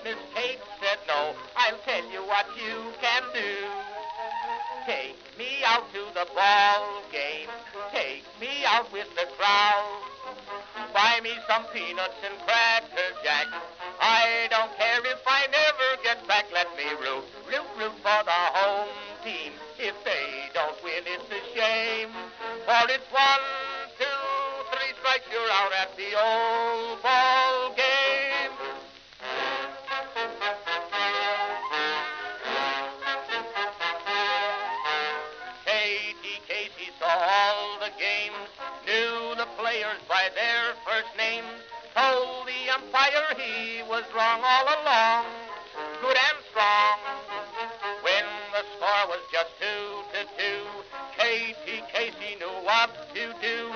Miss Kate said no. I'll tell you what you can do. Take me out to the ball game. Take me out with the crowd. Buy me some peanuts and cracker jack. I don't care if I never get back. Let me root for the home team. If they don't win, it's a shame. For it's 1, 2, 3 strikes, you're out at the old ball game. Katie Casey saw all the games, knew the players by their first names, told the umpire he was wrong all along, good and strong. When the score was just 2-2, Katie Casey knew what to do.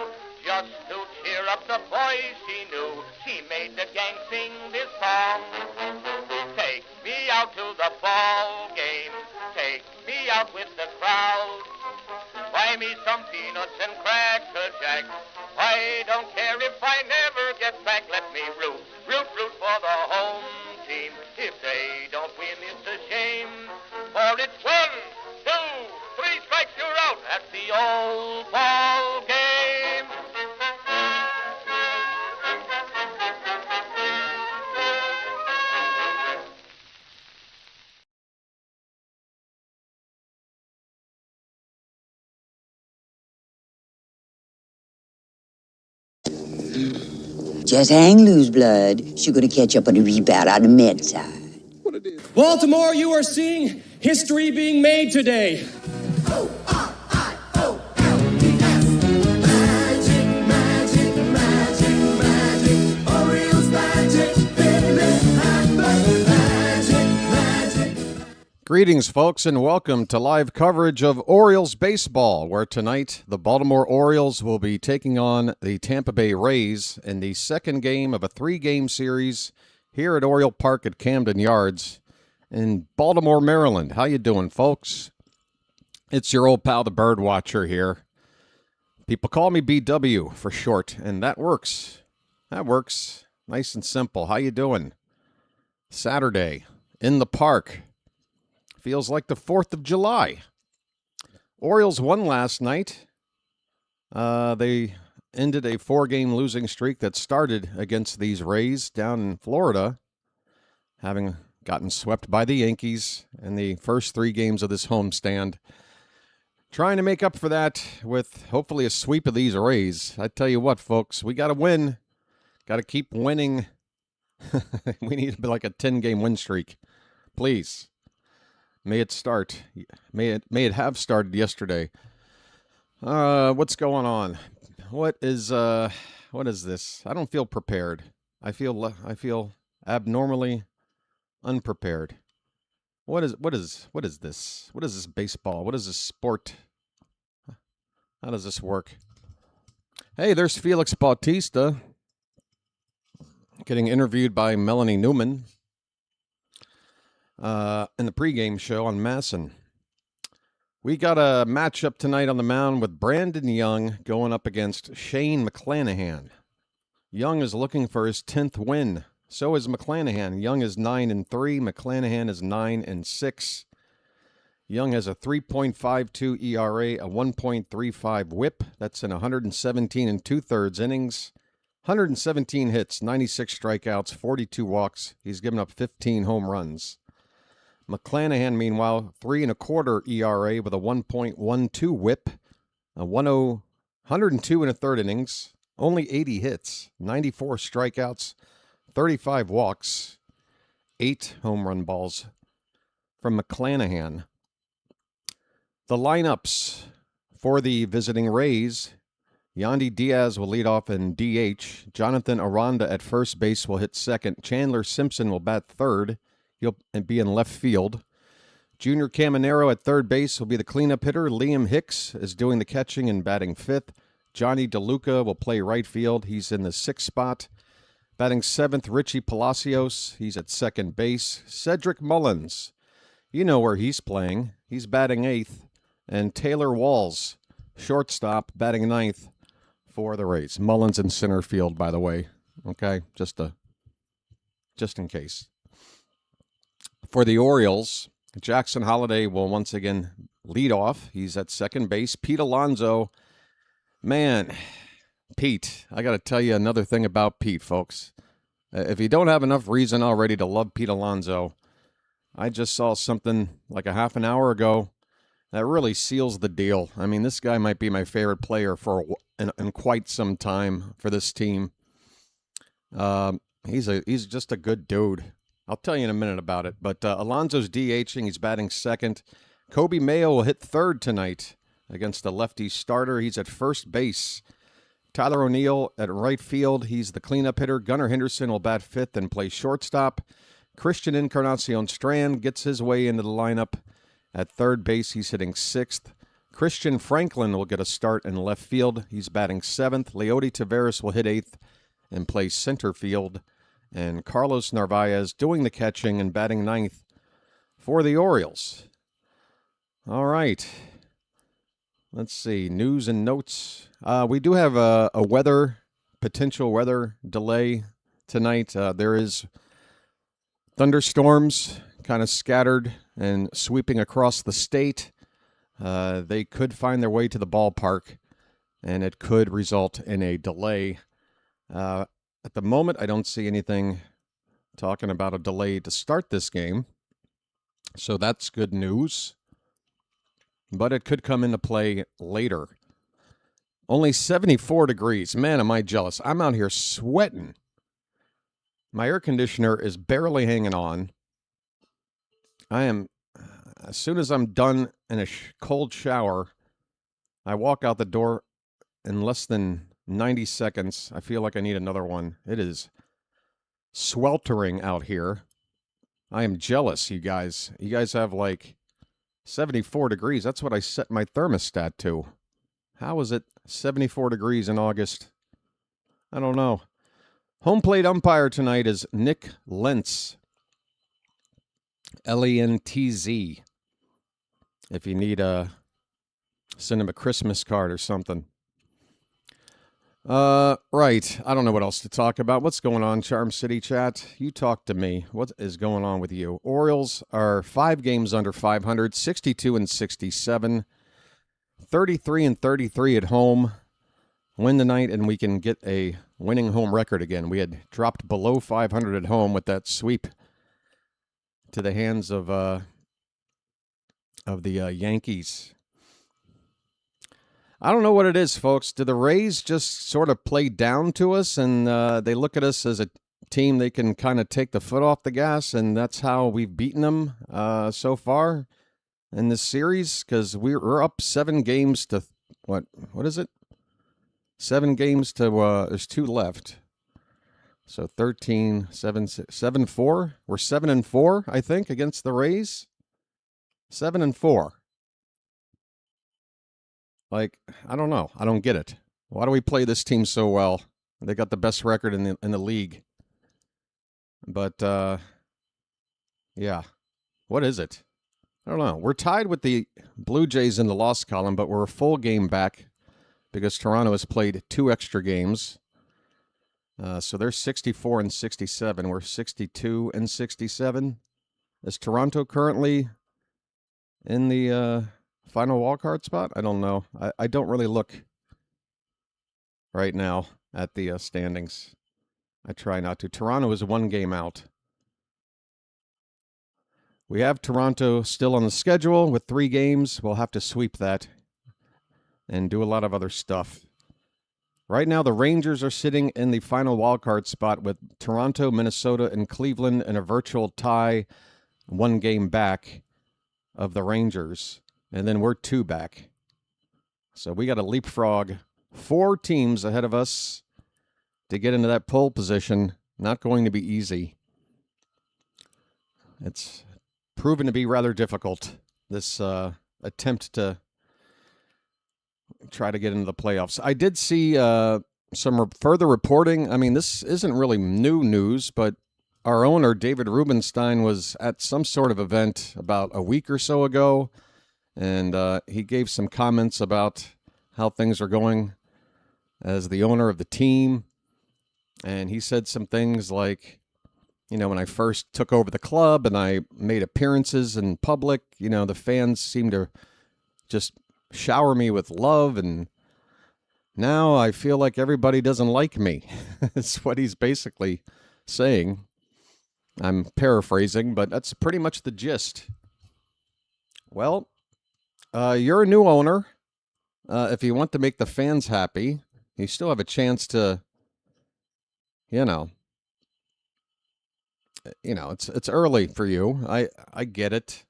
Just to cheer up the boys she knew, she made the gang sing this song. Take me out to the ball game, take me out with the crowd. Buy me some peanuts and cracker jack. I don't care if I never get back. Let me root for the home team. If they don't win, it's a shame. For it's 1, 2, 3 strikes, you're out at the old ball game. Just hang loose, blood. She's gonna catch up on the rebound on the men's side. Baltimore, you are seeing history being made today. Magic, magic, magic, magic. Orioles magic, magic. Greetings, folks, and welcome to live coverage of Orioles baseball, where tonight the Baltimore Orioles will be taking on the Tampa Bay Rays in the second game of a 3-game series here at Oriole Park at Camden Yards in Baltimore, Maryland. How you doing, folks? It's your old pal, the BirdWatcher here. People call me BW for short, and that works. That works. Nice and simple. How you doing? Saturday in the park. Feels like the 4th of July. Orioles won last night. They ended a 4-game losing streak that started against these Rays down in Florida, having gotten swept by the Yankees in the first 3 games of this homestand. Trying to make up for that with hopefully a sweep of these Rays. I tell you what, folks, we got to win. Got to keep winning. We need to be like a 10-game win streak. Please. May it start. May it have started yesterday. What's going on? What is this? I don't feel prepared. I feel abnormally unprepared. What is this? What is this baseball? What is this sport? How does this work? Hey, there's Felix Bautista getting interviewed by Melanie Newman in the pregame show on Masson. We got a matchup tonight on the mound with Brandon Young going up against Shane McClanahan. Young is looking for his 10th win. So is McClanahan. Young is 9-3. McClanahan is 9-6. Young has a 3.52 ERA, a 1.35 WHIP. That's in 117 2/3 innings. 117 hits, 96 strikeouts, 42 walks. He's given up 15 home runs. McClanahan, meanwhile, 3.25 ERA with a 1.12 WHIP, a 102 1/3 innings, only 80 hits, 94 strikeouts, 35 walks, 8 home run balls from McClanahan. The lineups for the visiting Rays: Yandy Diaz will lead off in DH. Jonathan Aranda at first base will hit second. Chandler Simpson will bat third. He'll be in left field. Junior Caminero at third base will be the cleanup hitter. Liam Hicks is doing the catching and batting fifth. Johnny DeLuca will play right field. He's in the sixth spot. Batting seventh, Richie Palacios. He's at second base. Cedric Mullins, you know where he's playing. He's batting eighth. And Taylor Walls, shortstop, batting ninth for the Rays. Mullins in center field, by the way. Okay, just in case. For the Orioles, Jackson Holliday will once again lead off. He's at second base. Pete Alonso, man, Pete, I got to tell you another thing about Pete, folks. If you don't have enough reason already to love Pete Alonso, I just saw something like a half an hour ago that really seals the deal. I mean, this guy might be my favorite player in quite some time for this team. He's just a good dude. I'll tell you in a minute about it. But Alonso's DHing. He's batting second. Kobe Mayo will hit third tonight against the lefty starter. He's at first base. Tyler O'Neill at right field. He's the cleanup hitter. Gunnar Henderson will bat fifth and play shortstop. Christian Encarnacion Strand gets his way into the lineup. At third base, he's hitting sixth. Christian Franklin will get a start in left field. He's batting seventh. Leody Taveras will hit eighth and play center field. And Carlos Narvaez doing the catching and batting ninth for the Orioles. All right. Let's see. News and notes. We do have a potential weather delay tonight. There is thunderstorms kind of scattered and sweeping across the state. They could find their way to the ballpark, and it could result in a delay. At the moment, I don't see anything talking about a delay to start this game, so that's good news. But it could come into play later. Only 74 degrees. Man, am I jealous. I'm out here sweating. My air conditioner is barely hanging on. As soon as I'm done in a cold shower, I walk out the door in less than 90 seconds. I feel like I need another one. It is sweltering out here. I am jealous, you guys. You guys have like 74 degrees. That's what I set my thermostat to. How is it 74 degrees in August? I don't know. Home plate umpire tonight is Nick Lentz. Lentz. If you need send him a Christmas card or something. Right. I don't know what else to talk about. What's going on, Charm City chat? You talk to me. What is going on with you? Orioles are 5 games under 500, 62-67, 33-33 at home. Win tonight, and we can get a winning home record again. We had dropped below 500 at home with that sweep to the hands of the Yankees. I don't know what it is, folks. Do the Rays just sort of play down to us, and they look at us as a team they can kind of take the foot off the gas, and that's how we've beaten them so far in this series? Because we're up 7 games to what is it? 7 games to there's 2 left. So 13, 7, 7, 4. We're 7-4, I think, against the Rays. 7-4. Like, I don't know. I don't get it. Why do we play this team so well? They got the best record in the league. But yeah. What is it? I don't know. We're tied with the Blue Jays in the loss column, but we're a full game back because Toronto has played 2 extra games. So they're 64-67. We're 62-67. Is Toronto currently in the final wildcard spot? I don't know. I don't really look right now at the standings. I try not to. Toronto is 1 game out. We have Toronto still on the schedule with 3 games. We'll have to sweep that and do a lot of other stuff. Right now, the Rangers are sitting in the final wildcard spot with Toronto, Minnesota, and Cleveland in a virtual tie, 1 game back of the Rangers. And then we're 2 back. So we got to leapfrog 4 teams ahead of us to get into that pole position. Not going to be easy. It's proven to be rather difficult, this attempt to try to get into the playoffs. I did see some further reporting. I mean, this isn't really new news, but our owner, David Rubenstein, was at some sort of event about a week or so ago, and he gave some comments about how things are going as the owner of the team. And he said some things like, when I first took over the club and I made appearances in public, the fans seemed to just shower me with love, and now I feel like everybody doesn't like me. That's what he's basically saying. I'm paraphrasing, but that's pretty much the gist. Well, you're a new owner. If you want to make the fans happy, you still have a chance to, it's early for you. I get it.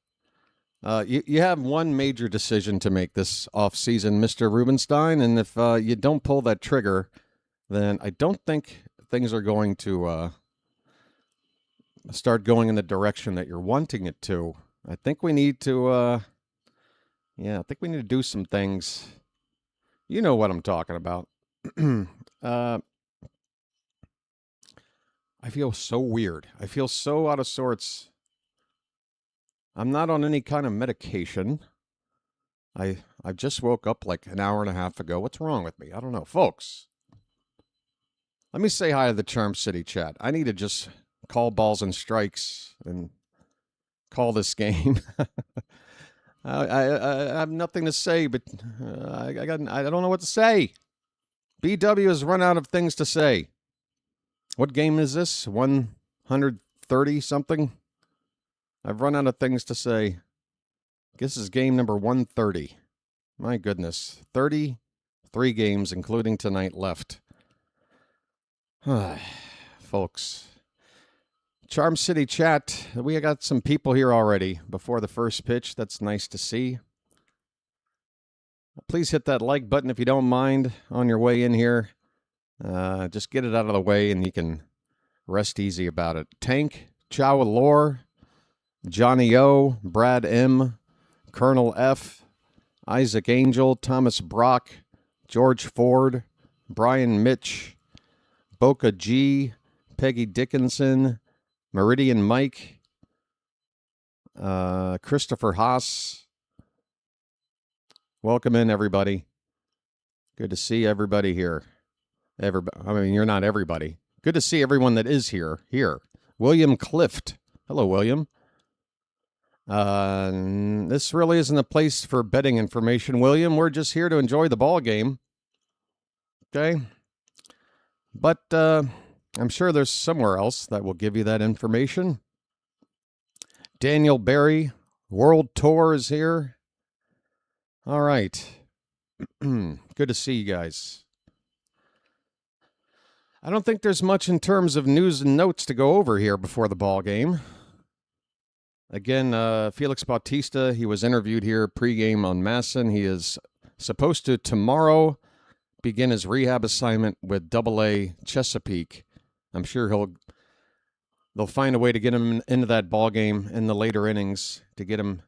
You have one major decision to make this offseason, Mr. Rubenstein, and if you don't pull that trigger, then I don't think things are going to start going in the direction that you're wanting it to. I think we need to, I think we need to do some things. You know what I'm talking about. I feel so weird. I feel so out of sorts. I'm not on any kind of medication. I just woke up like an hour and a half ago. What's wrong with me? I don't know. Folks, let me say hi to the Charm City chat. I need to just call balls and strikes and call this game. I have nothing to say, but I don't know what to say. BW has run out of things to say. What game is this? 130 something? I've run out of things to say. This is game number 130. My goodness. 33 games, including tonight, left. Folks. Charm City chat. We got some people here already before the first pitch. That's nice to see. Please hit that like button if you don't mind on your way in here. Just get it out of the way and you can rest easy about it. Tank, Chow Lore, Johnny O, Brad M, Colonel F, Isaac Angel, Thomas Brock, George Ford, Brian Mitch, Boca G, Peggy Dickinson, Meridian Mike, Christopher Haas. Welcome in, everybody. Good to see everybody here. You're not everybody. Good to see everyone that is here. William Clift. Hello, William. This really isn't a place for betting information, William. We're just here to enjoy the ball game. Okay? But I'm sure there's somewhere else that will give you that information. Daniel Barry, World Tour is here. All right. Good to see you guys. I don't think there's much in terms of news and notes to go over here before the ball game. Again, Felix Bautista, he was interviewed here pregame on Masson. He is supposed to tomorrow begin his rehab assignment with AA Chesapeake. I'm sure they'll find a way to get him into that ball game in the later innings to get him,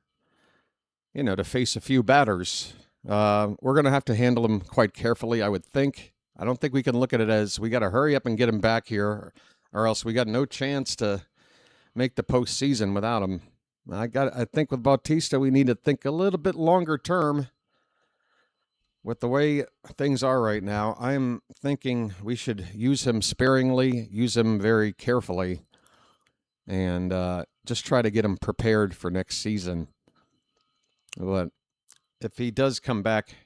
to face a few batters. We're going to have to handle him quite carefully, I would think. I don't think we can look at it as we got to hurry up and get him back here, or else we got no chance to make the postseason without him. I think with Bautista, we need to think a little bit longer term. With the way things are right now, I'm thinking we should use him sparingly, use him very carefully, and just try to get him prepared for next season. But if he does come back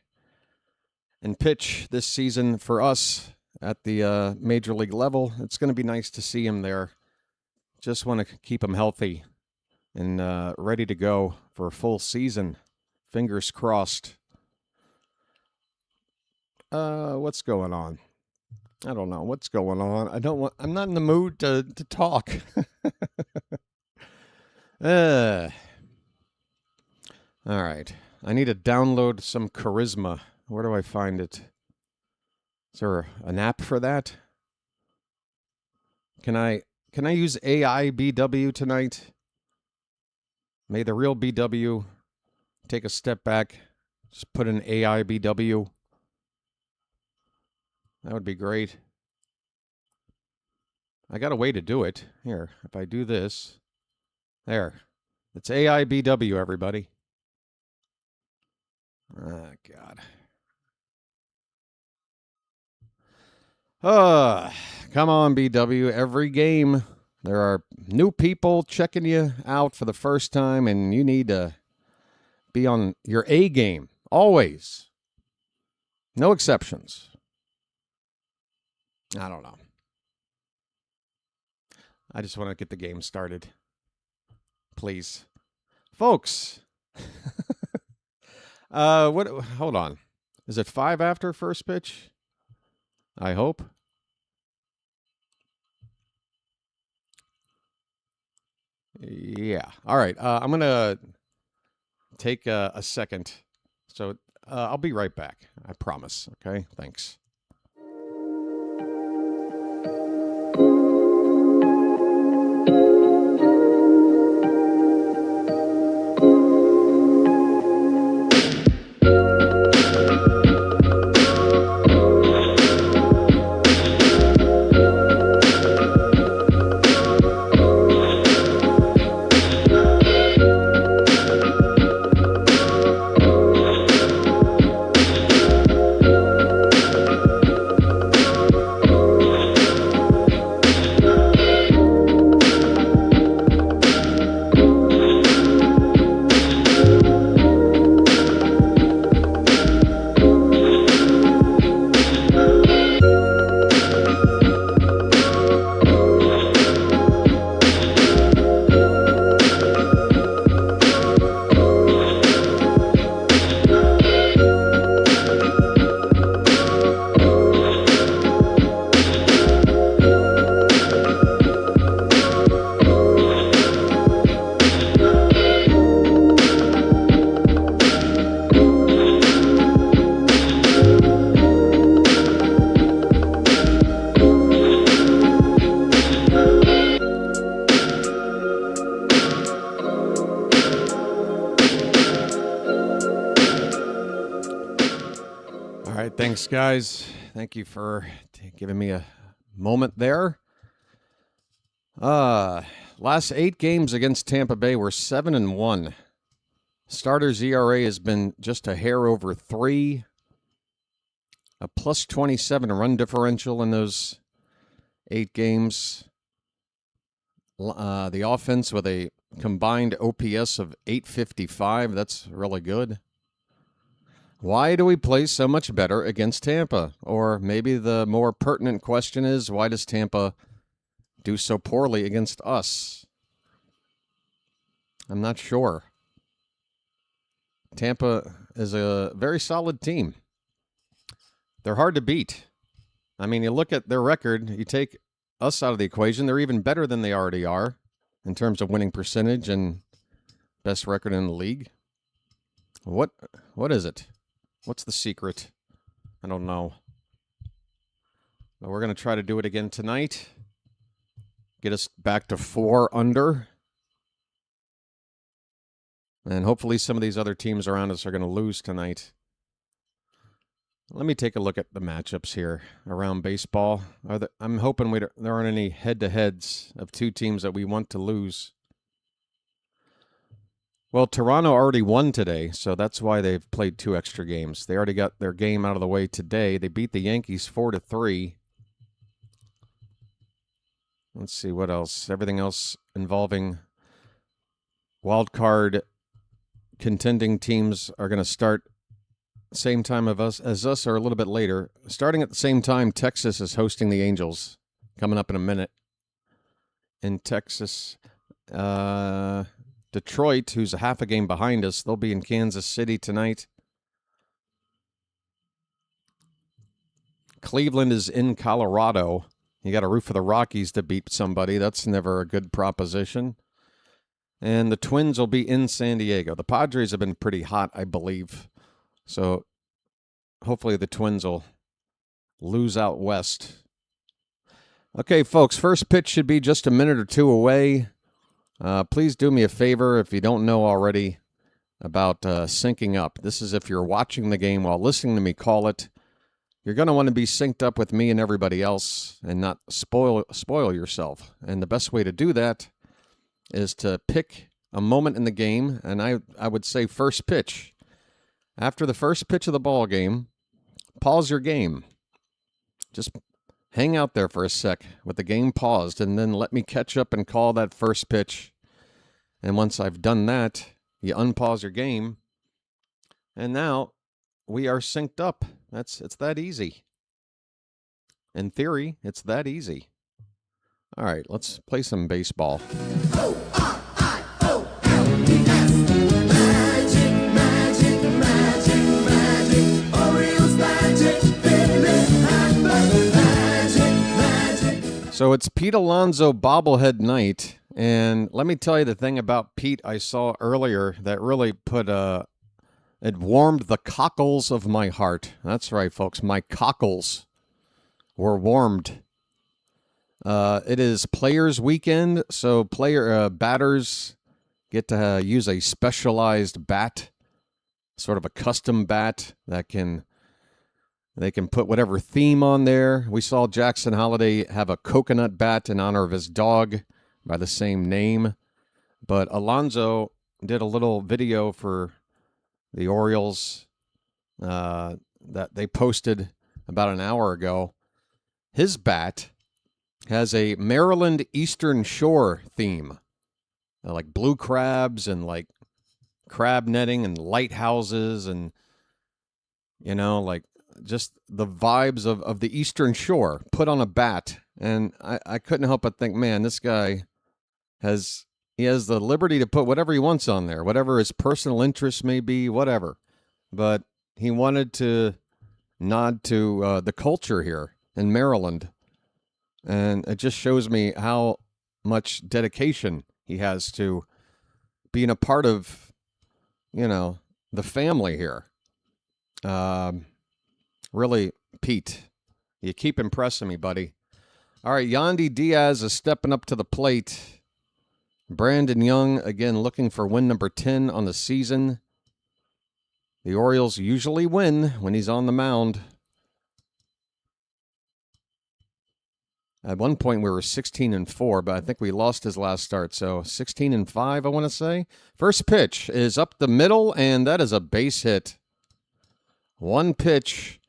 and pitch this season for us at the major league level, it's going to be nice to see him there. Just want to keep him healthy and ready to go for a full season. Fingers crossed. What's going on? I don't know what's going on. I'm not in the mood to talk. All right. I need to download some charisma. Where do I find it? Is there an app for that? Can I use AI BW tonight? May the real BW take a step back. Just put in AI BW. That would be great. I got a way to do it. Here, if I do this. There. It's AI BW, everybody. Ah, God. Come on, BW. Every game There are new people checking you out for the first time, and you need to be on your A game. Always. No exceptions. I don't know. I just want to get the game started. Please. Folks. Hold on. Is it 5 after first pitch? I hope. Yeah. All right. I'm going to take a second. So I'll be right back. I promise. Okay. Thanks. Thanks, guys. Thank you for giving me a moment there. Last 8 games against Tampa Bay were 7-1. Starters ERA has been just a hair over 3. A plus 27 run differential in those 8 games. The offense with a combined OPS of 855. That's really good. Why do we play so much better against Tampa? Or maybe the more pertinent question is, why does Tampa do so poorly against us? I'm not sure. Tampa is a very solid team. They're hard to beat. I mean, you look at their record, you take us out of the equation, they're even better than they already are in terms of winning percentage and best record in the league. What is it? What's the secret? I don't know. But we're going to try to do it again tonight. Get us back to 4 under. And hopefully some of these other teams around us are going to lose tonight. Let me take a look at the matchups here around baseball. I'm hoping there aren't any head-to-heads of 2 teams that we want to lose. Well, Toronto already won today, so that's why they've played 2 extra games. They already got their game out of the way today. They beat the Yankees 4-3. Let's see what else. Everything else involving wild card contending teams are going to start same time as us or a little bit later. Starting at the same time, Texas is hosting the Angels coming up in a minute. In Texas, Detroit, who's a half a game behind us, they'll be in Kansas City tonight. Cleveland is in Colorado. You got to root for the Rockies to beat somebody. That's never a good proposition. And the Twins will be in San Diego. The Padres have been pretty hot, I believe. So hopefully the Twins will lose out west. Okay, folks, first pitch should be just a minute or 2 away. Please do me a favor if you don't know already about syncing up. This is if you're watching the game while listening to me call it. You're going to want to be synced up with me and everybody else and not spoil yourself. And the best way to do that is to pick a moment in the game, and I would say first pitch. After the first pitch of the ball game, pause your game. Just hang out there for a sec with the game paused, and then let me catch up and call that first pitch. And once I've done that, you unpause your game, and now we are synced up. It's that easy. In theory, it's that easy. All right, let's play some baseball. Magic, magic, magic, magic. Orioles magic. Magic. So it's Pete Alonso bobblehead night, and let me tell you the thing about Pete I saw earlier that really it warmed the cockles of my heart. That's right, folks. My cockles were warmed. It is Players Weekend, so batters get to use a specialized bat, sort of a custom bat that they can put whatever theme on there. We saw Jackson Holliday have a coconut bat in honor of his dog by the same name, but Alonso did a little video for the Orioles that they posted about an hour ago. His bat has a Maryland Eastern Shore theme, like blue crabs and like crab netting and lighthouses and, like just the vibes of the Eastern Shore put on a bat. And I couldn't help but think, man, this guy has the liberty to put whatever he wants on there, whatever his personal interests may be, whatever. But he wanted to nod to the culture here in Maryland. And it just shows me how much dedication he has to being a part of, the family here. Really, Pete, you keep impressing me, buddy. All right, Yandy Diaz is stepping up to the plate. Brandon Young, again, looking for win number 10 on the season. The Orioles usually win when he's on the mound. At one point, we were 16-4, but I think we lost his last start. So 16-5, I want to say. First pitch is up the middle, and that is a base hit. One pitch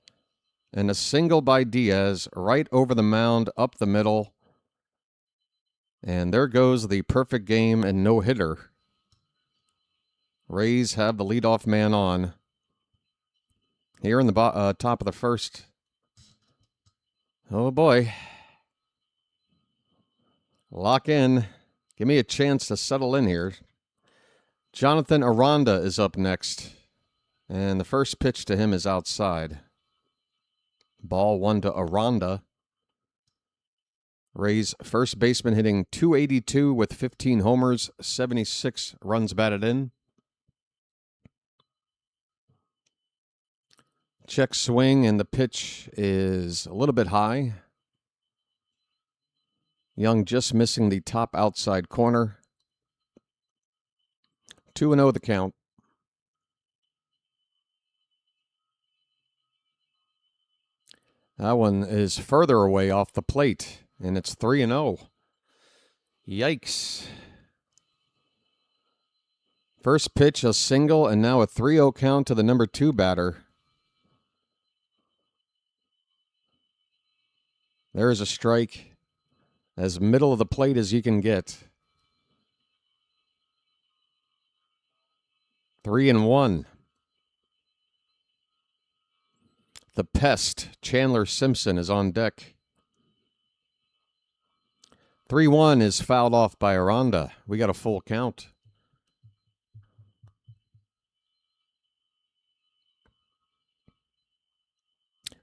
and a single by Diaz right over the mound, up the middle. And there goes the perfect game and no-hitter. Rays have the leadoff man on. Here in the top of the first. Oh, boy. Lock in. Give me a chance to settle in here. Jonathan Aranda is up next. And the first pitch to him is outside. Ball 1 to Aranda. Rays first baseman hitting .282 with 15 homers, 76 runs batted in. Check swing, and the pitch is a little bit high. Young just missing the top outside corner. 2-0 the count. That one is further away off the plate, and it's 3-0. Yikes. First pitch, a single, and now a 3-0 count to the number 2 batter. There is a strike. As middle of the plate as you can get. 3-1. The pest, Chandler Simpson, is on deck. 3-1 is fouled off by Aranda. We got a full count.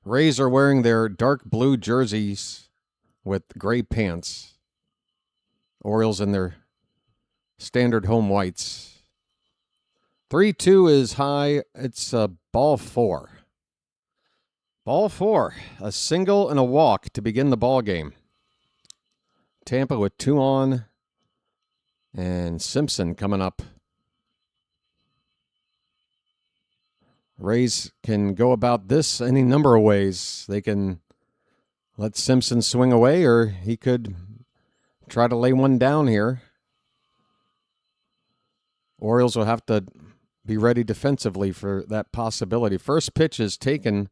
Rays are wearing their dark blue jerseys with gray pants. Orioles in their standard home whites. 3-2 is high. It's ball 4. Ball 4. A single and a walk to begin the ball game. Tampa with 2 on. And Simpson coming up. Rays can go about this any number of ways. They can let Simpson swing away, or he could try to lay one down here. Orioles will have to be ready defensively for that possibility. First pitch is taken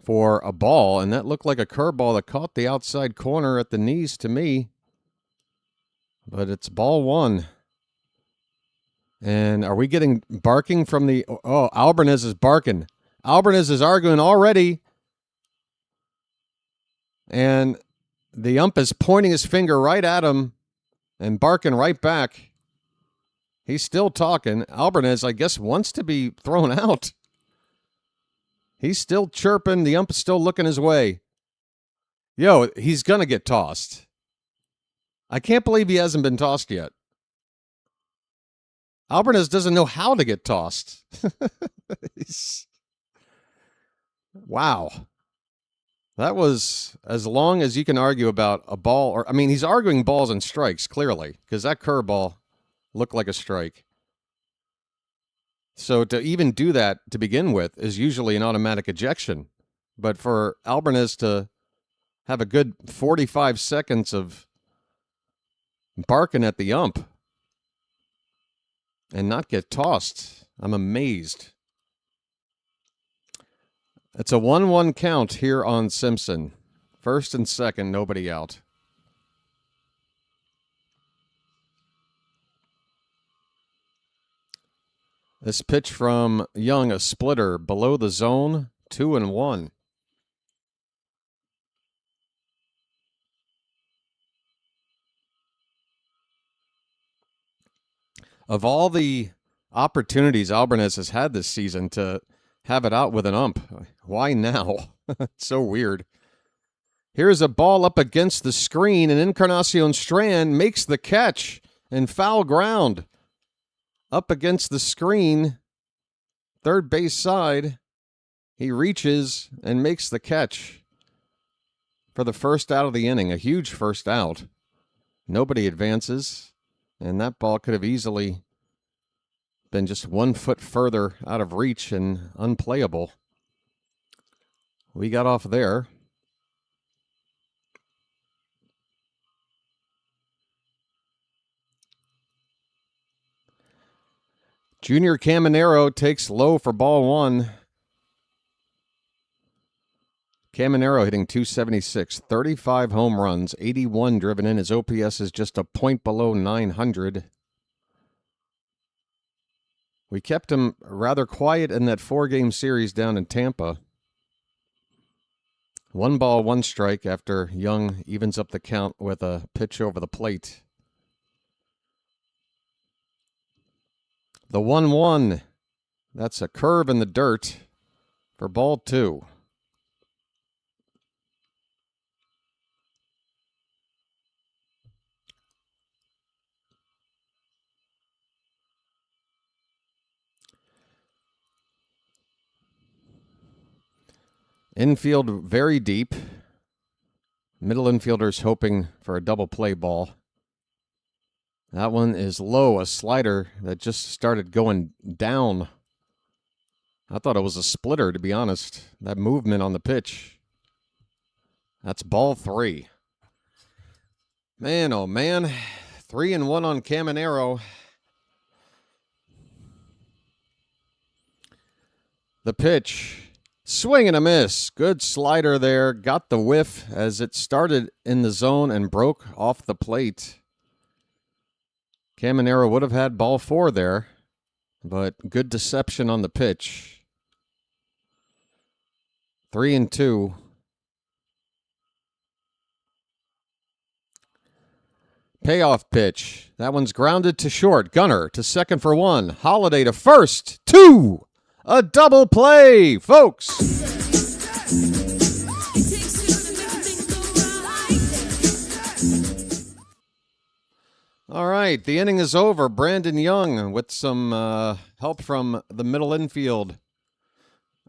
for a ball, and that looked like a curveball that caught the outside corner at the knees to me. But it's ball one. And are we getting barking from the... Oh, Alvarez is barking. Alvarez is arguing already. And the ump is pointing his finger right at him and barking right back. He's still talking. Alvarez, I guess, wants to be thrown out. He's still chirping. The ump is still looking his way. Yo, he's going to get tossed. I can't believe he hasn't been tossed yet. Alvarez doesn't know how to get tossed. Wow. That was as long as you can argue about a ball. Or I mean, he's arguing balls and strikes, clearly, because that curveball looked like a strike. So to even do that to begin with is usually an automatic ejection. But for Alvarez to have a good 45 seconds of barking at the ump and not get tossed, I'm amazed. It's a 1-1 count here on Simpson. First and second, nobody out. This pitch from Young, a splitter below the zone, 2-1. Of all the opportunities Alvarez has had this season to have it out with an ump, why now? It's so weird. Here's a ball up against the screen, and Encarnacion Strand makes the catch and foul ground. Up against the screen, third base side, he reaches and makes the catch for the first out of the inning, a huge first out. Nobody advances, and that ball could have easily been just 1 foot further out of reach and unplayable. We got off there. Junior Caminero takes low for ball one. Caminero hitting .276, 35 home runs, 81 driven in. His OPS is just a point below 900. We kept him rather quiet in that 4-game series down in Tampa. 1 ball, 1 strike after Young evens up the count with a pitch over the plate. The 1-1, that's a curve in the dirt for ball 2. Infield very deep. Middle infielders hoping for a double play ball. That one is low, a slider that just started going down. I thought it was a splitter, to be honest. That movement on the pitch. That's ball 3. Man, oh man. 3-1 on Caminero. The pitch. Swing and a miss. Good slider there. Got the whiff as it started in the zone and broke off the plate. Caminero would have had ball 4 there, but good deception on the pitch. 3-2. Payoff pitch. That one's grounded to short. Gunner to second for 1. Holiday to first. 2. A double play, folks. All right, the inning is over. Brandon Young with some help from the middle infield.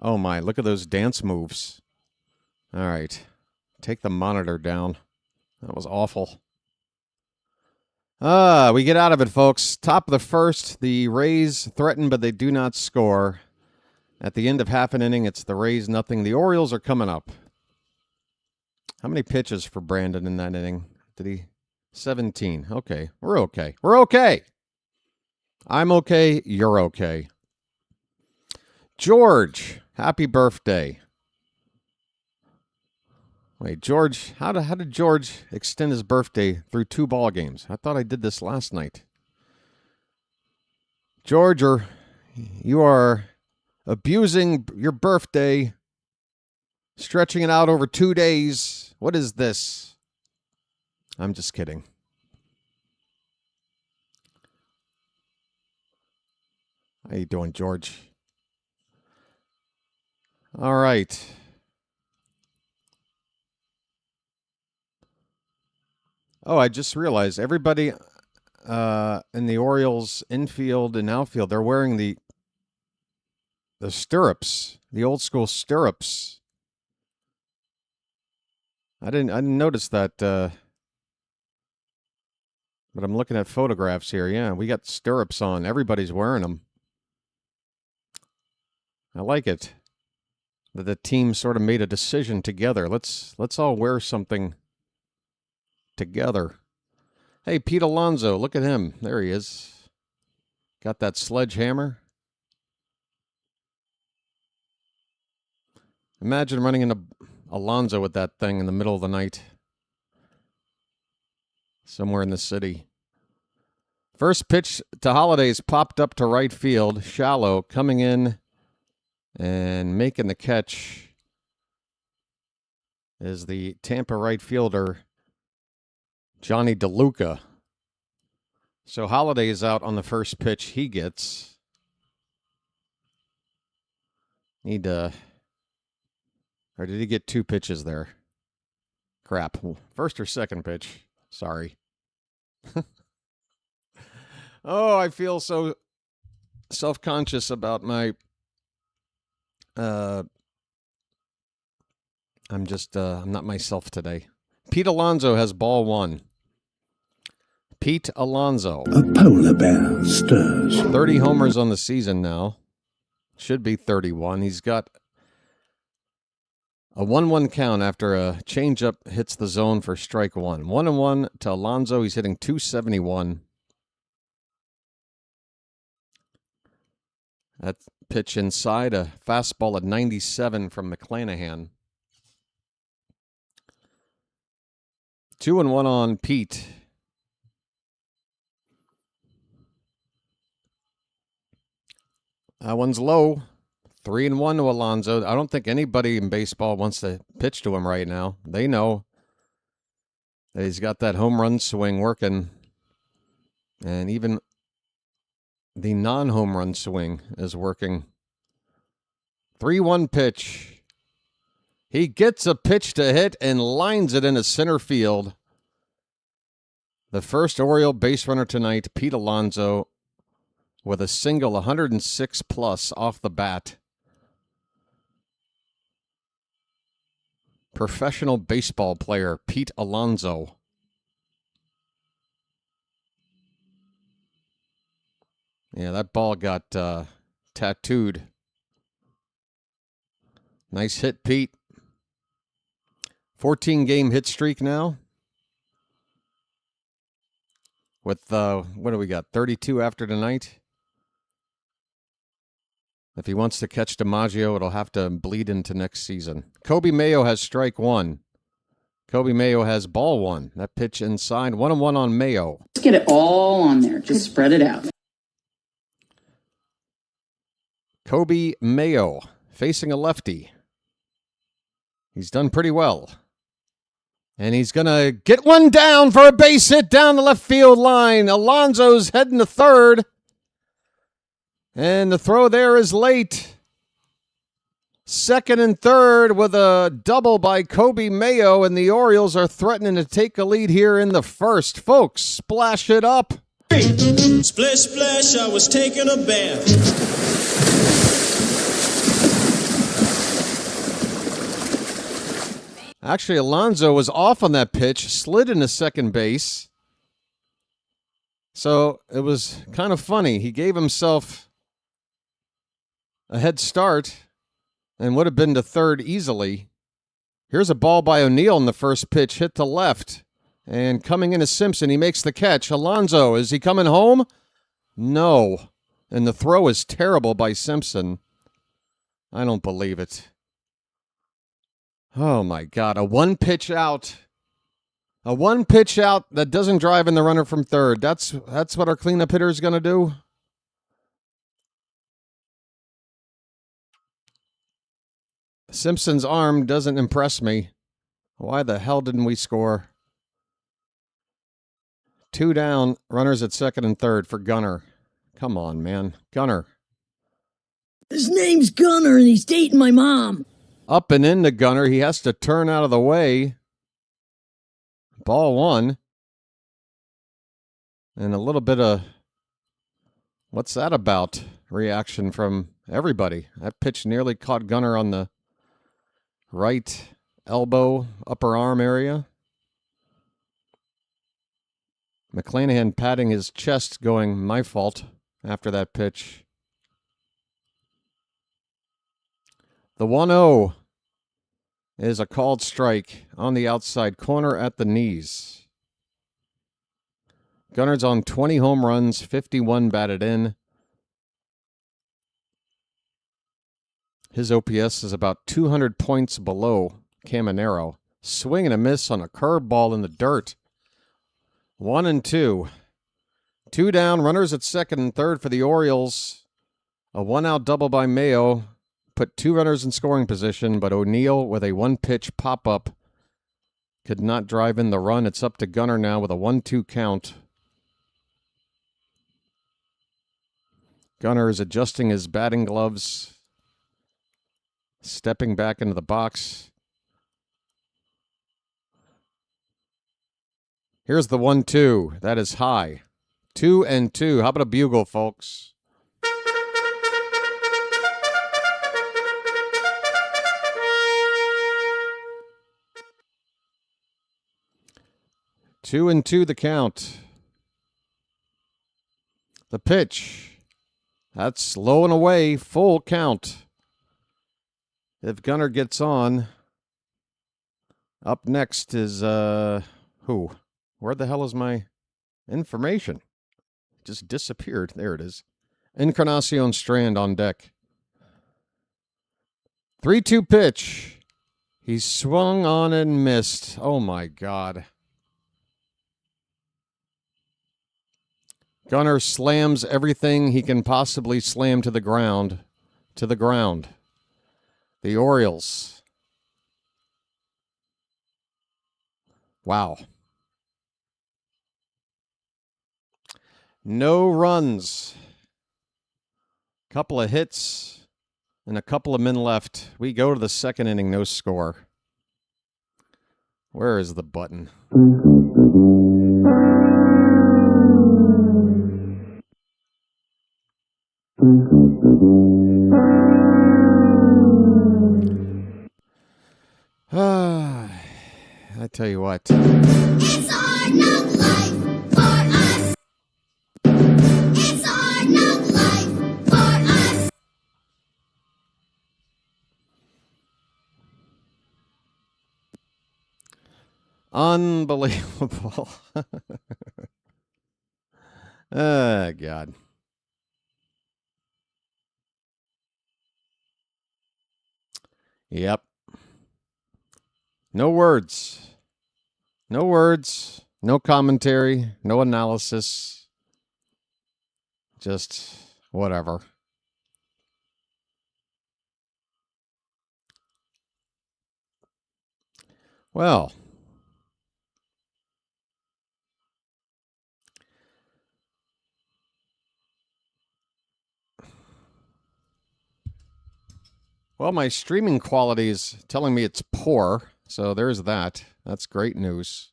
Oh, my, look at those dance moves. All right, take the monitor down. That was awful. We get out of it, folks. Top of the first, the Rays threaten, but they do not score. At the end of half an inning, it's the Rays nothing. The Orioles are coming up. How many pitches for Brandon in that inning? Did he... 17. Okay. We're okay. We're okay. I'm okay. You're okay. George, happy birthday. Wait, George, how did George extend his birthday through 2 ball games? I thought I did this last night. George, you are abusing your birthday, stretching it out over 2 days. What is this? I'm just kidding. How you doing, George? All right. Oh, I just realized everybody in the Orioles infield and outfield, they're wearing the stirrups, the old school stirrups. I didn't notice that, but I'm looking at photographs here. Yeah, we got stirrups on. Everybody's wearing them. I like it that the team sort of made a decision together. Let's all wear something together. Hey, Pete Alonso, look at him. There he is. Got that sledgehammer. Imagine running into Alonso with that thing in the middle of the night. Somewhere in the city. First pitch to Holidays popped up to right field. Shallow coming in and making the catch is the Tampa right fielder, Johnny DeLuca. So Holiday is out on the first pitch he gets. Or did he get 2 pitches there? Crap. First or second pitch? Sorry. Oh, I feel so self-conscious about my... I'm not myself today. Pete Alonso has ball 1. Pete Alonso. A polar bear stirs. 30 homers on the season now. Should be 31. He's got a 1-1 count after a changeup hits the zone for strike 1. 1-1 to Alonso. He's hitting .271. That pitch inside, a fastball at 97 from McClanahan. 2-1 on Pete. That one's low. 3-1 to Alonso. I don't think anybody in baseball wants to pitch to him right now. They know that he's got that home run swing working. And even the non-home run swing is working. 3-1 pitch. He gets a pitch to hit and lines it into center field. The first Oriole base runner tonight, Pete Alonso, with a single 106 plus off the bat. Professional baseball player, Pete Alonso. Yeah, that ball got tattooed. Nice hit, Pete. 14-game hit streak now. With, what do we got, 32 after tonight? If he wants to catch DiMaggio, it'll have to bleed into next season. Kobe Mayo has strike 1. Kobe Mayo has ball 1. That pitch inside. 1-1 on Mayo. Just get it all on there. Just spread it out. Kobe Mayo facing a lefty. He's done pretty well. And he's going to get one down for a base hit down the left field line. Alonso's heading to third. And the throw there is late. Second and third with a double by Kobe Mayo. And the Orioles are threatening to take a lead here in the first. Folks, splash it up. Splish, splash, I was taking a bath. Actually, Alonso was off on that pitch, slid into second base. So it was kind of funny. He gave himself a head start and would have been to third easily. Here's a ball by O'Neill in the first pitch, hit to left. And coming in is Simpson. He makes the catch. Alonso, is he coming home? No. And the throw is terrible by Simpson. I don't believe it. Oh, my God. A one-pitch out. A one-pitch out that doesn't drive in the runner from third. That's what our cleanup hitter is going to do? Simpson's arm doesn't impress me. Why the hell didn't we score? 2 down, runners at second and third for Gunner. Come on, man. Gunner. His name's Gunner, and he's dating my mom. Up and into Gunner. He has to turn out of the way. Ball 1. And a little bit of, what's that about? Reaction from everybody. That pitch nearly caught Gunner on the right elbow, upper arm area. McClanahan patting his chest going, my fault, after that pitch. The 1-0 is a called strike on the outside corner at the knees. Gunner's on 20 home runs, 51 batted in. His OPS is about 200 points below Caminero. Swing and a miss on a curveball in the dirt. 1-2. 2 down, runners at second and third for the Orioles. A 1-out double by Mayo put 2 runners in scoring position, but O'Neill with a 1-pitch pop-up could not drive in the run. It's up to Gunner now with a 1-2 count. Gunner is adjusting his batting gloves, stepping back into the box. Here's the 1-2. That is high. 2-2. How about a bugle, folks? Two and two the count. The pitch. That's low and away. Full count. If Gunner gets on, up next is who? Where the hell is my information? It just disappeared. There it is. Encarnacion Strand on deck. 3-2 pitch. He swung on and missed. Oh, my God. Gunner slams everything he can possibly slam to the ground. To the ground. The Orioles. Wow. No runs. Couple of hits and a couple of men left. We go to the second inning, no score. Where is the button? I tell you what. It's hard knock life for us. It's hard knock life for us. Unbelievable. Oh, God. Yep. No words. No words. No commentary. No analysis. Just whatever. Well. Well, my streaming quality is telling me it's poor, so there's that. That's great news.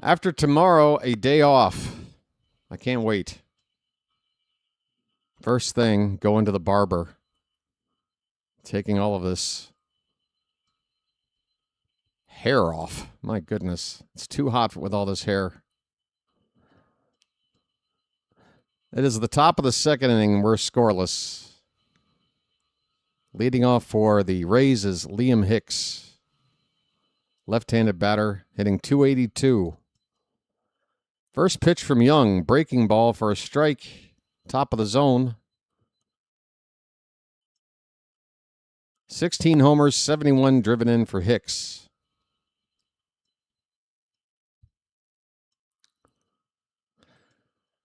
After tomorrow, a day off. I can't wait. First thing, going to the barber. Taking all of this hair off. My goodness. It's too hot with all this hair. It is the top of the second inning. We're scoreless. Leading off for the Rays is Liam Hicks. Left-handed batter, hitting .282. First pitch from Young. Breaking ball for a strike. Top of the zone. 16 homers, 71 driven in for Hicks.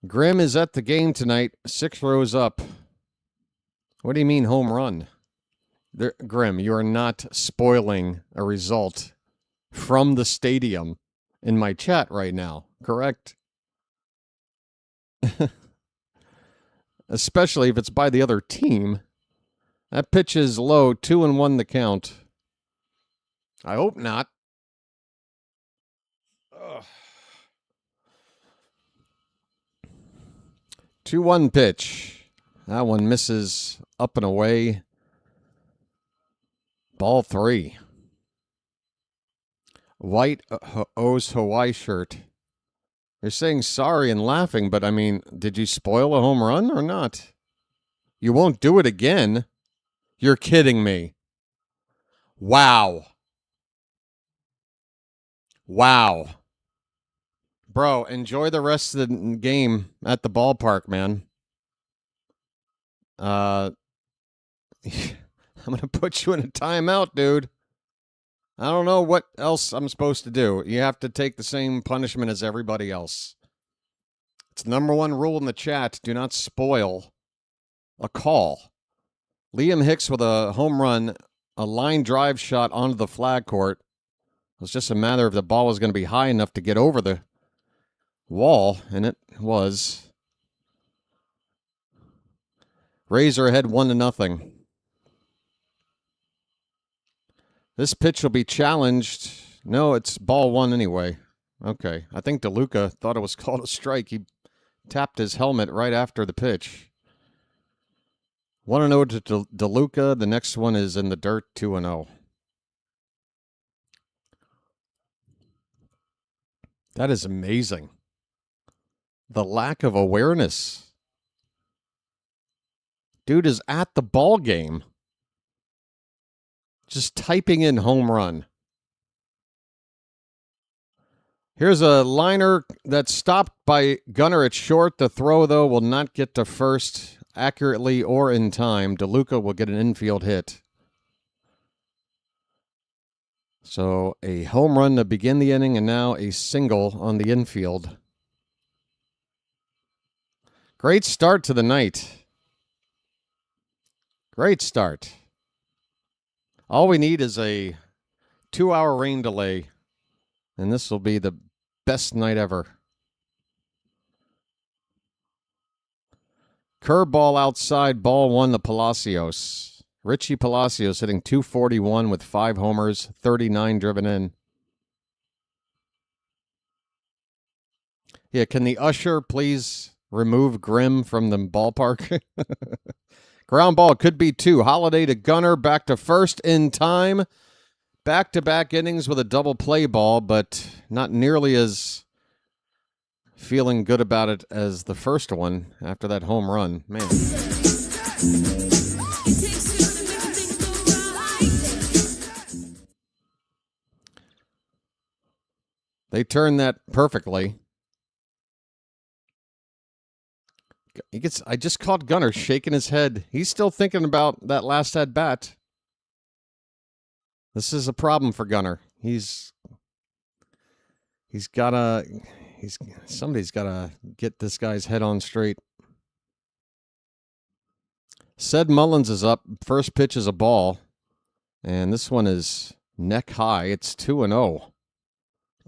Grimm is at the game tonight, 6 rows up. What do you mean home run? Grimm, you are not spoiling a result from the stadium in my chat right now, correct? Especially if it's by the other team. That pitch is low, 2-1 the count. I hope not. Ugh. 2-1 pitch. That one misses up and away. Ball 3. White O's Hawaii shirt. You're saying sorry and laughing, but I mean, did you spoil a home run or not? You won't do it again. You're kidding me. Wow. Wow. Bro, enjoy the rest of the game at the ballpark, man. I'm going to put you in a timeout, dude. I don't know what else I'm supposed to do. You have to take the same punishment as everybody else. It's the number one rule in the chat. Do not spoil a call. Liam Hicks with a home run, a line drive shot onto the flag court. It was just a matter of the ball was going to be high enough to get over the wall, and it was. Rays are ahead 1-0. This pitch will be challenged. No, it's ball 1 anyway. Okay. I think DeLuca thought it was called a strike. He tapped his helmet right after the pitch. 1-0 to DeLuca. The next one is in the dirt, 2-0. That is amazing. The lack of awareness. Dude is at the ball game. Just typing in home run. Here's a liner that's stopped by Gunnar at short. The throw, though, will not get to first accurately or in time. DeLuca will get an infield hit. So a home run to begin the inning and now a single on the infield. Great start to the night. Great start. All we need is a 2-hour rain delay, and this will be the best night ever. Curveball outside, ball 1 to Palacios. Richie Palacios hitting .241 with 5 homers, 39 driven in. Yeah, can the usher please remove Grimm from the ballpark? Ground ball could be 2. Holiday to Gunnar, back to first in time. Back-to-back innings with a double play ball, but not nearly as feeling good about it as the first one after that home run. Man. They turned that perfectly. I just caught Gunnar shaking his head. He's still thinking about that last at bat. This is a problem for Gunnar. Somebody's gotta get this guy's head on straight. Ced Mullins is up. First pitch is a ball. And this one is neck high. It's 2-0.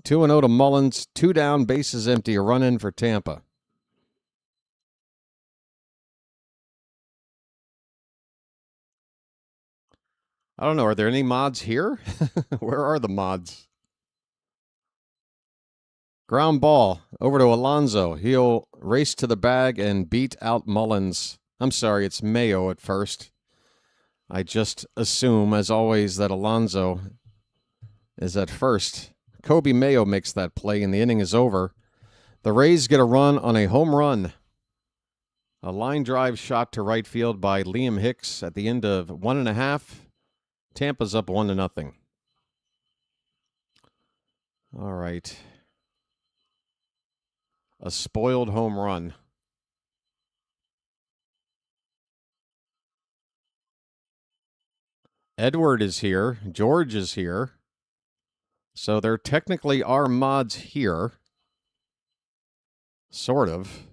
2-0 to Mullins. 2 down, bases empty. A run in for Tampa. I don't know. Are there any mods here? Where are the mods? Ground ball over to Alonso. He'll race to the bag and beat out Mullins. I'm sorry, it's Mayo at first. I just assume, as always, that Alonso is at first. Kobe Mayo makes that play, and the inning is over. The Rays get a run on a home run. A line drive shot to right field by Liam Hicks at the end of 1.5. Tampa's up 1-0. All right. A spoiled home run. Edward is here. George is here. So there technically are mods here. Sort of.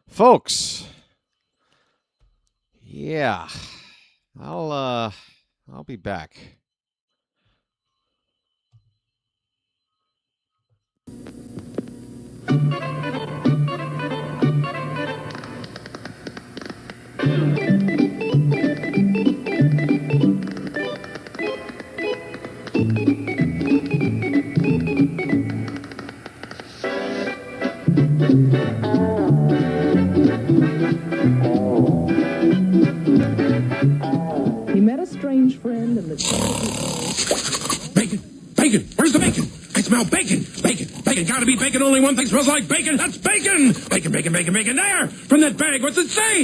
Folks. Yeah. I'll be back. He met a strange friend in the Bacon! Bacon! Where's the bacon? I smell bacon! Bacon! Bacon! Gotta be bacon! Only one thing smells like bacon! That's bacon! Bacon! Bacon! Bacon! Bacon! There! From that bag! What's it say?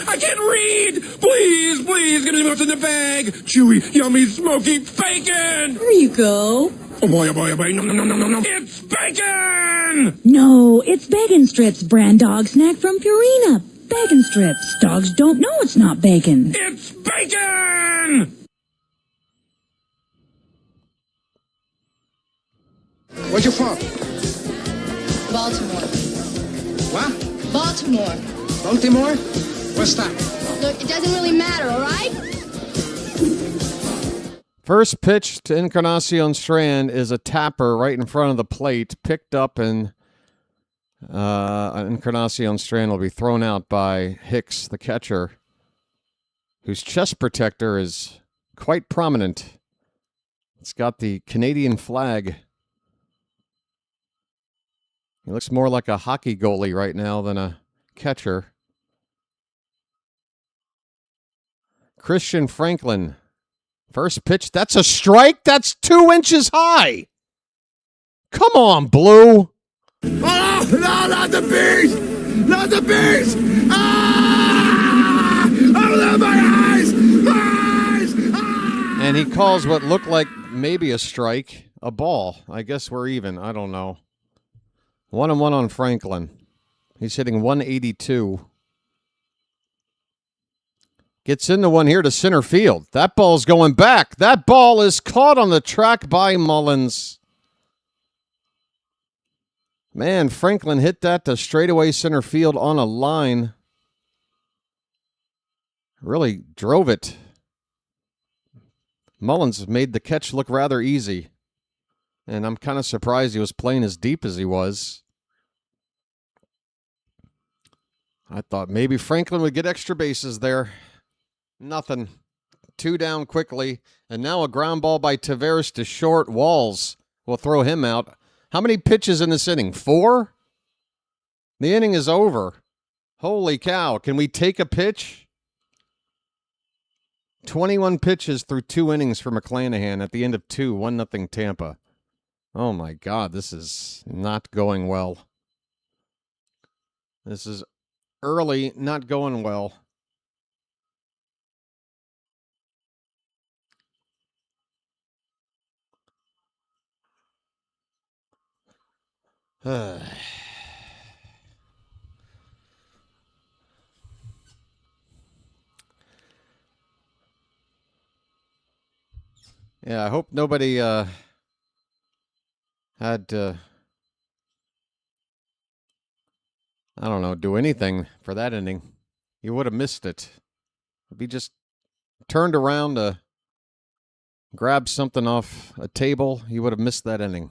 I can't read! Please! Please! Give me what's in the bag! Chewy, yummy, smoky bacon! There you go. Oh boy! Oh boy! Oh boy! No! No! No! No! No! No! It's bacon! No, it's Bacon Strips, brand dog snack from Purina. Bacon Strips. Dogs don't know it's not bacon. It's bacon! Where you from? Baltimore. What? Baltimore. Baltimore? What's that? Look, it doesn't really matter, all right? First pitch to Encarnacion Strand is a tapper right in front of the plate, picked up, and Encarnacion Strand will be thrown out by Hicks, the catcher, whose chest protector is quite prominent. It's got the Canadian flag. He looks more like a hockey goalie right now than a catcher. Christian Franklin. First pitch, that's a strike. That's 2 inches high. Come on, Blue. Oh, no, not the bees! Not the bees! Ah! Oh, my eyes! My eyes! Ah! And he calls what looked like maybe a strike, a ball. I guess we're even. I don't know. 1-1 on Franklin. He's hitting 182. Gets into one here to center field. That ball's going back. That ball is caught on the track by Mullins. Man, Franklin hit that to straightaway center field on a line. Really drove it. Mullins made the catch look rather easy. And I'm kind of surprised he was playing as deep as he was. I thought maybe Franklin would get extra bases there. Nothing. 2 down quickly. And now a ground ball by Taveras to short. Walls will throw him out. How many pitches in this inning? 4? The inning is over. Holy cow. Can we take a pitch? 21 pitches through 2 innings for McClanahan at the end of 2. 1-0 Tampa. Oh my God, this is not going well. This is early, not going well. Yeah, I hope nobody had to, I don't know, do anything for that inning. You would have missed it. If he just turned around to grab something off a table, you would have missed that inning.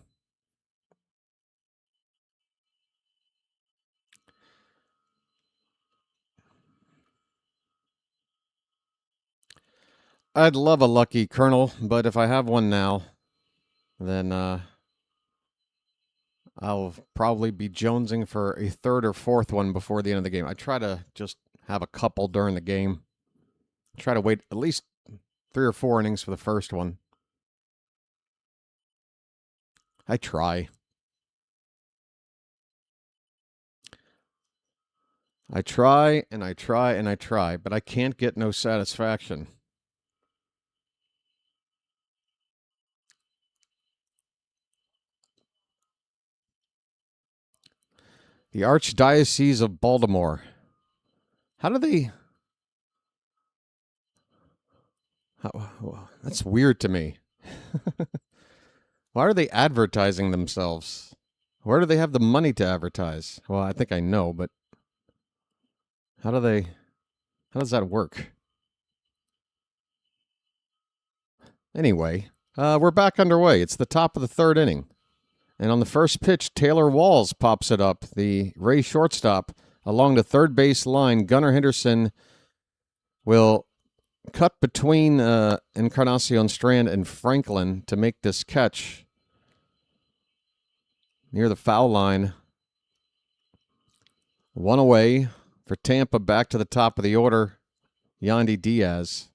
I'd love a lucky Colonel, but if I have one now, then I'll probably be jonesing for a 3rd or 4th one before the end of the game. I try to just have a couple during the game. Try to wait at least 3 or 4 innings for the first one. I try. I try and I try and I try, but I can't get no satisfaction. The Archdiocese of Baltimore. How do they... That's weird to me. Why are they advertising themselves? Where do they have the money to advertise? Well, I think I know, but how does that work? Anyway, we're back underway. It's the top of the third inning. And on the first pitch, Taylor Walls pops it up, the Ray shortstop, along the third base line. Gunnar Henderson will cut between Encarnacion Strand and Franklin to make this catch near the foul line. One away for Tampa, back to the top of the order. Yandy Diaz.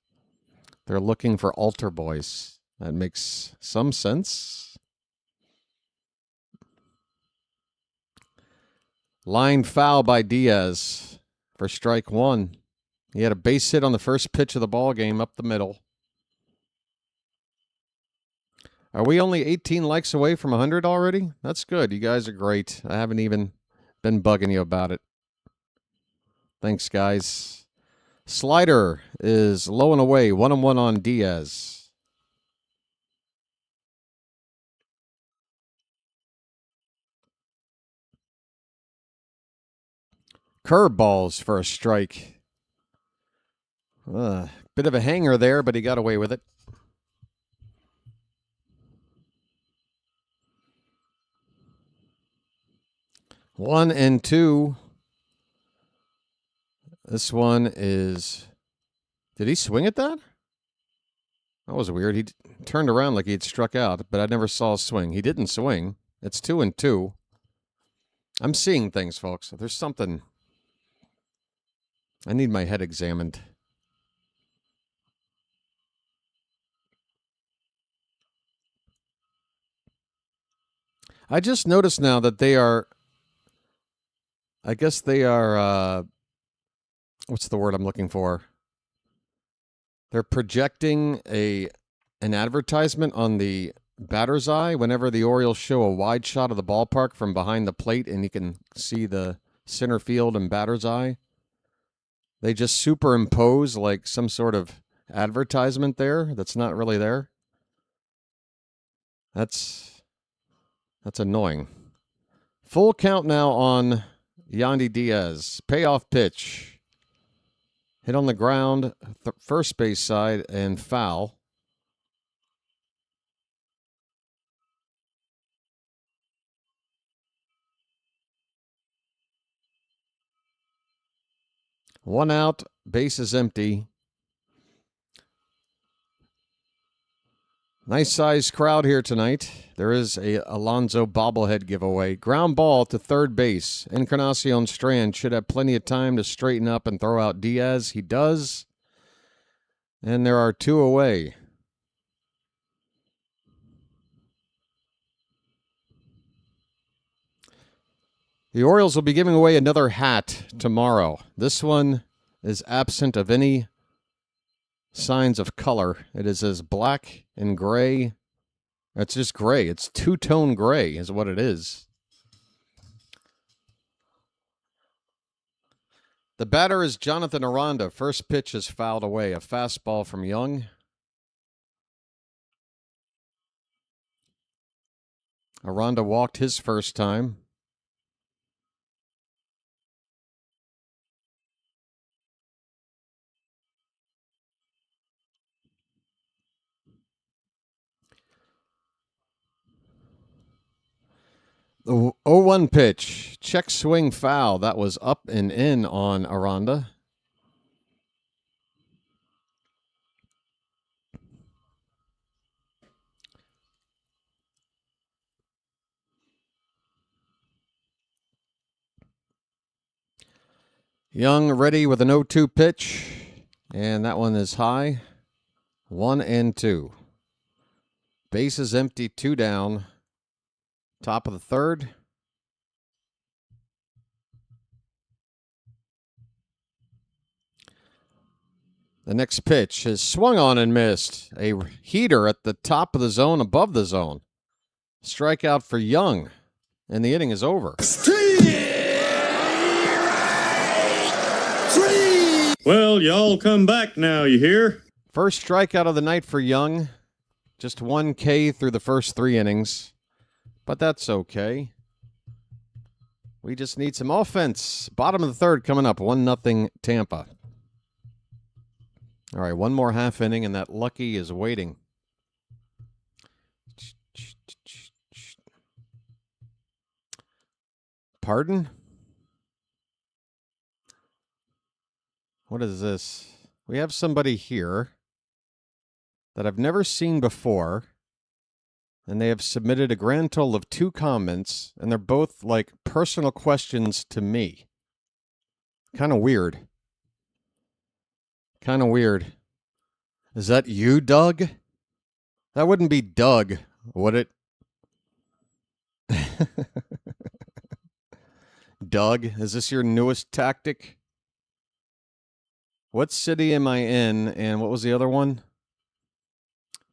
They're looking for altar boys. That makes some sense. Line foul by Diaz for strike one. He had a base hit on the first pitch of the ball game up the middle. Are we only 18 likes away from 100 already? That's good. You guys are great. I haven't even been bugging you about it. Thanks, guys. Slider is low and away, 1-1 on Diaz. Curveballs for a strike. Bit of a hanger there, but he got away with it. One and two. This one is... Did he swing at that? That was weird. He turned around like he had struck out, but I never saw a swing. He didn't swing. It's 2-2. I'm seeing things, folks. There's something... I need my head examined. I just noticed now that they are... I guess they are... what's the word I'm looking for? They're projecting an advertisement on the batter's eye whenever the Orioles show a wide shot of the ballpark from behind the plate and you can see the center field and batter's eye. They just superimpose like some sort of advertisement there that's not really there. That's annoying. Full count now on Yandy Diaz. Payoff pitch. Hit on the ground, first base side, and foul. One out, base is empty. Nice sized crowd here tonight. There is a Alonso bobblehead giveaway. Ground ball to third base. Encarnacion Strand should have plenty of time to straighten up and throw out Diaz. He does. And there are two away. The Orioles will be giving away another hat tomorrow. This one is absent of any signs of color. It is as black and gray. It's just gray. It's two-tone gray is what it is. The batter is Jonathan Aranda. First pitch is fouled away. A fastball from Young. Aranda walked his first time. The 0-1 pitch, check swing foul. That was up and in on Aranda. Young ready with an 0-2 pitch, and that one is high. 1-2. Base is empty, 2 down. Top of the third. The next pitch is swung on and missed. A heater at the top of the zone, above the zone. Strikeout for Young, and the inning is over. Well, y'all come back now, you hear? First strikeout of the night for Young. Just 1 K through the first 3 innings. But that's okay. We just need some offense. Bottom of the third coming up. 1-0 Tampa. All right, one more half inning, and that Lucky is waiting. Pardon? What is this? We have somebody here that I've never seen before, and they have submitted a grand total of 2 comments, and they're both like personal questions to me. Kind of weird. Kind of weird. Is that you, Doug? That wouldn't be Doug, would it? Doug, is this your newest tactic? What city am I in, and what was the other one?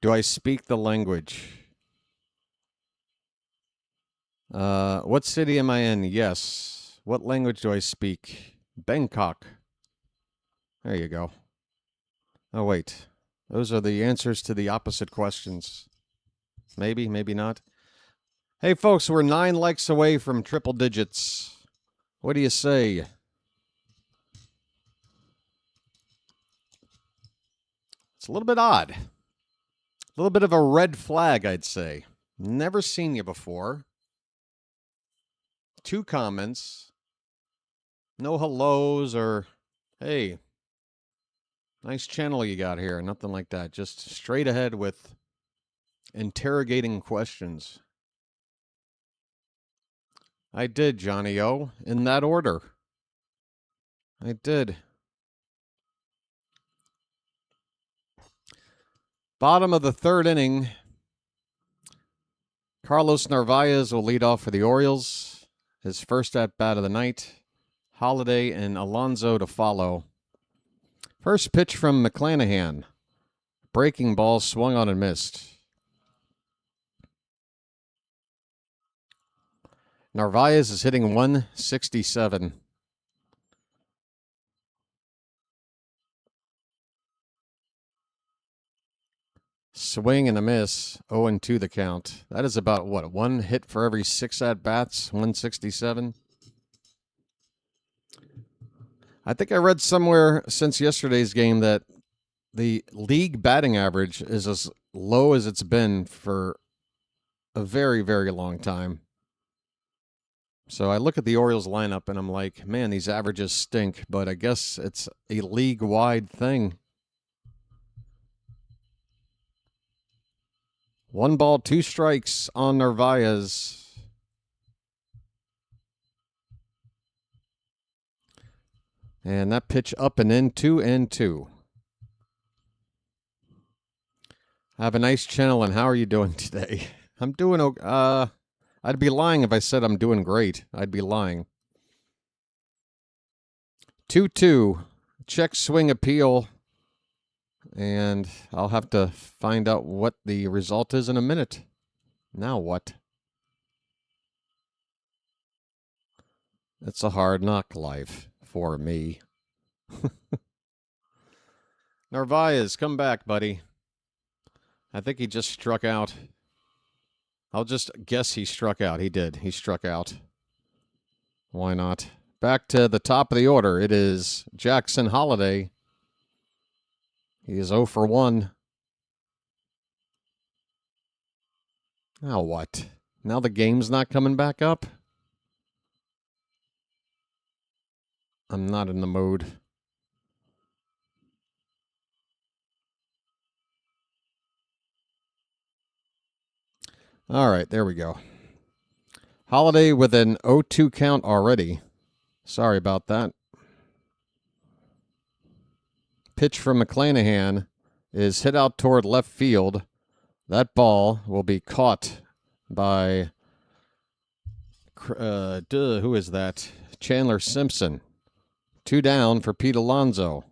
Do I speak the language? What city am I in? Yes. What language do I speak? Bangkok. There you go. Oh, wait. Those are the answers to the opposite questions. Maybe, maybe not. Hey, folks, we're 9 likes away from triple digits. What do you say? It's a little bit odd. A little bit of a red flag, I'd say. Never seen you before. 2 comments. No hellos or, hey, nice channel you got here. Nothing like that. Just straight ahead with interrogating questions. I did, Johnny O, in that order. I did. Bottom of the third inning. Carlos Narvaez will lead off for the Orioles. His first at-bat of the night. Holiday and Alonso to follow. First pitch from McClanahan. Breaking ball swung on and missed. Narvaez is hitting 167. Swing and a miss. 0-2 the count. That is about, what, 1 hit for every 6 at-bats? 167. I think I read somewhere since yesterday's game that the league batting average is as low as it's been for a very, very long time. So I look at the Orioles lineup and I'm like, man, these averages stink, but I guess it's a league-wide thing. 1 ball, 2 strikes on Narvaez. And that pitch up and in, 2-2. Have a nice channel, and how are you doing today? I'm doing okay. I'd be lying if I said I'm doing great. I'd be lying. 2-2. Check swing appeal. And I'll have to find out what the result is in a minute. Now what? It's a hard knock life for me. Narvaez, come back, buddy. I think he just struck out. I'll just guess he struck out. He did. He struck out. Why not? Back to the top of the order. It is Jackson Holiday. He is 0 for 1. Now what? Now the game's not coming back up? I'm not in the mood. All right, there we go. Holiday with an 0-2 count already. Sorry about that. Pitch from McClanahan is hit out toward left field. That ball will be caught by, who is that? Chandler Simpson. 2 down for Pete Alonso.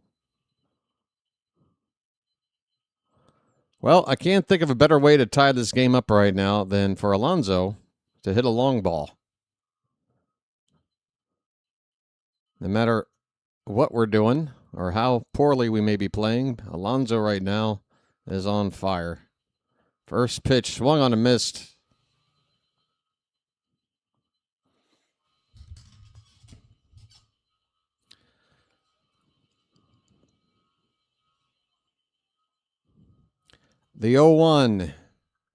Well, I can't think of a better way to tie this game up right now than for Alonso to hit a long ball. No matter what we're doing, or how poorly we may be playing, Alonso right now is on fire. First pitch swung on and missed. The 0-1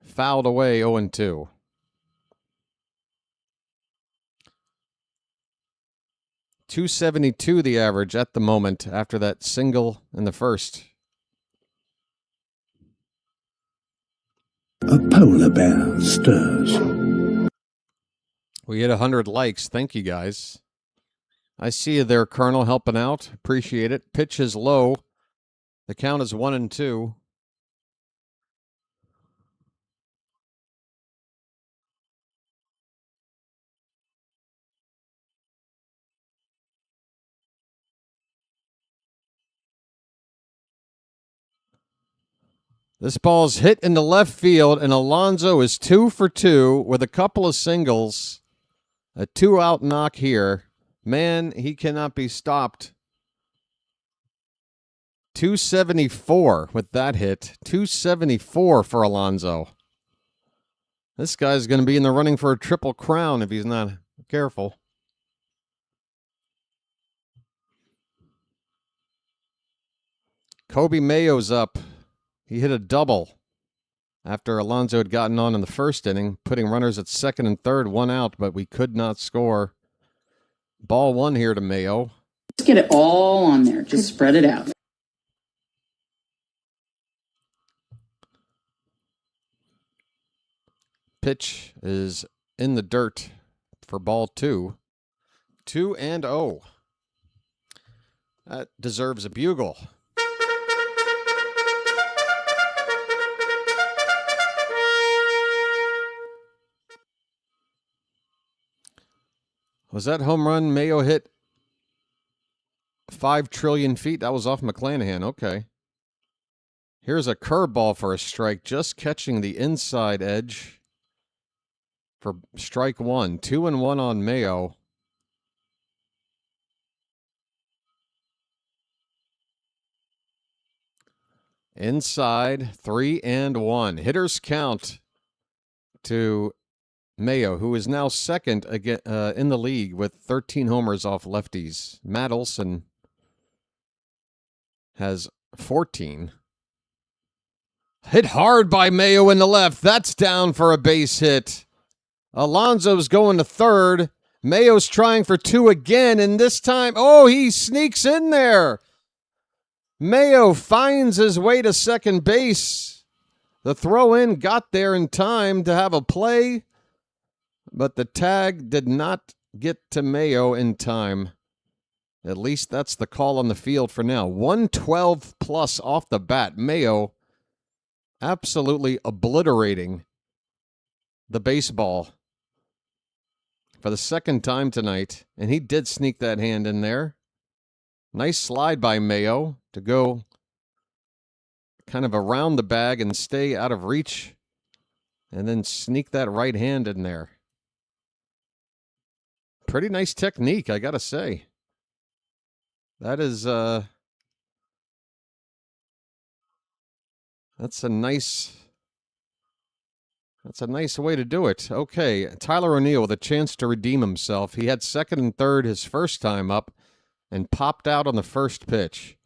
fouled away, 0-2. .272 the average at the moment after that single in the first. A polar bear stirs. We hit 100 likes. Thank you, guys. I see you there, Colonel, helping out. Appreciate it. Pitch is low. The count is 1-2. This ball's hit into left field, and Alonso is 2 for 2 with a couple of singles. A 2-out knock here. Man, he cannot be stopped. 274 with that hit. 274 for Alonso. This guy's going to be in the running for a triple crown if he's not careful. Kobe Mayo's up. He hit a double after Alonso had gotten on in the first inning, putting runners at second and third, 1 out, but we could not score. Ball 1 here to Mayo. Just get it all on there. Just spread it out. Pitch is in the dirt for ball 2. 2-0. That deserves a bugle. Was that home run Mayo hit 5 trillion feet? That was off McClanahan. Okay. Here's a curveball for a strike, just catching the inside edge for strike 1. 2-1 on Mayo. Inside, 3-1. Hitters count to Mayo, who is now second again, in the league with 13 homers off lefties. Matt Olson has 14. Hit hard by Mayo in the left. That's down for a base hit. Alonso's going to third. Mayo's trying for 2 again, and this time, he sneaks in there. Mayo finds his way to second base. The throw-in got there in time to have a play, but the tag did not get to Mayo in time. At least that's the call on the field for now. 112 plus off the bat. Mayo absolutely obliterating the baseball for the second time tonight. And he did sneak that hand in there. Nice slide by Mayo to go kind of around the bag and stay out of reach. And then sneak that right hand in there. Pretty nice technique, I gotta say. That is, that's a nice way to do it. Okay, Tyler O'Neill with a chance to redeem himself. He had second and third his first time up and popped out on the first pitch.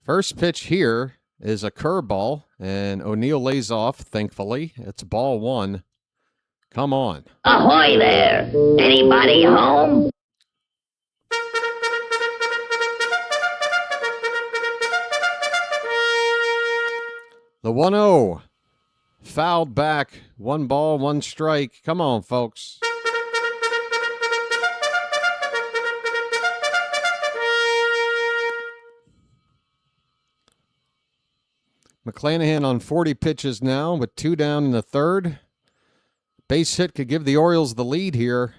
First pitch here is a curveball, and O'Neill lays off, thankfully. It's ball 1. Come on. Ahoy there! Anybody home? The 1-0. Fouled back. 1 ball, 1 strike. Come on, folks. McClanahan on 40 pitches now with 2 down in the third. Base hit could give the Orioles the lead here.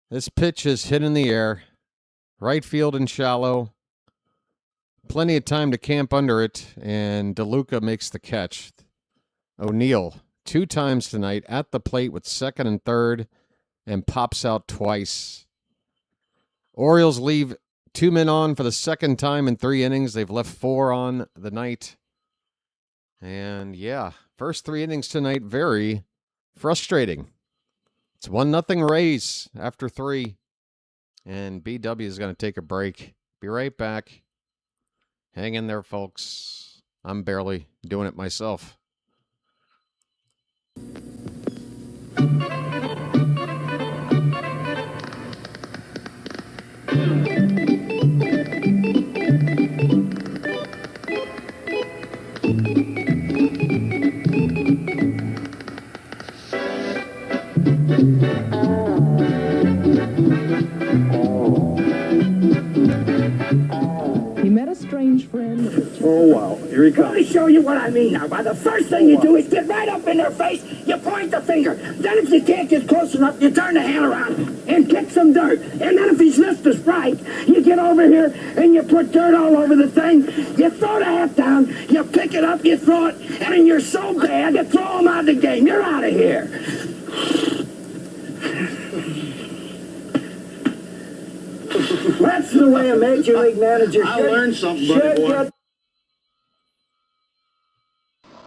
This pitch is hit in the air. Right field and shallow. Plenty of time to camp under it, and DeLuca makes the catch. O'Neill 2 times tonight at the plate with second and third. and pops out twice. Orioles leave 2 men on for the second time in 3 innings. They've left 4 on the night. And yeah, first 3 innings tonight, very frustrating. It's 1-0 Rays after 3. And BW is going to take a break. Be right back. Hang in there, folks. I'm barely doing it myself. He met a strange friend. Oh, wow. Here he comes. Let me show you what I mean now. By the first thing you do is get right up in their face, you point the finger. Then if you can't get close enough, you turn the hand around and kick some dirt. And then if he's missed a strike, you get over here and you put dirt all over the thing. You throw the hat down, you pick it up, you throw it, and then you're so bad, you throw him out of the game. You're out of here. That's the way a major league manager should. I learned something, buddy boy.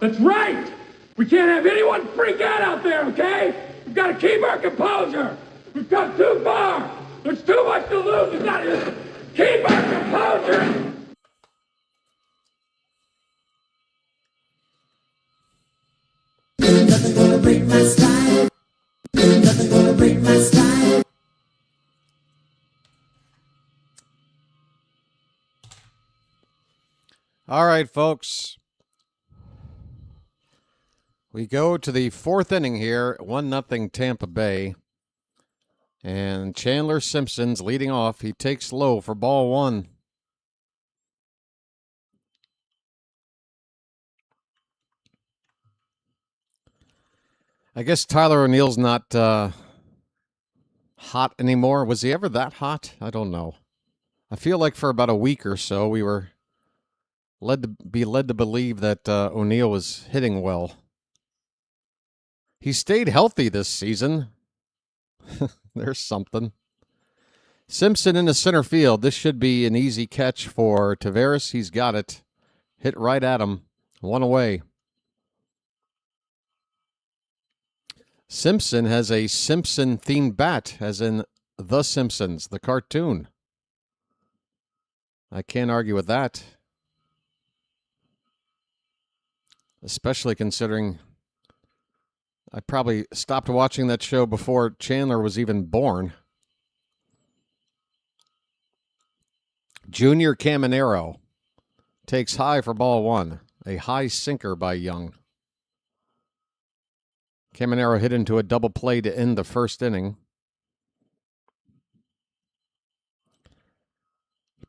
That's right! We can't have anyone freak out there, okay? We've got to keep our composure. We've come too far. There's too much to lose. We've got to keep our composure. Nothing gonna break my style. Nothing gonna break my style. All right, folks. We go to the 4th inning here, 1-0 Tampa Bay. And Chandler Simpson's leading off. He takes low for ball 1. I guess Tyler O'Neill's not hot anymore. Was he ever that hot? I don't know. I feel like for about a week or so we were led to believe that O'Neill was hitting well. He stayed healthy this season. There's something. Simpson into center field. This should be an easy catch for Taveras. He's got it. Hit right at him. 1 away. Simpson has a Simpson-themed bat, as in The Simpsons, the cartoon. I can't argue with that. Especially considering I probably stopped watching that show before Chandler was even born. Junior Caminero takes high for ball 1. A high sinker by Young. Caminero hit into a double play to end the 1st inning.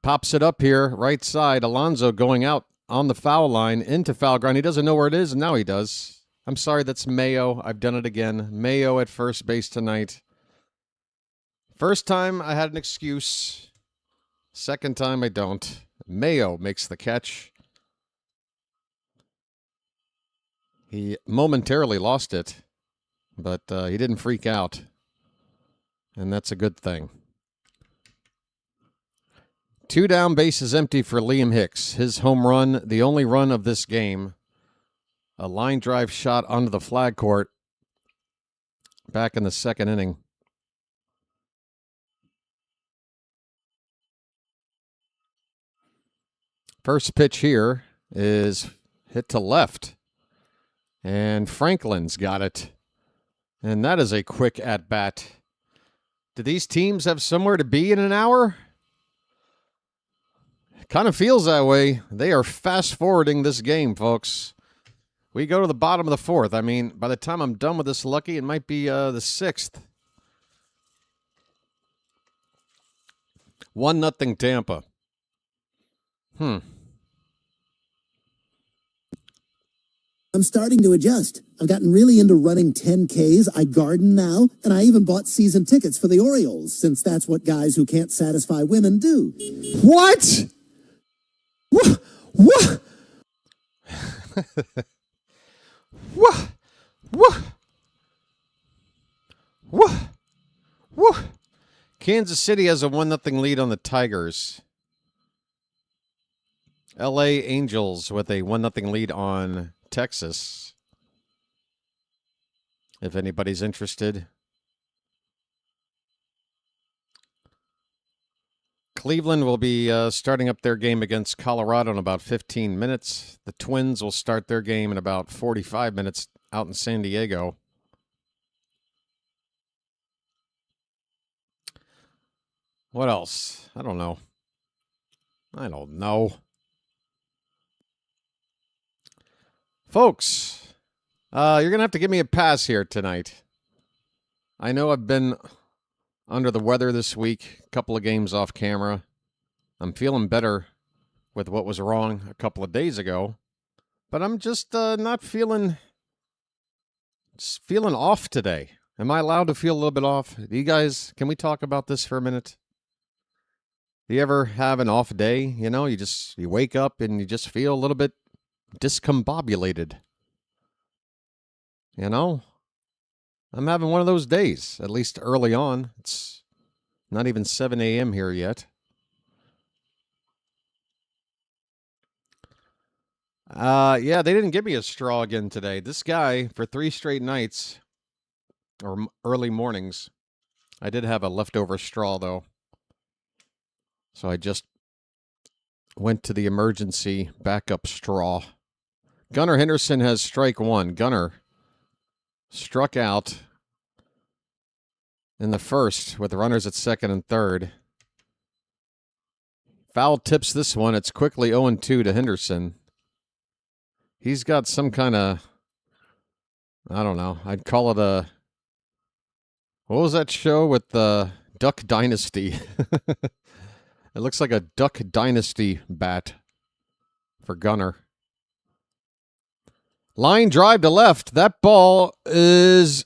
Pops it up here, right side. Alonso going out on the foul line into foul ground. He doesn't know where it is, and now he does. I'm sorry, that's Mayo. I've done it again. Mayo at first base tonight. First time I had an excuse. Second time I don't. Mayo makes the catch. He momentarily lost it, but he didn't freak out, and that's a good thing. 2 down, bases empty for Liam Hicks. His home run, the only run of this game. A line drive shot onto the flag court back in the 2nd inning. First pitch here is hit to left. And Franklin's got it. And that is a quick at-bat. Do these teams have somewhere to be in an hour? Kind of feels that way. They are fast-forwarding this game, folks. We go to the bottom of the 4th. I mean, by the time I'm done with this, Lucky, it might be the 6th. 1-0 Tampa. I'm starting to adjust. I've gotten really into running 10Ks. I garden now, and I even bought season tickets for the Orioles, since that's what guys who can't satisfy women do. What? What? What? What? What? What? Kansas City has a 1-0 lead on the Tigers. LA Angels with a 1-0 lead on Texas. If anybody's interested. Cleveland will be starting up their game against Colorado in about 15 minutes. The Twins will start their game in about 45 minutes out in San Diego. What else? I don't know. Folks, you're going to have to give me a pass here tonight. I know I've been under the weather this week, a couple of games off camera. I'm feeling better with what was wrong a couple of days ago, but I'm just not feeling off today. Am I allowed to feel a little bit off? You guys, can we talk about this for a minute? Do you ever have an off day? You know, you wake up and you just feel a little bit discombobulated. You know? I'm having one of those days, at least early on. It's not even 7 a.m. here yet. Yeah, they didn't give me a straw again today. This guy, for 3 straight nights, or early mornings, I did have a leftover straw, though. So I just went to the emergency backup straw. Gunnar Henderson has strike 1. Gunnar struck out in the first with runners at second and third. Foul tips this one. It's quickly 0-2 to Henderson. He's got some kind of, I don't know, I'd call it a, what was that show with the Duck Dynasty? It looks like a Duck Dynasty bat for Gunnar. Line drive to left. That ball is...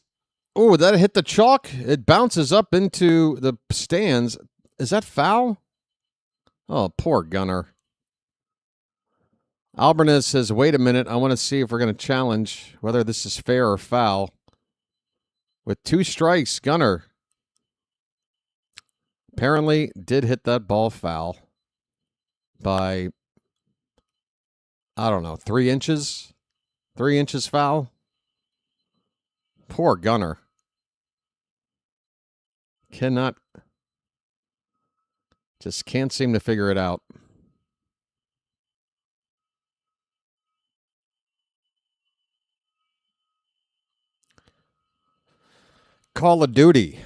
Oh, that hit the chalk. It bounces up into the stands. Is that foul? Oh, poor Gunnar. Albarnez says, wait a minute. I want to see if we're going to challenge whether this is fair or foul. With 2 strikes, Gunnar apparently did hit that ball foul by, I don't know, 3 inches? 3 inches foul? Poor Gunnar. Just can't seem to figure it out. Call of Duty.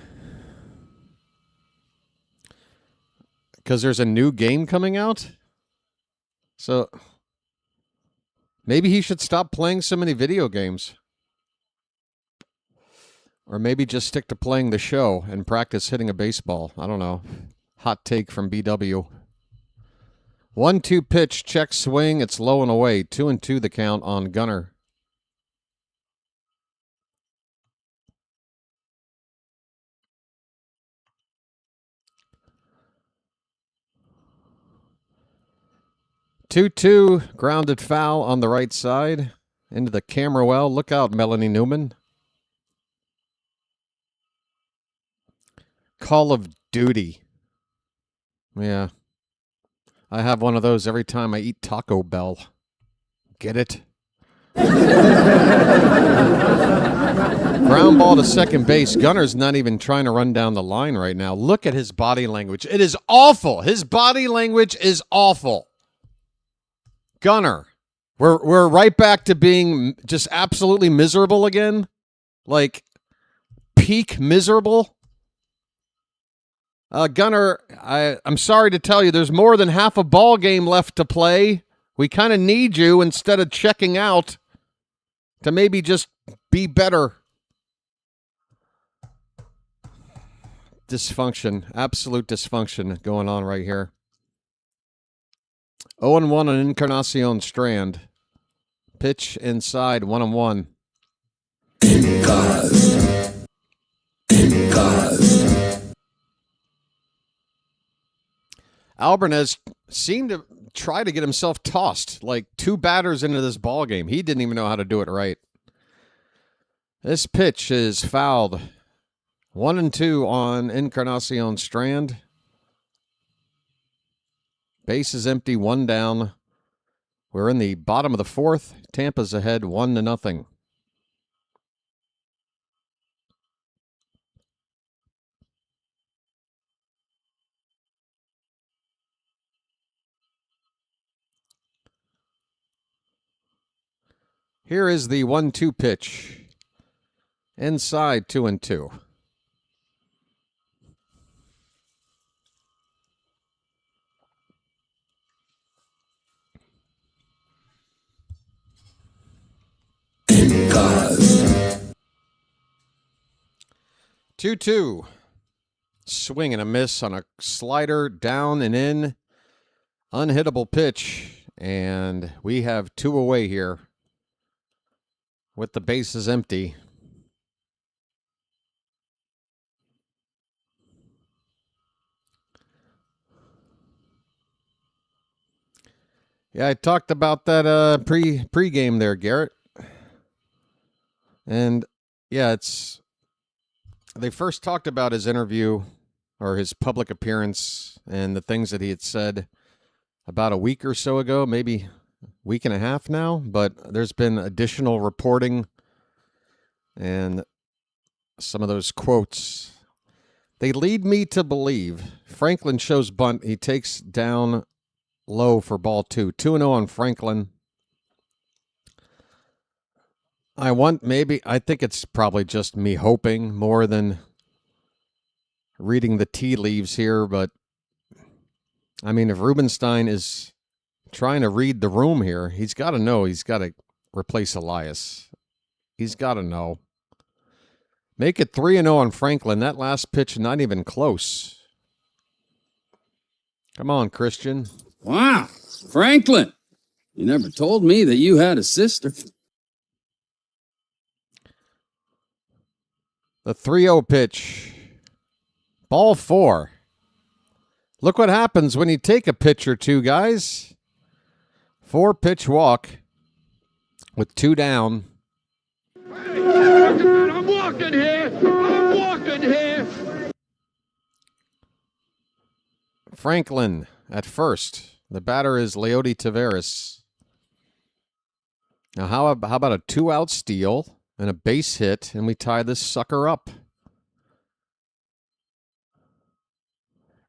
Because there's a new game coming out? So maybe he should stop playing so many video games. Or maybe just stick to playing the show and practice hitting a baseball. I don't know. Hot take from BW. 1-2 pitch, check swing. It's low and away. 2-2 the count on Gunnar. Two grounded foul on the right side into the camera well. Look out, Melanie Newman. Call of Duty. Yeah. I have one of those every time I eat Taco Bell. Get it? Ground ball to second base. Gunnar's not even trying to run down the line right now. Look at his body language. It is awful. His body language is awful. Gunnar, we're right back to being just absolutely miserable again. Like, peak miserable. Gunnar, I'm sorry to tell you, there's more than half a ball game left to play. We kind of need you instead of checking out to maybe just be better. Dysfunction, absolute dysfunction going on right here. 0-1 on Encarnacion Strand. Pitch inside, 1-1. Albarnez seemed to try to get himself tossed like 2 batters into this ball game. He didn't even know how to do it right. This pitch is fouled. 1-2 on Encarnacion Strand. Base is empty, 1 down. We're in the bottom of the 4th. Tampa's ahead 1-0. Here is the 1-2 pitch. Inside 2-2. Cause 2-2. Swing and a miss on a slider, down and in. Unhittable pitch. And we have 2 away here with the bases empty. Yeah, I talked about that pre-game there, Garrett. And yeah, they first talked about his interview or his public appearance and the things that he had said about a week or so ago, maybe a week and a half now, but there's been additional reporting and some of those quotes. They lead me to believe Franklin shows bunt. He takes down low for ball 2. 2-0 on Franklin. I think it's probably just me hoping more than reading the tea leaves here, but I mean, if Rubenstein is trying to read the room here, he's got to know he's got to replace Elias. He's got to know. Make it 3-0 on Franklin. That last pitch, not even close. Come on, Christian. Wow, Franklin, you never told me that you had a sister. The 3-0 pitch. Ball 4. Look what happens when you take a pitch or two, guys. 4-pitch walk with 2 down. I'm walking here. I'm walking here. Franklin at first. The batter is Leody Taveras. Now, how about a 2-out steal and a base hit, and we tie this sucker up?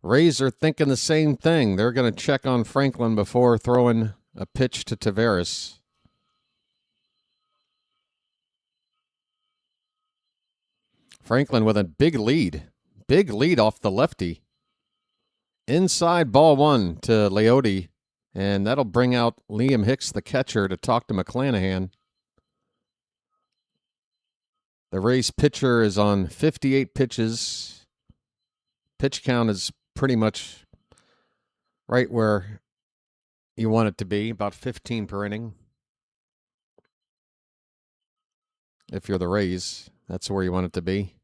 Rays are thinking the same thing. They're going to check on Franklin before throwing a pitch to Taveras. Franklin with a big lead off the lefty. Inside ball 1 to Leody, and that'll bring out Liam Hicks, the catcher, to talk to McClanahan. The Rays pitcher is on 58 pitches. Pitch count is pretty much right where you want it to be, about 15 per inning. If you're the Rays, that's where you want it to be.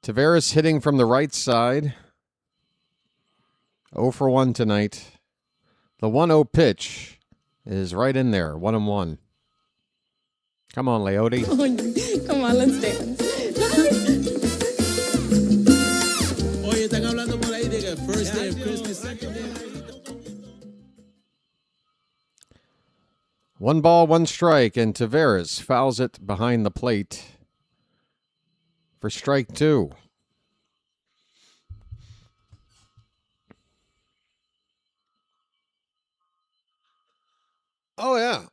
Taveras hitting from the right side. 0 for 1 tonight. The 1-0 pitch is right in there, 1-1. Come on, Leody. Come on, let's dance. Oye, están hablando por ahí de que first day of Christmas, second day. 1 ball, 1 strike, and Taveras fouls it behind the plate for strike 2. Oh, yeah.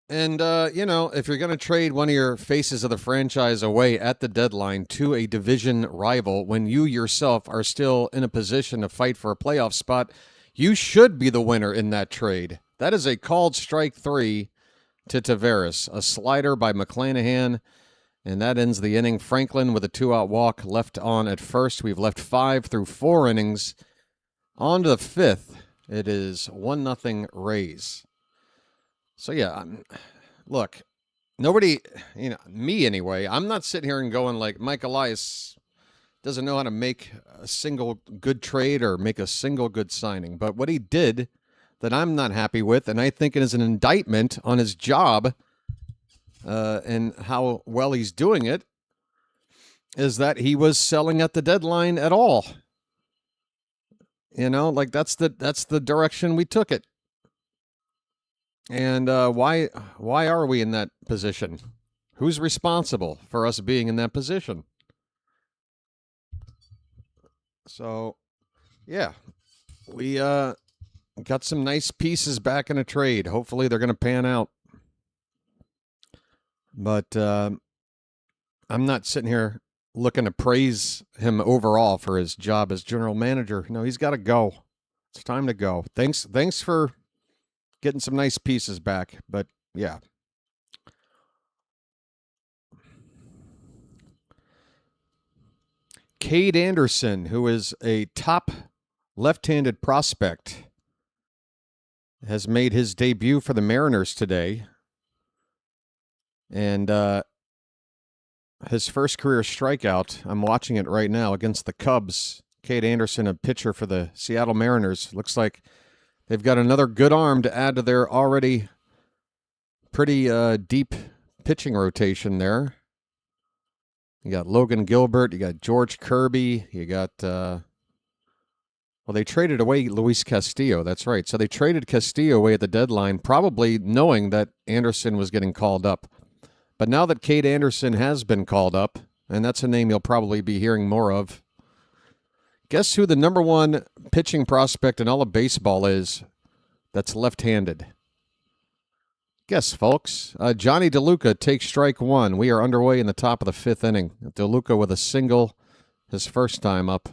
And, if you're going to trade one of your faces of the franchise away at the deadline to a division rival when you yourself are still in a position to fight for a playoff spot, you should be the winner in that trade. That is a called strike 3 to Taveras. A slider by McClanahan, and that ends the inning. Franklin with a 2-out walk left on at first. We've left 5 through 4 innings. On to the 5th. It is 1-0 Rays. So, yeah, look, nobody, me anyway, I'm not sitting here and going like Mike Elias doesn't know how to make a single good trade or make a single good signing. But what he did that I'm not happy with, and I think it is an indictment on his job and how well he's doing it is that he was selling at the deadline at all. Like that's the direction we took it. And why are we in that position? Who's responsible for us being in that position? So, yeah, we got some nice pieces back in a trade. Hopefully they're going to pan out. But I'm not sitting here looking to praise him overall for his job as general manager. No, he's got to go. It's time to go. Thanks for getting some nice pieces back. But, yeah. Cade Anderson, who is a top left-handed prospect, has made his debut for the Mariners today. And his first career strikeout, I'm watching it right now, against the Cubs. Cade Anderson, a pitcher for the Seattle Mariners. Looks like they've got another good arm to add to their already pretty deep pitching rotation there. You got Logan Gilbert, you got George Kirby, you got, well, they traded away Luis Castillo, that's right. So they traded Castillo away at the deadline, probably knowing that Anderson was getting called up. But now that Cade Anderson has been called up, and that's a name you'll probably be hearing more of, guess who the number one pitching prospect in all of baseball is that's left-handed? Guess, folks. Johnny DeLuca takes strike one. We are underway in the top of the fifth inning. DeLuca with a single his first time up.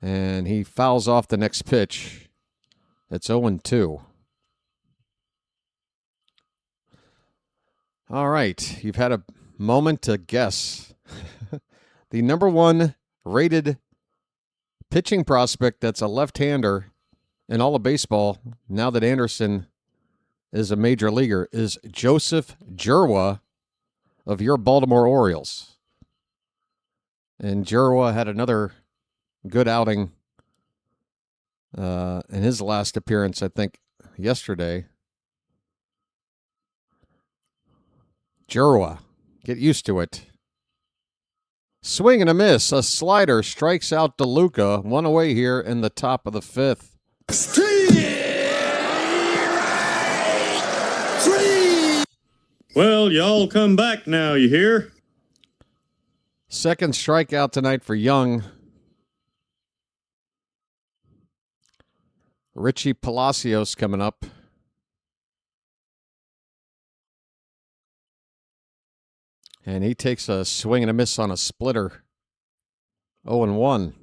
And he fouls off the next pitch. It's 0-2. All right. You've had a moment to guess. The number one rated pitching prospect that's a left-hander in all of baseball, now that Anderson is a major leaguer, is Joseph Jurwa of your Baltimore Orioles. And Jurwa had another good outing in his last appearance, I think, yesterday. Jurwa, get used to it. Swing and a miss. A slider strikes out DeLuca. One away here in the top of the fifth. Well, y'all come back now, you hear? Second strikeout tonight for Young. Richie Palacios coming up. And he takes a swing and a miss on a splitter. 0-1.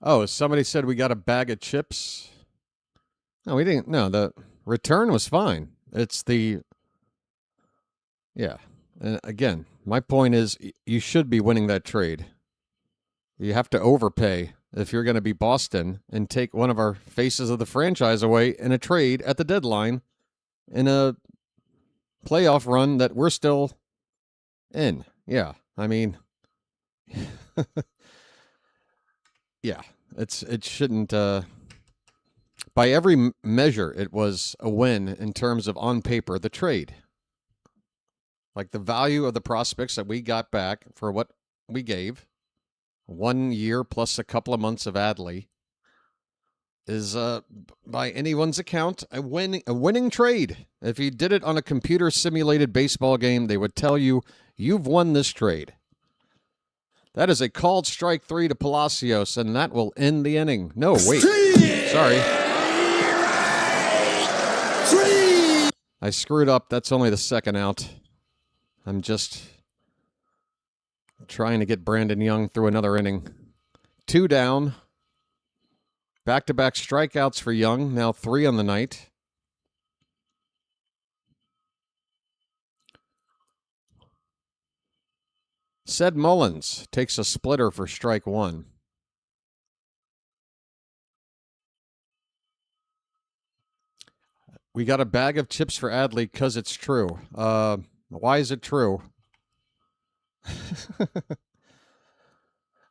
Oh, somebody said we got a bag of chips. No, we didn't. No, the return was fine. It's the... Yeah. And again, my point is you should be winning that trade. You have to overpay if you're going to be Boston and take one of our faces of the franchise away in a trade at the deadline in a playoff run that we're still in. Yeah. I mean... Yeah. It shouldn't... By every measure, it was a win in terms of, on paper, the trade. Like the value of the prospects that we got back for what we gave, 1 year plus a couple of months of Adley, is, by anyone's account, a winning trade. If you did it on a computer-simulated baseball game, they would tell you, you've won this trade. That is a called strike 3 to Palacios, and that will end the inning. No, wait. Sorry. I screwed up. That's only the second out. I'm just trying to get Brandon Young through another inning. 2 down. Back-to-back strikeouts for Young. Now 3 on the night. Ced Mullins takes a splitter for strike 1. We got a bag of chips for Adley because it's true. Why is it true?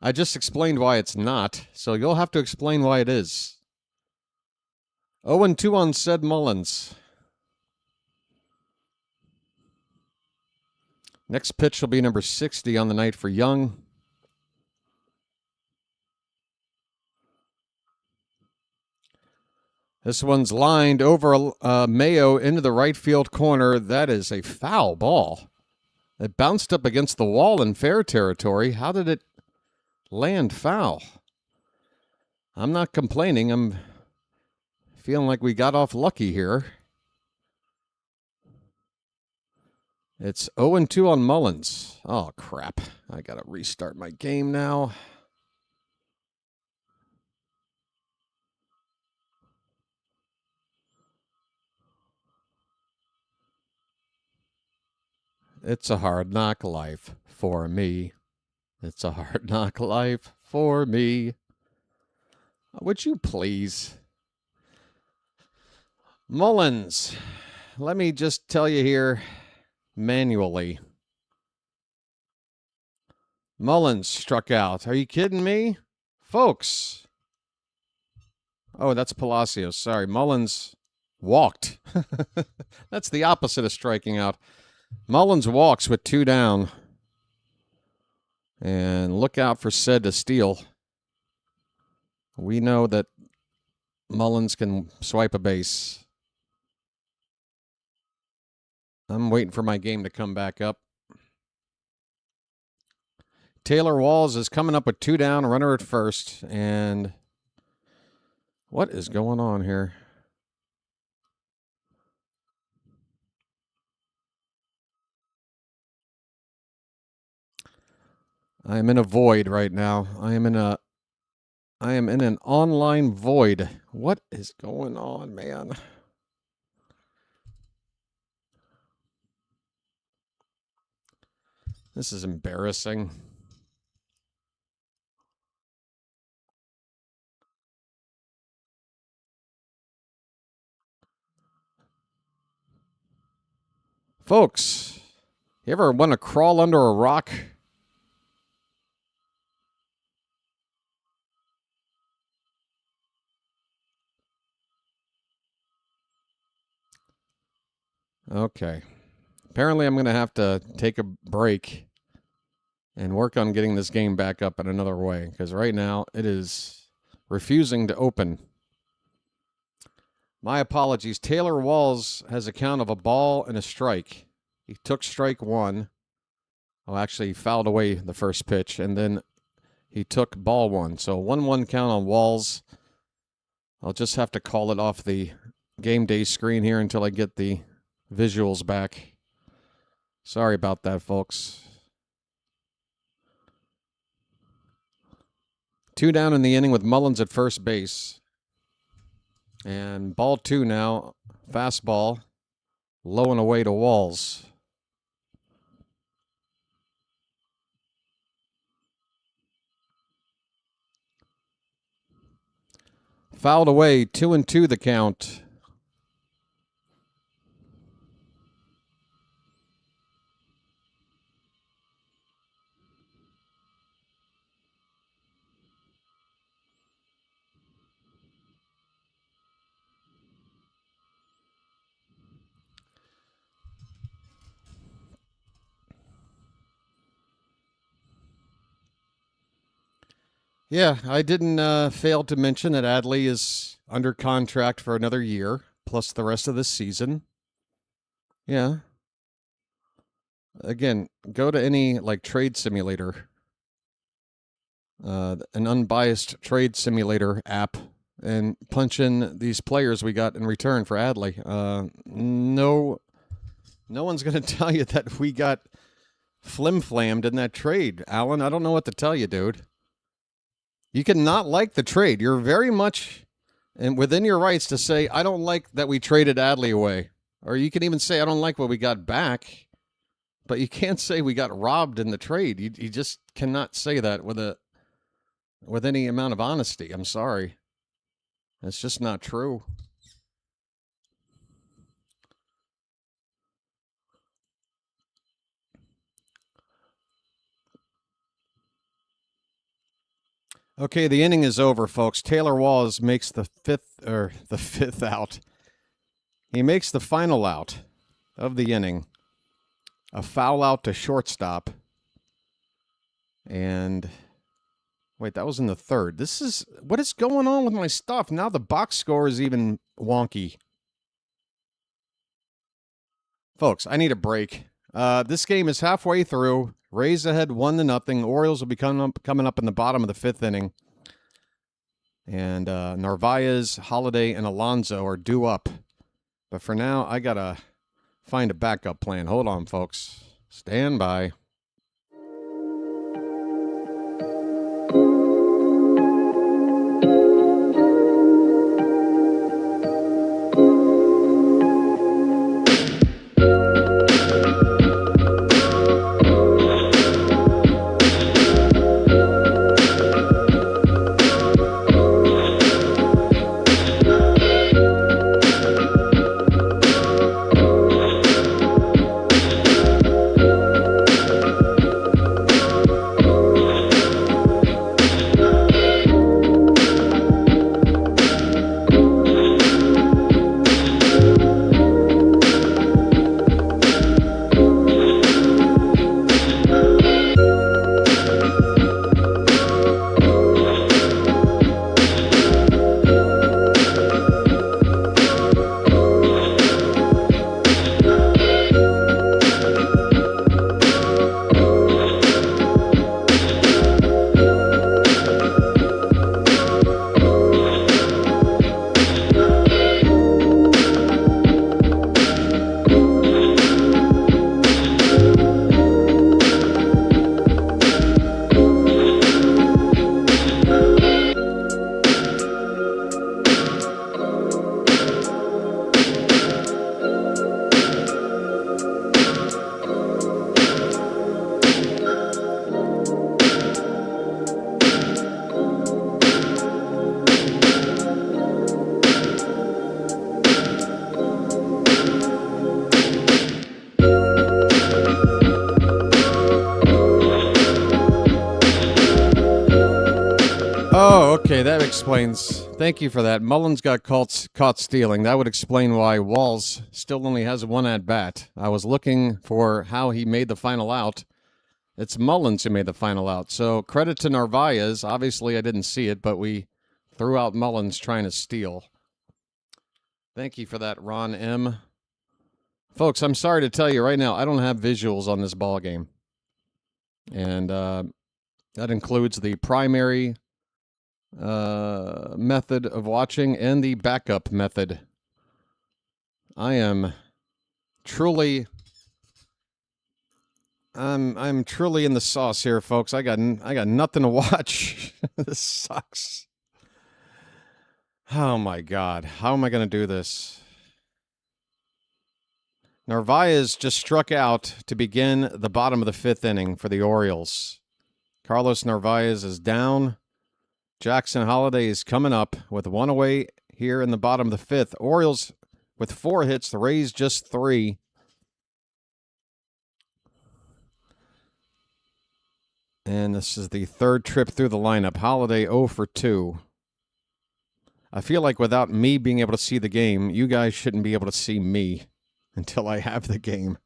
I just explained why it's not, so you'll have to explain why it is. 0-2 on said Mullins. Next pitch will be number 60 on the night for Young. This one's lined over Mayo into the right field corner. That is a foul ball. It bounced up against the wall in fair territory. How did it land foul? I'm not complaining. I'm feeling like we got off lucky here. It's 0-2 on Mullins. Oh, crap. I got to restart my game now. It's a hard knock life for me. It's a hard knock life for me. Would you please? Mullins, let me just tell you here manually. Mullins struck out. Are you kidding me? Folks. Oh, that's Palacios. Sorry. Mullins walked. That's the opposite of striking out. Mullins walks with 2 down. And look out for Ced to steal. We know that Mullins can swipe a base. I'm waiting for my game to come back up. Taylor Walls is coming up with 2 down, runner at first. And what is going on here? I am in a void right now. I am in an online void. What is going on, man? This is embarrassing. Folks, you ever want to crawl under a rock? Okay. Apparently I'm going to have to take a break and work on getting this game back up in another way, because right now it is refusing to open. My apologies. Taylor Walls has a count of a ball and a strike. He took strike 1. Oh, actually, he fouled away the first pitch, and then he took ball 1. So 1-1 count on Walls. I'll just have to call it off the game day screen here until I get the visuals back. Sorry about that, folks. 2 down in the inning with Mullins at first base. And ball 2 now. Fastball. Low and away to Walls. Fouled away. 2-2 the count. Yeah, I didn't fail to mention that Adley is under contract for another year, plus the rest of this season. Yeah. Again, go to any trade simulator, an unbiased trade simulator app, and punch in these players we got in return for Adley. No one's going to tell you that we got flim-flammed in that trade, Alan. I don't know what to tell you, dude. You can not like the trade. You're very much within your rights to say, I don't like that we traded Adley away. Or you can even say, I don't like what we got back. But you can't say we got robbed in the trade. You just cannot say that with any amount of honesty. I'm sorry. That's just not true. Okay, the inning is over, folks. Taylor Walls makes the fifth out. He makes the final out of the inning. A foul out to shortstop. And wait, that was in the third. What is going on with my stuff? Now the box score is even wonky. Folks, I need a break. This game is halfway through. Rays ahead 1-0. Orioles will be coming up in the bottom of the fifth inning. And Narvaez, Holiday, and Alonso are due up. But for now, I got to find a backup plan. Hold on, folks. Stand by. Oh, okay, that explains. Thank you for that. Mullins got caught stealing. That would explain why Walls still only has one at-bat. I was looking for how he made the final out. It's Mullins who made the final out. So credit to Narvaez. Obviously, I didn't see it, but we threw out Mullins trying to steal. Thank you for that, Ron M. Folks, I'm sorry to tell you right now, I don't have visuals on this ball game. And that includes the primary method of watching and the backup method. I am truly I'm truly in the sauce here, folks. I got nothing to watch. This sucks. Oh my God, how am I going to do this? Narvaez just struck out to begin the bottom of the fifth inning for the Orioles. Carlos Narvaez is down. Jackson Holiday is coming up with one away here in the bottom of the fifth. Orioles with 4 hits, the Rays just 3. And this is the third trip through the lineup. Holiday 0 for 2. I feel like without me being able to see the game, you guys shouldn't be able to see me until I have the game.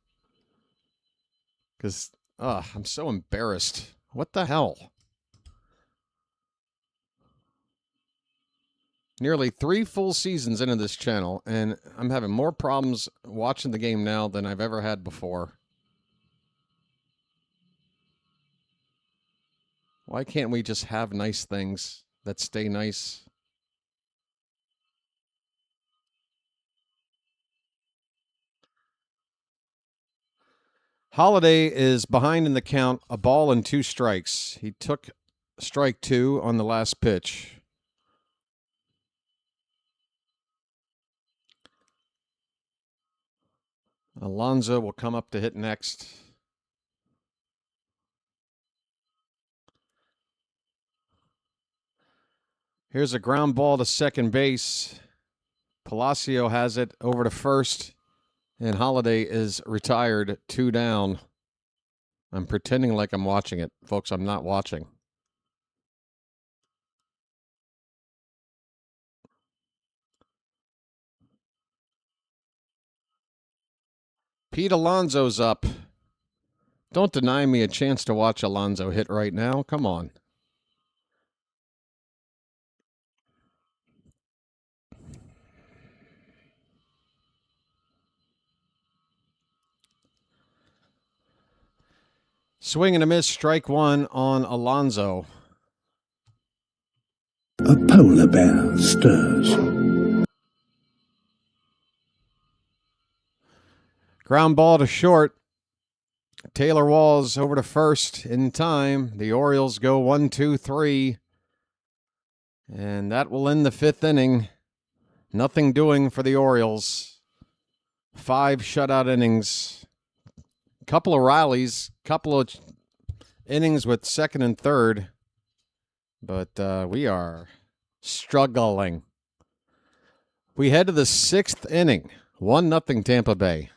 Because, I'm so embarrassed. What the hell? Nearly 3 full seasons into this channel, and I'm having more problems watching the game now than I've ever had before. Why can't we just have nice things that stay nice? Holiday is behind in the count, a ball and 2 strikes. He took strike 2 on the last pitch. Alonso will come up to hit next. Here's a ground ball to second base. Palacio has it over to first, and Holiday is retired, 2 down. I'm pretending like I'm watching it. Folks, I'm not watching. Pete Alonso's up. Don't deny me a chance to watch Alonso hit right now. Come on. Swing and a miss, strike one on Alonso. A polar bear stirs. Ground ball to short. Taylor Walls over to first in time. The Orioles go 1-2-3. And that will end the fifth inning. Nothing doing for the Orioles. 5 shutout innings. Couple of rallies. Couple of innings with second and third. But we are struggling. We head to the 6th inning. 1-0 Tampa Bay.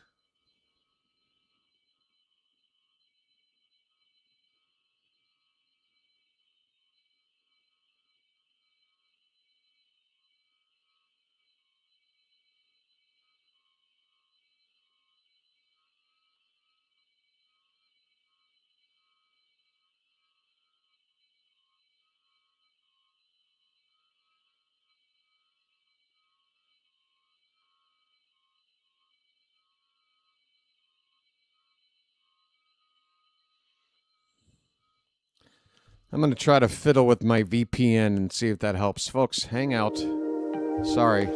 I'm going to try to fiddle with my VPN and see if that helps. Folks, hang out. Sorry.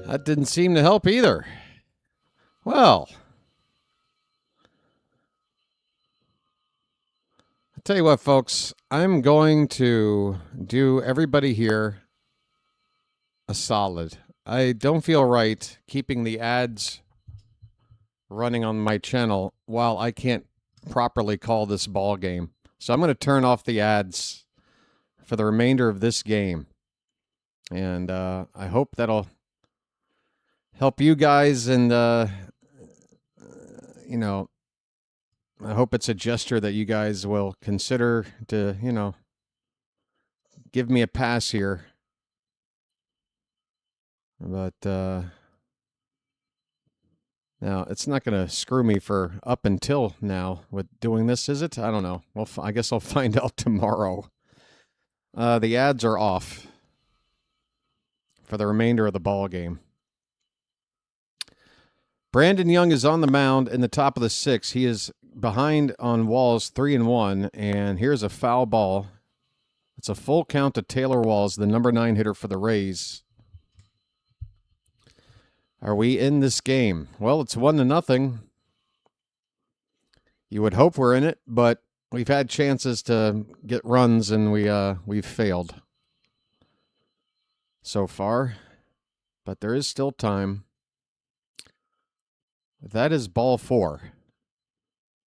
That didn't seem to help either. Well, I'll tell you what, folks. I'm going to do everybody here a solid. I don't feel right keeping the ads running on my channel while I can't properly call this ball game. So I'm going to turn off the ads for the remainder of this game. And I hope that'll help you guys, and you know, I hope it's a gesture that you guys will consider to, you know, give me a pass here. But now it's not going to screw me for up until now with doing this, is it? I don't know. Well, I guess I'll find out tomorrow. The ads are off for the remainder of the ball game. Brandon Young is on the mound in the top of the 6th. He is behind on Walls 3-1, and here's a foul ball. It's a full count to Taylor Walls, the number 9 hitter for the Rays. Are we in this game? Well, it's 1-0. You would hope we're in it, but we've had chances to get runs, and we've failed so far. But there is still time. That is ball 4.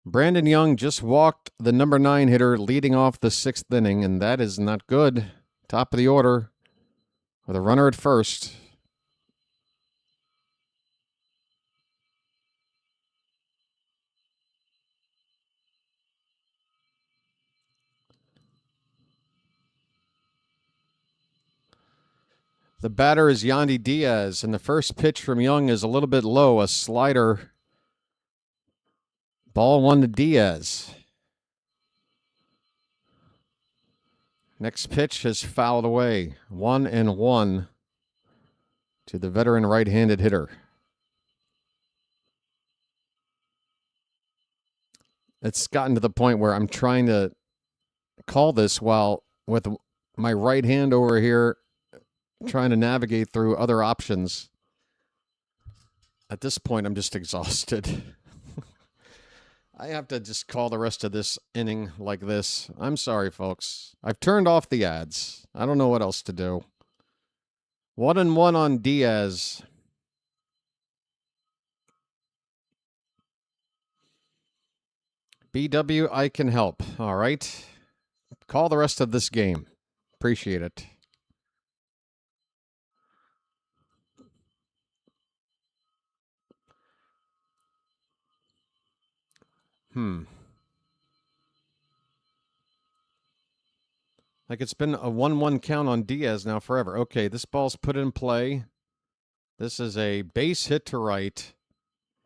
Brandon Young just walked the number 9 hitter leading off the 6th inning, and that is not good. Top of the order with a runner at first. The batter is Yandy Diaz, and the first pitch from Young is a little bit low, a slider. Ball 1 to Diaz. Next pitch is fouled away. 1-1 to the veteran right-handed hitter. It's gotten to the point where I'm trying to call this while with my right hand over here trying to navigate through other options. At this point, I'm just exhausted. I have to just call the rest of this inning like this. I'm sorry, folks. I've turned off the ads. I don't know what else to do. 1-1 on Diaz. BW, I can help. All right. Call the rest of this game. Appreciate it. Like it's been a 1-1 count on Diaz now forever. Okay, this ball's put in play. This is a base hit to right.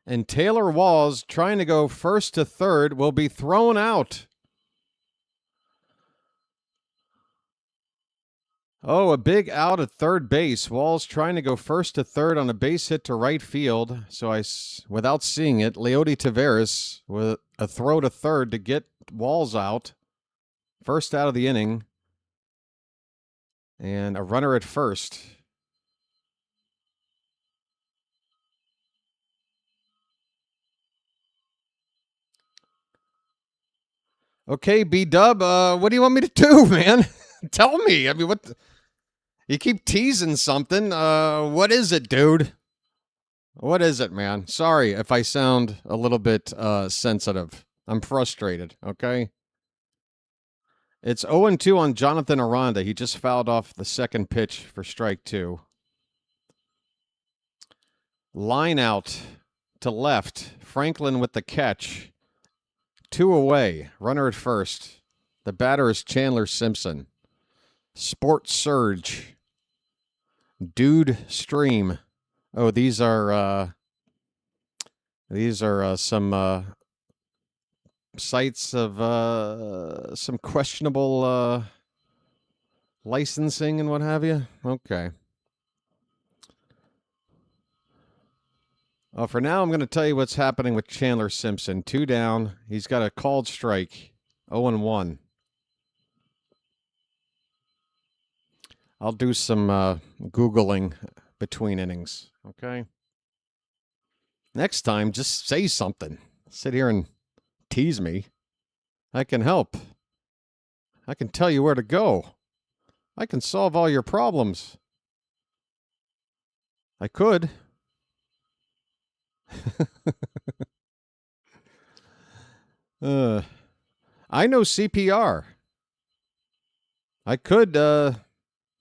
And Taylor Walls, trying to go first to third, will be thrown out. Oh, a big out at third base. Walls trying to go first to third on a base hit to right field. So without seeing it, Leody Taveras with a throw to third to get Walls out. First out of the inning. And a runner at first. Okay, B-Dub, what do you want me to do, man? Tell me. I mean, you keep teasing something. What is it, dude? What is it, man? Sorry if I sound a little bit sensitive. I'm frustrated, okay? It's 0-2 on Jonathan Aranda. He just fouled off the second pitch for strike 2. Line out to left. Franklin with the catch. 2 away. Runner at first. The batter is Chandler Simpson. Sport Surge. Dude Stream. Oh, these are some sites of some questionable licensing and what have you. Okay. For now, I'm going to tell you what's happening with Chandler Simpson. 2 down. He's got a called strike. 0-1. I'll do some Googling between innings. Okay? Next time, just say something. Sit here and tease me. I can help. I can tell you where to go. I can solve all your problems. I could. I know CPR. I could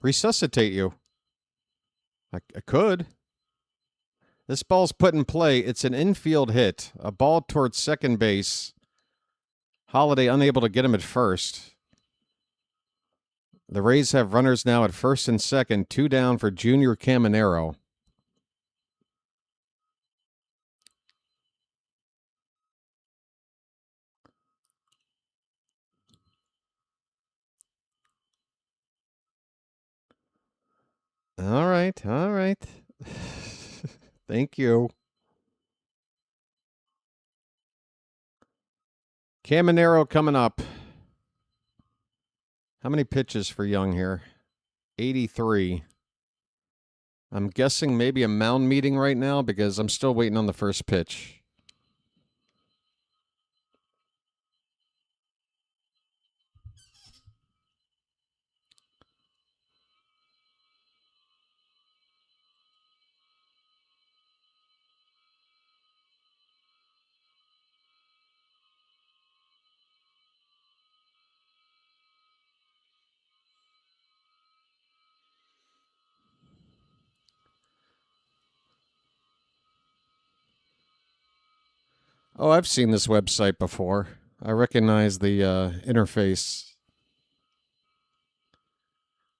resuscitate you. I could. This ball's put in play. It's an infield hit. A ball towards second base. Holiday unable to get him at first. The Rays have runners now at first and second. 2 down for Junior Caminero. All right, all right. Thank you. Caminero coming up. How many pitches for Young here? 83. I'm guessing maybe a mound meeting right now because I'm still waiting on the first pitch. Oh, I've seen this website before. I recognize the interface.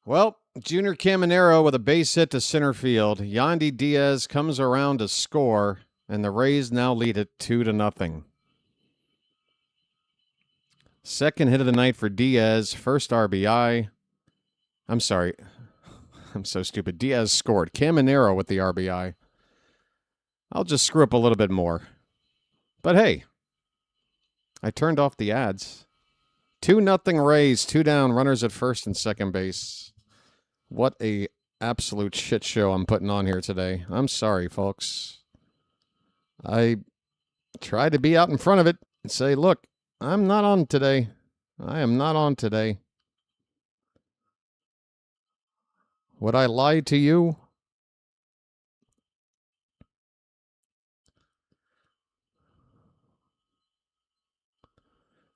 Well, Junior Caminero with a base hit to center field. Yandy Diaz comes around to score, and the Rays now lead it 2-0. Second hit of the night for Diaz. First RBI. I'm sorry. I'm so stupid. Diaz scored. Caminero with the RBI. I'll just screw up a little bit more. But hey, I turned off the ads. 2-0 Rays, 2 down, runners at first and second base. What a absolute shit show I'm putting on here today. I'm sorry, folks. I tried to be out in front of it and say, look, I'm not on today. I am not on today. Would I lie to you?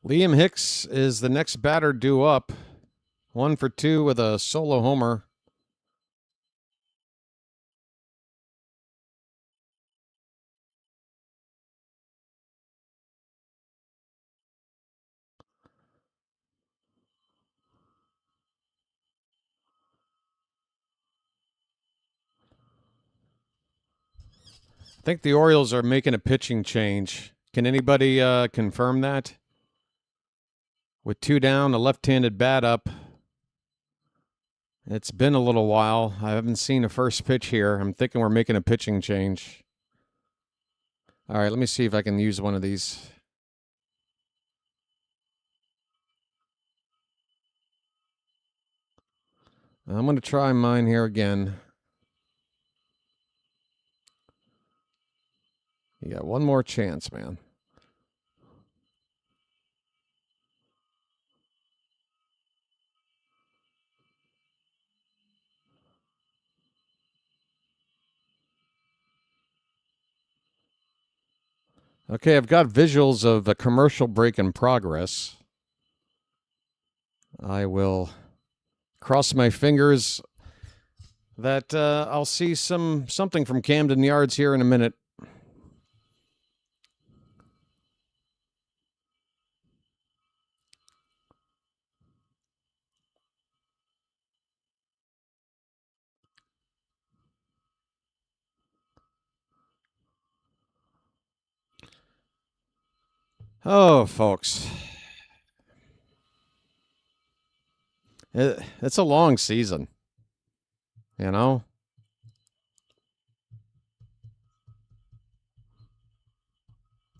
Liam Hicks is the next batter due up. 1 for 2 with a solo homer. I think the Orioles are making a pitching change. Can anybody confirm that? With 2 down, a left-handed bat up. It's been a little while. I haven't seen a first pitch here. I'm thinking we're making a pitching change. All right, let me see if I can use one of these. I'm going to try mine here again. You got one more chance, man. Okay, I've got visuals of a commercial break in progress. I will cross my fingers that I'll see something from Camden Yards here in a minute. Oh, folks. It's a long season, you know?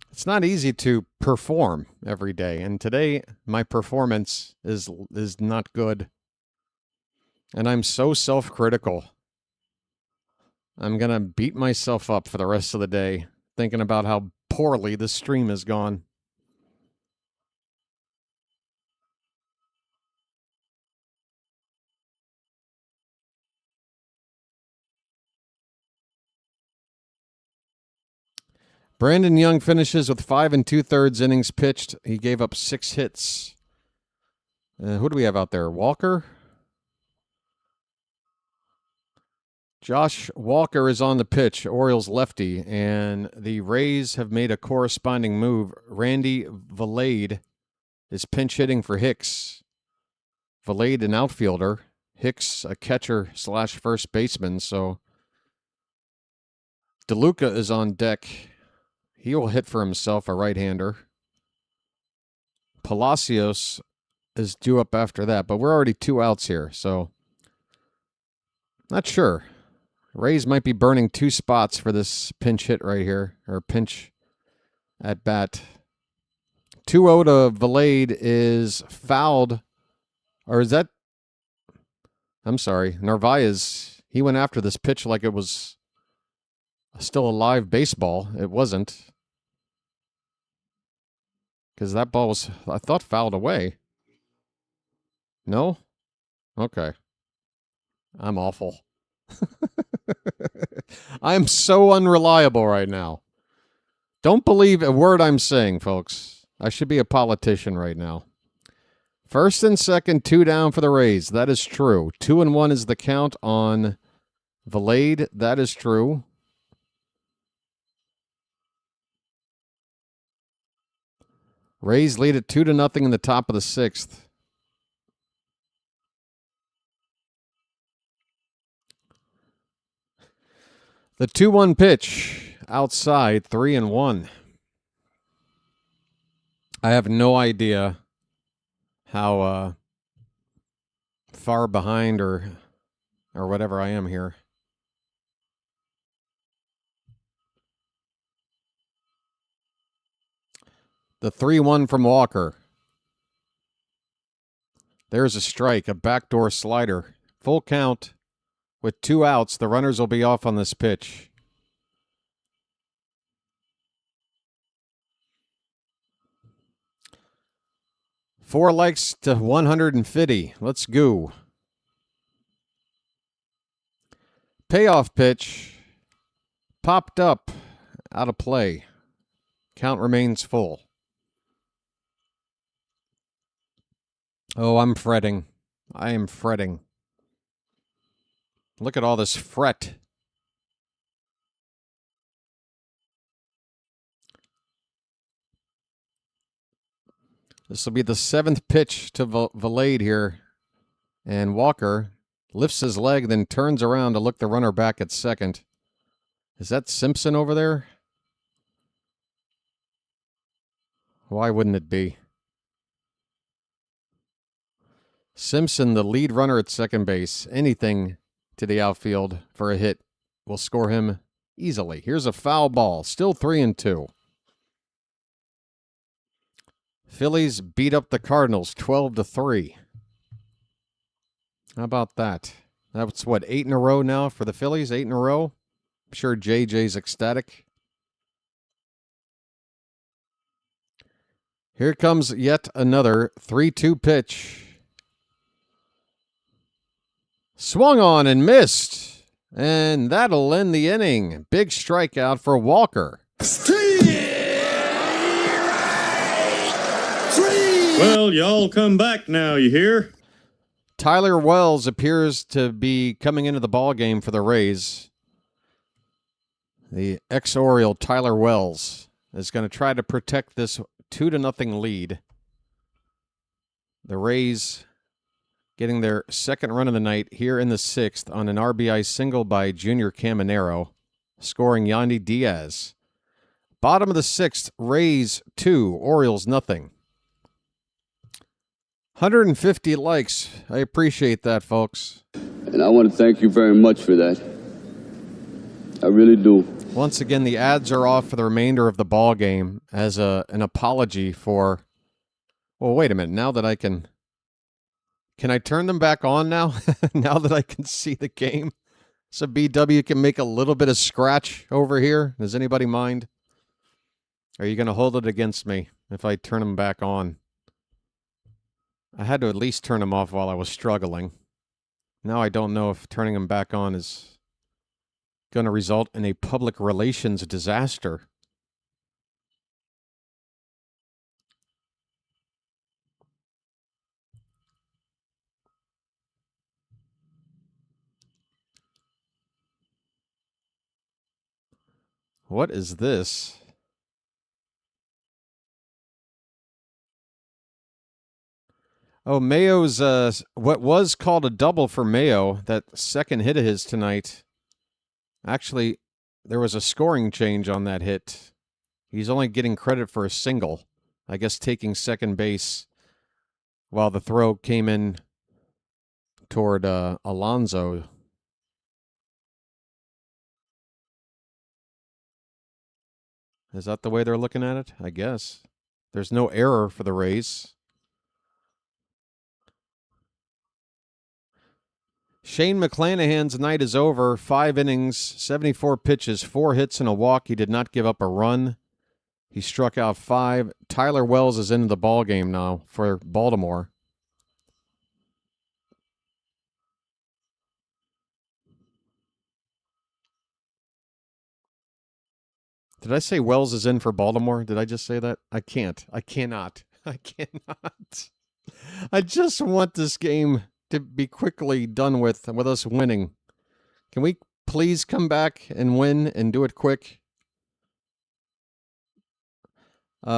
It's not easy to perform every day, and today my performance is not good. And I'm so self-critical. I'm going to beat myself up for the rest of the day thinking about how poorly the stream has gone. Brandon Young finishes with 5 2/3 innings pitched. He gave up 6 hits. Who do we have out there? Walker? Josh Walker is on the pitch, Orioles lefty, and the Rays have made a corresponding move. Randy Valade is pinch hitting for Hicks. Valade, an outfielder. Hicks, a catcher / first baseman. So DeLuca is on deck. He will hit for himself, a right-hander. Palacios is due up after that, but we're already 2 outs here, so not sure. Rays might be burning 2 spots for this pinch hit right here, or pinch at bat. 2-0 to Valade is fouled, or is that? I'm sorry, Narvaez. He went after this pitch like it was still a live baseball. It wasn't. Because that ball was, I thought, fouled away. No? Okay. I'm awful. I'm so unreliable right now. Don't believe a word I'm saying, folks. I should be a politician right now. First and second, 2 down for the Rays. That is true. 2-1 is the count on Valade. That is true. Rays lead it 2-0 in the top of the 6th. The 2-1 pitch outside, 3-1. I have no idea how far behind or whatever I am here. The 3-1 from Walker. There's a strike, a backdoor slider. Full count. With 2 outs, the runners will be off on this pitch. Four likes to 150. Let's go. Payoff pitch. Popped up. Out of play. Count remains full. Oh, I'm fretting. I am fretting. Look at all this fret. This will be the 7th pitch to Valade here. And Walker lifts his leg, then turns around to look the runner back at second. Is that Simpson over there? Why wouldn't it be? Simpson, the lead runner at second base. Anything to the outfield for a hit will score him easily. Here's a foul ball. Still 3-2. Phillies beat up the Cardinals 12-3. How about that? That's what, 8 in a row now for the Phillies? 8 in a row? I'm sure JJ's ecstatic. Here comes yet another 3-2 pitch. Swung on and missed. And that'll end the inning. Big strikeout for Walker. Well, y'all come back now, you hear? Tyler Wells appears to be coming into the ball game for the Rays. The ex-Oriole Tyler Wells is going to try to protect this 2-0 lead. The Rays getting their second run of the night here in the 6th on an RBI single by Junior Caminero, scoring Yandy Diaz. Bottom of the 6th, Rays 2, Orioles nothing. 150 likes. I appreciate that, folks. And I want to thank you very much for that. I really do. Once again, the ads are off for the remainder of the ball game as an apology for... Well, wait a minute. Now that I can I turn them back on now? Now that I can see the game? So BW can make a little bit of scratch over here? Does anybody mind? Are you going to hold it against me if I turn them back on? I had to at least turn them off while I was struggling. Now I don't know if turning them back on is going to result in a public relations disaster. What is this? Oh, Mayo's, what was called a double for Mayo, that second hit of his tonight. Actually, there was a scoring change on that hit. He's only getting credit for a single. I guess taking second base while the throw came in toward Alonso. Is that the way they're looking at it? I guess. There's no error for the Rays. Shane McClanahan's night is over. 5 innings, 74 pitches, 4 hits and a walk. He did not give up a run. He struck out 5. Tyler Wells is into the ball game now for Baltimore. Did I say Wells is in for Baltimore? Did I just say that? I can't. I cannot. I cannot. I just want this game to be quickly done with us winning. Can we please come back and win and do it quick?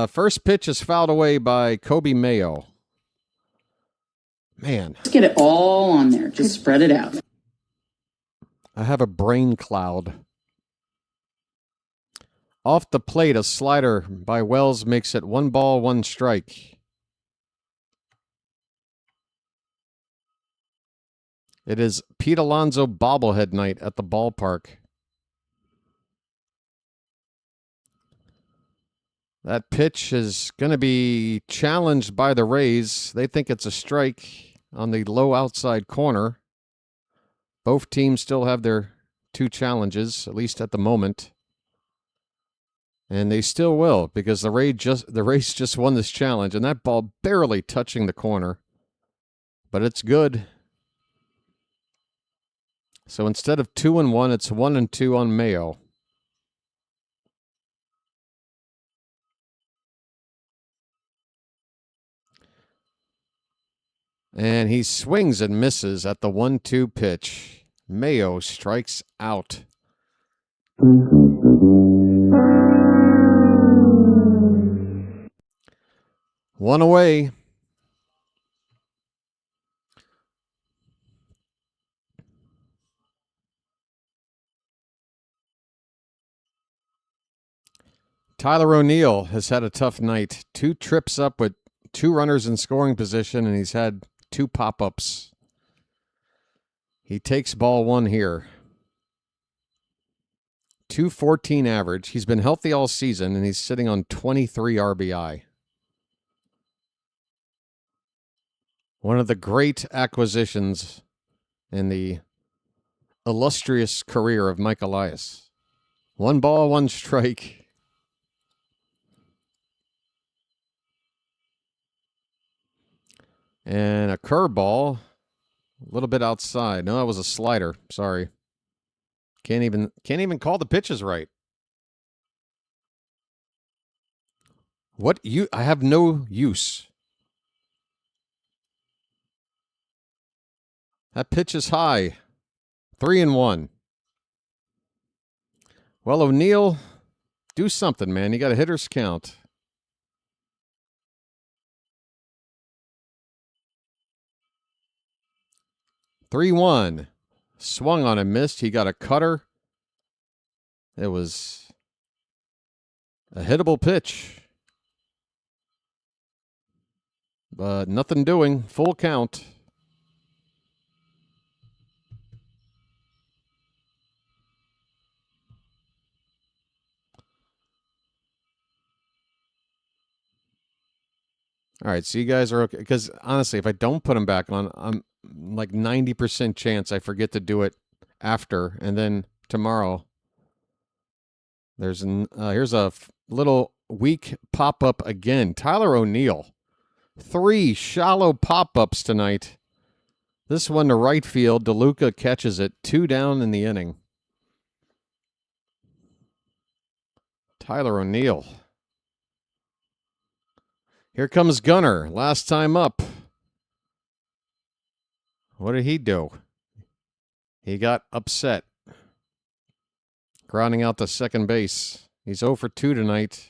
First pitch is fouled away by Kobe Mayo. Man. Let's get it all on there. Just spread it out. I have a brain cloud. Off the plate, a slider by Wells makes it 1 ball, 1 strike. It is Pete Alonso bobblehead night at the ballpark. That pitch is going to be challenged by the Rays. They think it's a strike. on the low outside corner. Both teams still have their 2 challenges, at least at the moment. And they still will, because the Rays just won this challenge, and that ball barely touching the corner. But it's good. So instead of 2-1, it's 1-2 on Mayo. And he swings and misses at the 1-2 pitch. Mayo strikes out. One away. Tyler O'Neill has had a tough night. 2 trips up with 2 runners in scoring position, and he's had 2 pop-ups. He takes ball 1 here. 214 average. He's been healthy all season, and he's sitting on 23 RBI. One of the great acquisitions in the illustrious career of Mike Elias. 1 ball, 1 strike. And a curveball, a little bit outside. No, that was a slider. Sorry. Can't even call the pitches right. I have no use. That pitch is high. 3-1. Well, O'Neill, do something, man. You got a hitter's count. Three-1. Swung on and missed. He got a cutter. It was a hittable pitch. But nothing doing. Full count. All right, so you guys are okay. Because honestly, if I don't put them back on, I'm like 90% chance I forget to do it after. And then tomorrow, here's a little weak pop-up again. Tyler O'Neill. 3 shallow pop-ups tonight. This one to right field. DeLuca catches it. 2 down in the inning. Tyler O'Neill. Here comes Gunnar. Last time up. What did he do? He got upset. Grounding out to second base. He's 0 for 2 tonight.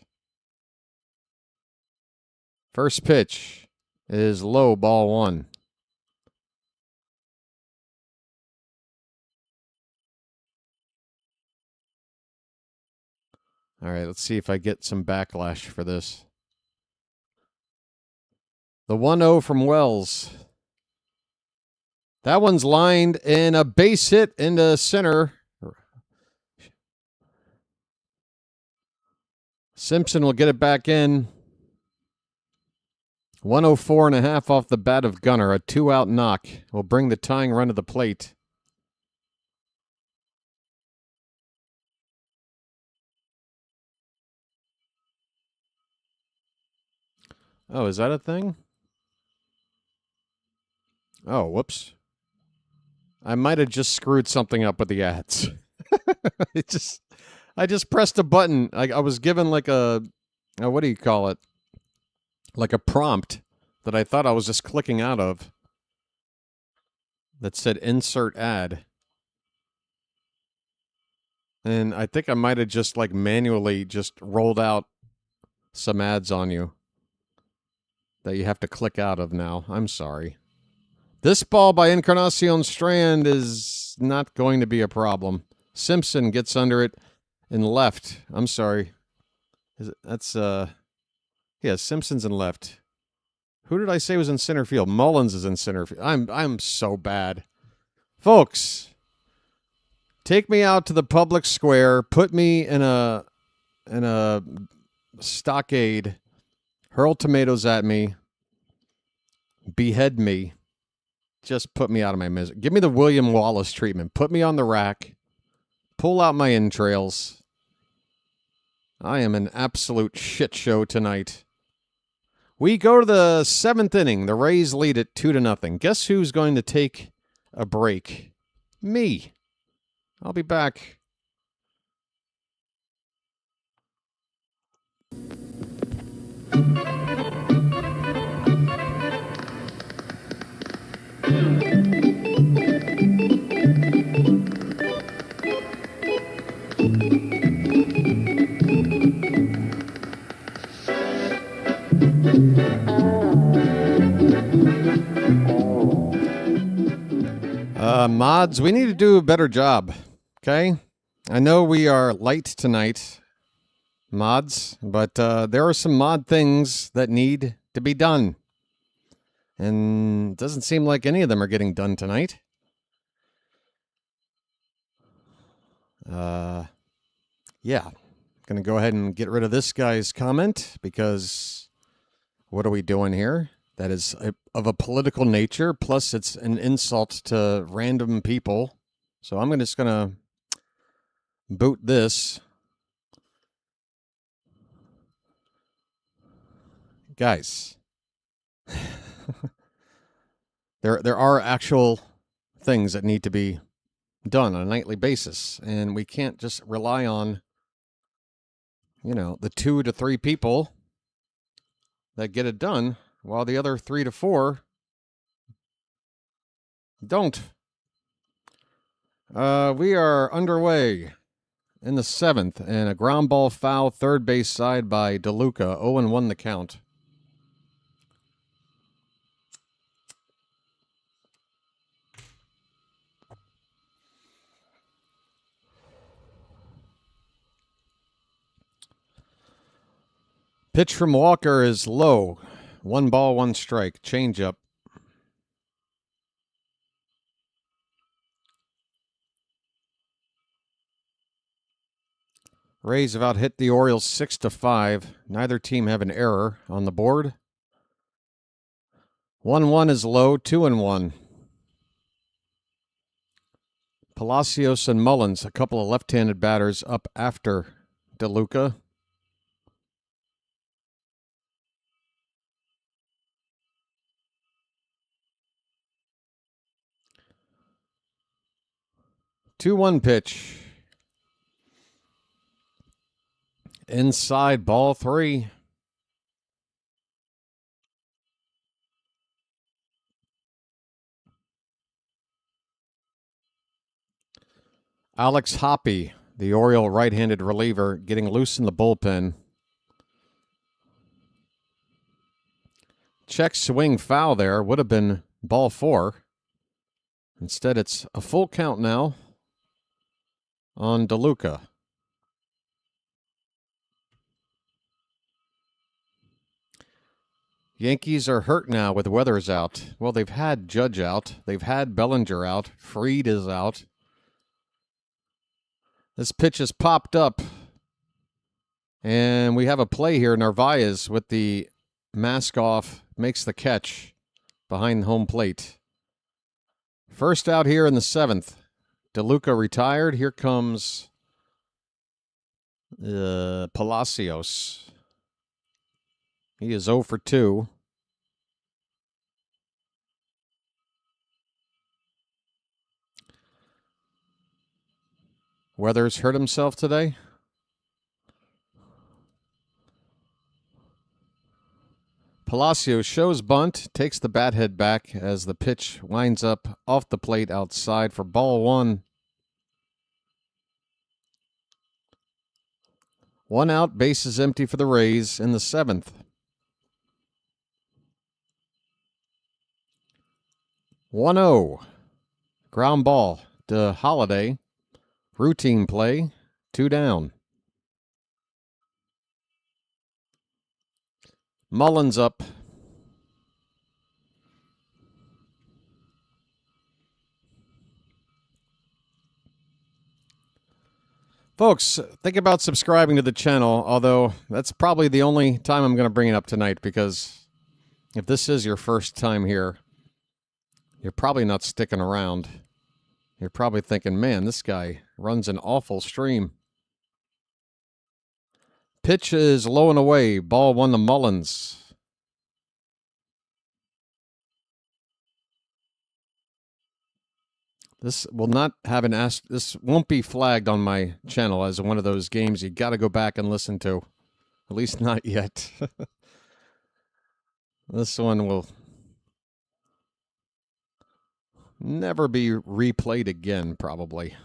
First pitch is low, ball 1. All right, let's see if I get some backlash for this. The 1-0 from Wells. That one's lined in a base hit into center. Simpson will get it back in. 104.5 off the bat of Gunnar. A 2-out knock will bring the tying run to the plate. Oh, is that a thing? Oh, whoops. I might have just screwed something up with the ads. I just pressed a button. I was given like a what do you call it? Like a prompt that I thought I was just clicking out of that said insert ad. And I think I might have just like manually just rolled out some ads on you that you have to click out of now. I'm sorry. This ball by Encarnacion Strand is not going to be a problem. Simpson gets under it in left. I'm sorry. Yeah, Simpson's in left. Who did I say was in center field? Mullins is in center field. I'm so bad. Folks, take me out to the public square, put me in a stockade, hurl tomatoes at me, behead me. Just put me out of my misery. Give me the William Wallace treatment. Put me on the rack. Pull out my entrails. I am an absolute shit show tonight. We go to the 7th inning. The Rays lead it 2-0. Guess who's going to take a break? Me. I'll be back. Mods, we need to do a better job, okay? I know we are light tonight, mods, but there are some mod things that need to be done. And it doesn't seem like any of them are getting done tonight. Yeah. Going to go ahead and get rid of this guy's comment because what are we doing here? That is of a political nature, plus it's an insult to random people. So I'm just going to boot this. Guys, there are actual things that need to be done on a nightly basis, and we can't just rely on, you know, the 2 to 3 people that get it done, while the other 3 to 4 don't. We are underway in the 7th, and a ground ball foul, third base side by DeLuca. 0-1 the count. Pitch from Walker is low. 1 ball, 1 strike. Changeup. Rays have out hit the Orioles 6-5. Neither team have an error on the board. 1-1 is low. 2-1. Palacios and Mullins, a couple of left-handed batters up after DeLuca. Two-one pitch. Inside, ball 3. Alex Hoppe, the Oriole right-handed reliever, getting loose in the bullpen. Check swing foul there. Would have been ball 4. Instead, it's a full count now on DeLuca. Yankees are hurt now with Weathers out. Well, they've had Judge out. They've had Bellinger out. Fried is out. This pitch has popped up. And we have a play here. Narvaez with the mask off makes the catch behind home plate. First out here in the 7th. DeLuca retired. Here comes Palacios. He is 0 for 2. Weathers hurt himself today. Palacios shows bunt, takes the bat head back as the pitch winds up off the plate outside for ball 1. 1 out, bases empty for the Rays in the 7th. 1-0. Ground ball to Holiday. Routine play. 2 down. Mullins up. Folks, think about subscribing to the channel, although that's probably the only time I'm going to bring it up tonight, because if this is your first time here, You're probably not sticking around. You're probably thinking, man, this guy runs an awful stream. Pitch is low and away. Ball 1 to Mullins. This will not have this won't be flagged on my channel as one of those games you got to go back and listen to. At least not yet. This one will never be replayed again, probably.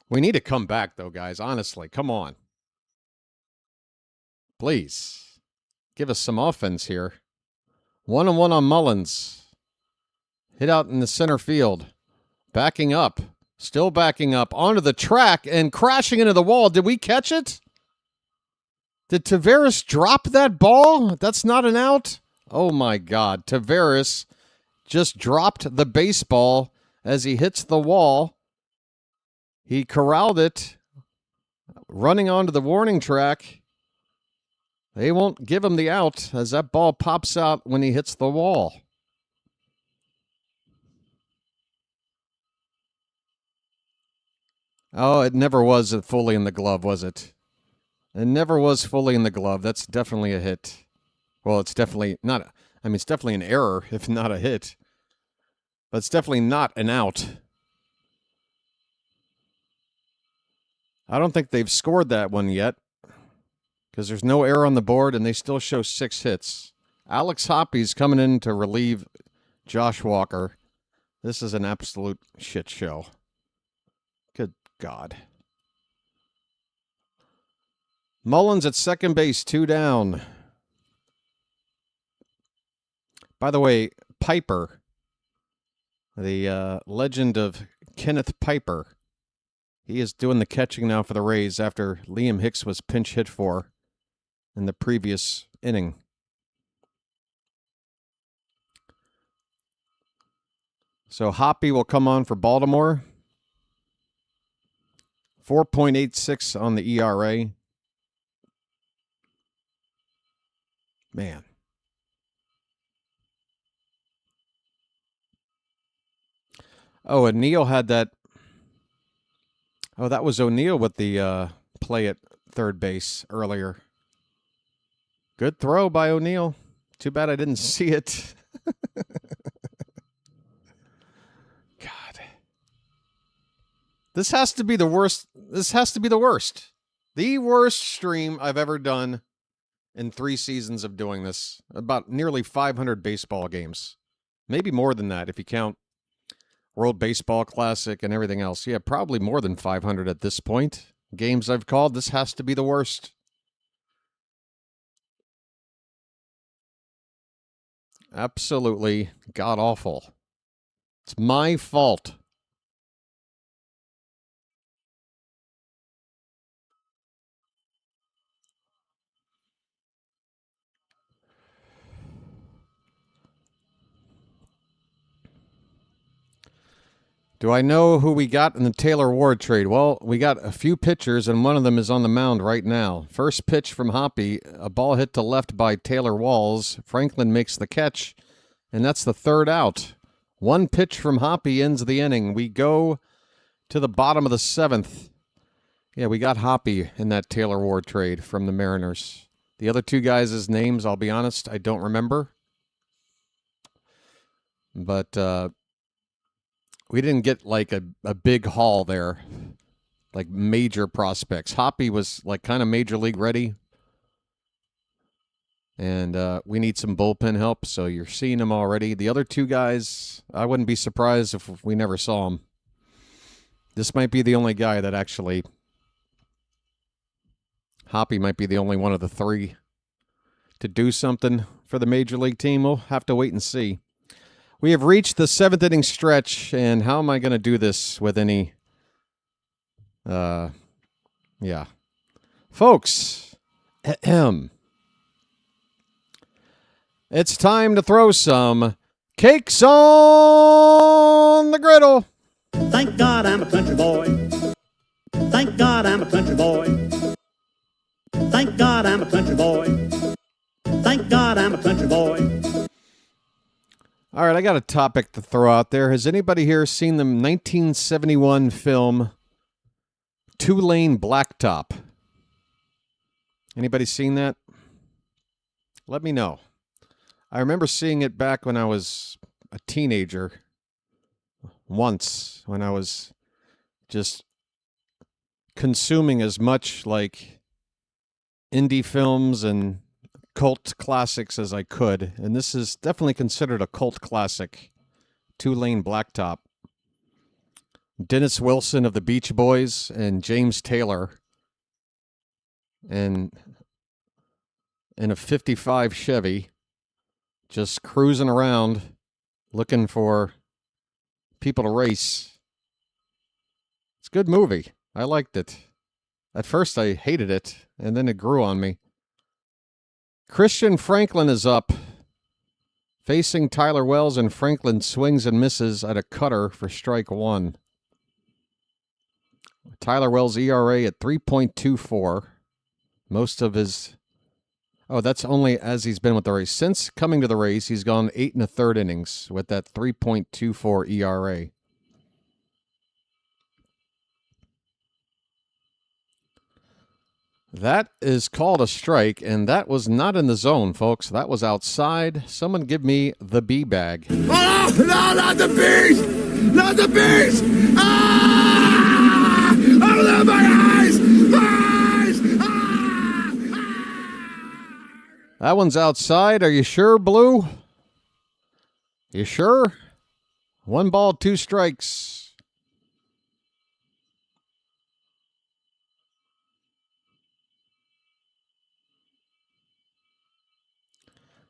We need to come back, though, guys. Honestly, come on. Please. Give us some offense here. 1-1 on Mullins. Hit out in the center field. Backing up. Still backing up. Onto the track and crashing into the wall. Did we catch it? Did Taveras drop that ball? That's not an out? Oh, my God. Taveras just dropped the baseball as he hits the wall. He corralled it. Running onto the warning track. They won't give him the out as that ball pops out when he hits the wall. Oh, it never was fully in the glove, was it? It never was fully in the glove. That's definitely a hit. Well, it's definitely not. I mean, it's definitely an error, if not a hit. But it's definitely not an out. I don't think they've scored that one yet. Because there's no error on the board, and they still show 6 hits. Alex Hoppy's coming in to relieve Josh Walker. This is an absolute shit show. Good God. Mullins at second base, 2 down. By the way, Piper, the legend of Kenneth Piper, he is doing the catching now for the Rays after Liam Hicks was pinch hit for in the previous inning. So Hoppy will come on for Baltimore. 4.86 on the ERA. Man. Oh, and Neal had that. Oh, that was O'Neill with the play at third base earlier. Good throw by O'Neill. Too bad I didn't see it. God. This has to be the worst. This has to be the worst. The worst stream I've ever done in 3 seasons of doing this. About nearly 500 baseball games. Maybe more than that if you count World Baseball Classic and everything else. Yeah, probably more than 500 at this point. Games I've called, this has to be the worst. Absolutely god-awful. It's my fault. Do I know who we got in the Taylor Ward trade? Well, we got a few pitchers, and one of them is on the mound right now. First pitch from Hoppy, a ball hit to left by Taylor Walls. Franklin makes the catch, and that's the 3rd out. 1 pitch from Hoppy ends the inning. We go to the bottom of the 7th. Yeah, we got Hoppy in that Taylor Ward trade from the Mariners. The other 2 guys' names, I'll be honest, I don't remember. But we didn't get like a big haul there, like major prospects. Hoppy was like kind of major league ready. And we need some bullpen help, so you're seeing them already. The other 2 guys, I wouldn't be surprised if we never saw them. This might be the only guy that actually... Hoppy might be the only one of the 3 to do something for the major league team. We'll have to wait and see. We have reached the 7th inning stretch, and how am I going to do this with any... Yeah. Folks, it's time to throw some cakes on the griddle. Thank God I'm a country boy. Thank God I'm a country boy. Thank God I'm a country boy. Thank God I'm a country boy. All right, I got a topic to throw out there. Has anybody here seen the 1971 film Two-Lane Blacktop? Anybody seen that? Let me know. I remember seeing it back when I was a teenager. Once, when I was just consuming as much like indie films and cult classics as I could. And this is definitely considered a cult classic. Two-Lane Blacktop. Dennis Wilson of the Beach Boys and James Taylor. And in a 55 Chevy, just cruising around looking for people to race. It's a good movie. I liked it. At first I hated it, and then it grew on me. Christian Franklin is up, facing Tyler Wells, and Franklin swings and misses at a cutter for strike one. Tyler Wells' ERA at 3.24. Most of his... Oh, that's only as he's been with the Rays. Since coming to the Rays, he's gone 8 1/3 innings with that 3.24 ERA. That is called a strike, and that was not in the zone, folks. That was outside. Someone give me the bee bag. Oh, no, not the bees! Not the bees! Ah! Oh, my eyes! My eyes! That one's outside. Are you sure, Blue? You sure? 1 ball, 2 strikes.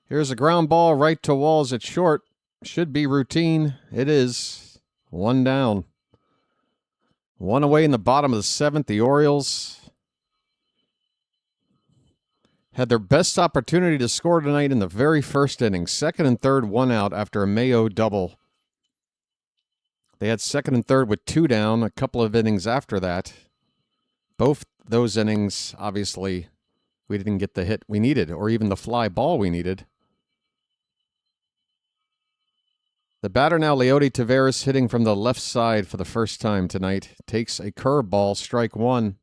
Here's a ground ball right to Walls at short. Should be routine. It is. 1 down. 1 away in the bottom of the 7th. The Orioles had their best opportunity to score tonight in the very first inning. 2nd and 3rd, 1 out after a Mayo double. They had 2nd and 3rd with 2 down a couple of innings after that. Both those innings, obviously, we didn't get the hit we needed or even the fly ball we needed. The batter now, Leody Taveras, hitting from the left side for the first time tonight. Takes a curveball, strike 1.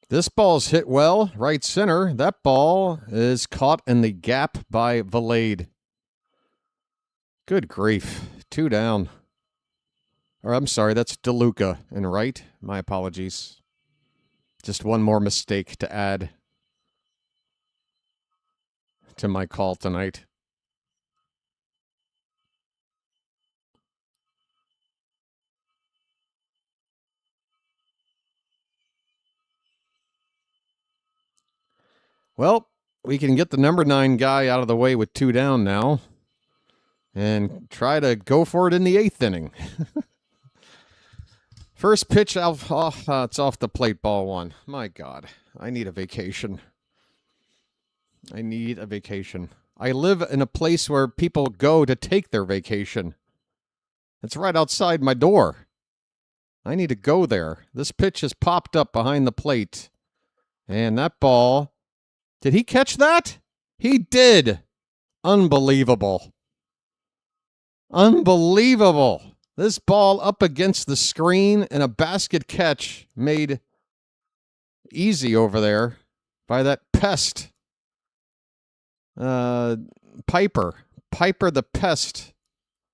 This ball's hit well, right center. That ball is caught in the gap by Valade. Good grief. 2 down. Or I'm sorry, that's DeLuca in right. My apologies. Just one more mistake to add to my call tonight. Well, we can get the number 9 guy out of the way with 2 down now and try to go for it in the 8th inning. First pitch, it's off the plate, ball 1. My God, I need a vacation. I need a vacation. I live in a place where people go to take their vacation. It's right outside my door. I need to go there. This pitch has popped up behind the plate. And that ball... Did he catch that? He did. Unbelievable. Unbelievable. This ball up against the screen and a basket catch made easy over there by that pest. Piper the pest.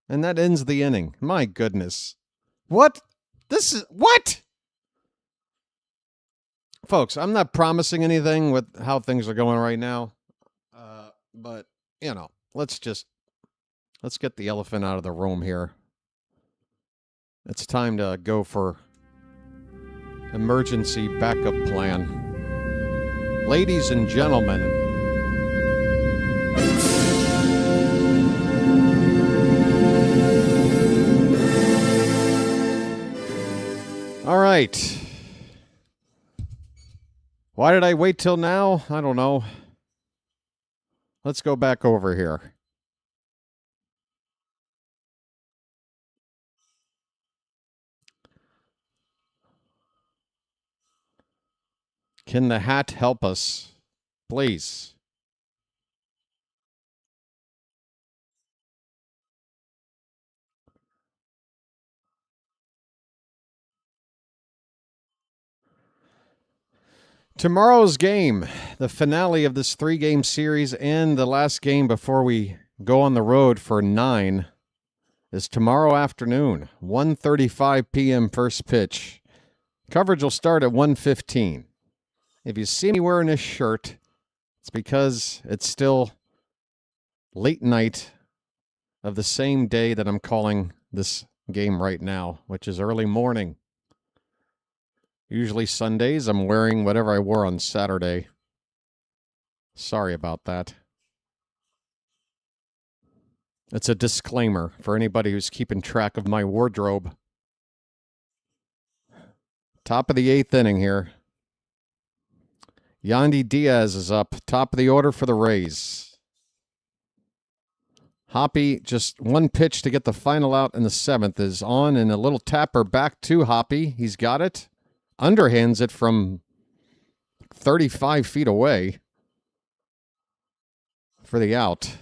And that ends the inning. My goodness. What? What? Folks, I'm not promising anything with how things are going right now. But, you know, let's get the elephant out of the room here. It's time to go for emergency backup plan. Ladies and gentlemen, all right. Why did I wait till now? I don't know. Let's go back over here. Can the hat help us? Please. Tomorrow's game, the finale of this 3-game series and the last game before we go on the road for 9, is tomorrow afternoon, 1:35 p.m. first pitch. Coverage will start at 1:15. If you see me wearing this shirt, it's because it's still late night of the same day that I'm calling this game right now, which is early morning. Usually Sundays, I'm wearing whatever I wore on Saturday. Sorry about that. It's a disclaimer for anybody who's keeping track of my wardrobe. Top of the 8th inning here. Yandy Diaz is up. Top of the order for the Rays. Hoppy, just one pitch to get the final out in the 7th, is on, and a little tapper back to Hoppy. He's got it. Underhands it from 35 feet away for the out.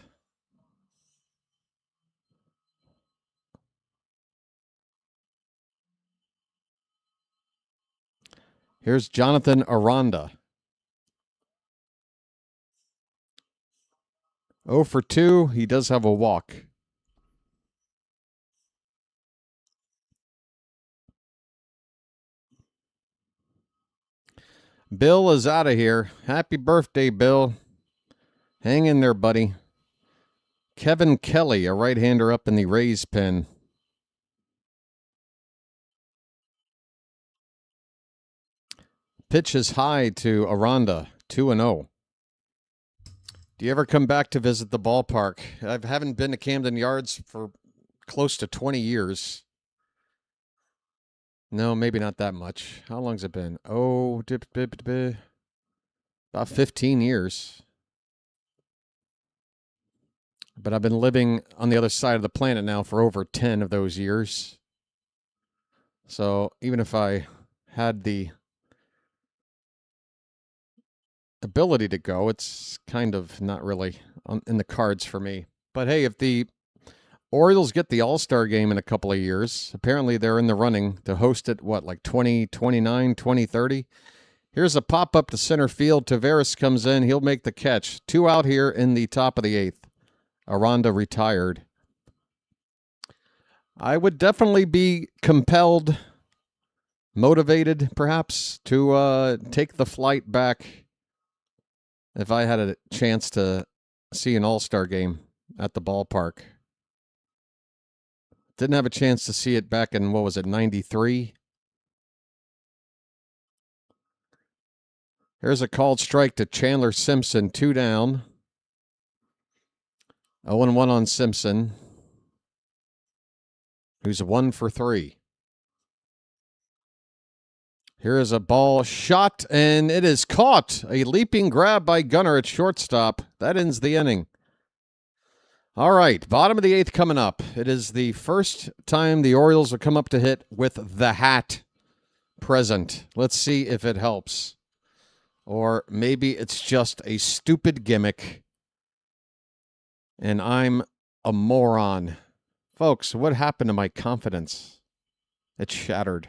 Here's Jonathan Aranda. 0 for 2. He does have a walk. Bill is out of here. Happy birthday, Bill. Hang in there, buddy. Kevin Kelly, a right-hander up in the Rays pen. Pitch is high to Aranda, 2-0. Do you ever come back to visit the ballpark? I haven't been to Camden Yards for close to 20 years. No, maybe not that much. How long's it been? Oh, about 15 years. But I've been living on the other side of the planet now for over 10 of those years. So even if I had the ability to go, it's kind of not really in the cards for me. But hey, if the Orioles get the All-Star game in a couple of years, apparently they're in the running to host it, like 2029, 2030? Here's a pop-up to center field. Taveras comes in. He'll make the catch. 2 out here in the top of the 8th. Aranda retired. I would definitely be compelled, motivated perhaps, to take the flight back if I had a chance to see an All-Star game at the ballpark. Didn't have a chance to see it back in, 93? Here's a called strike to Chandler Simpson, 2 down. 0-1 on Simpson, who's 1 for 3. Here is a ball shot, and it is caught. A leaping grab by Gunnar at shortstop. That ends the inning. All right, bottom of the 8th coming up. It is the first time the Orioles will come up to hit with the hat present. Let's see if it helps. Or maybe it's just a stupid gimmick, and I'm a moron. Folks, what happened to my confidence? It's shattered.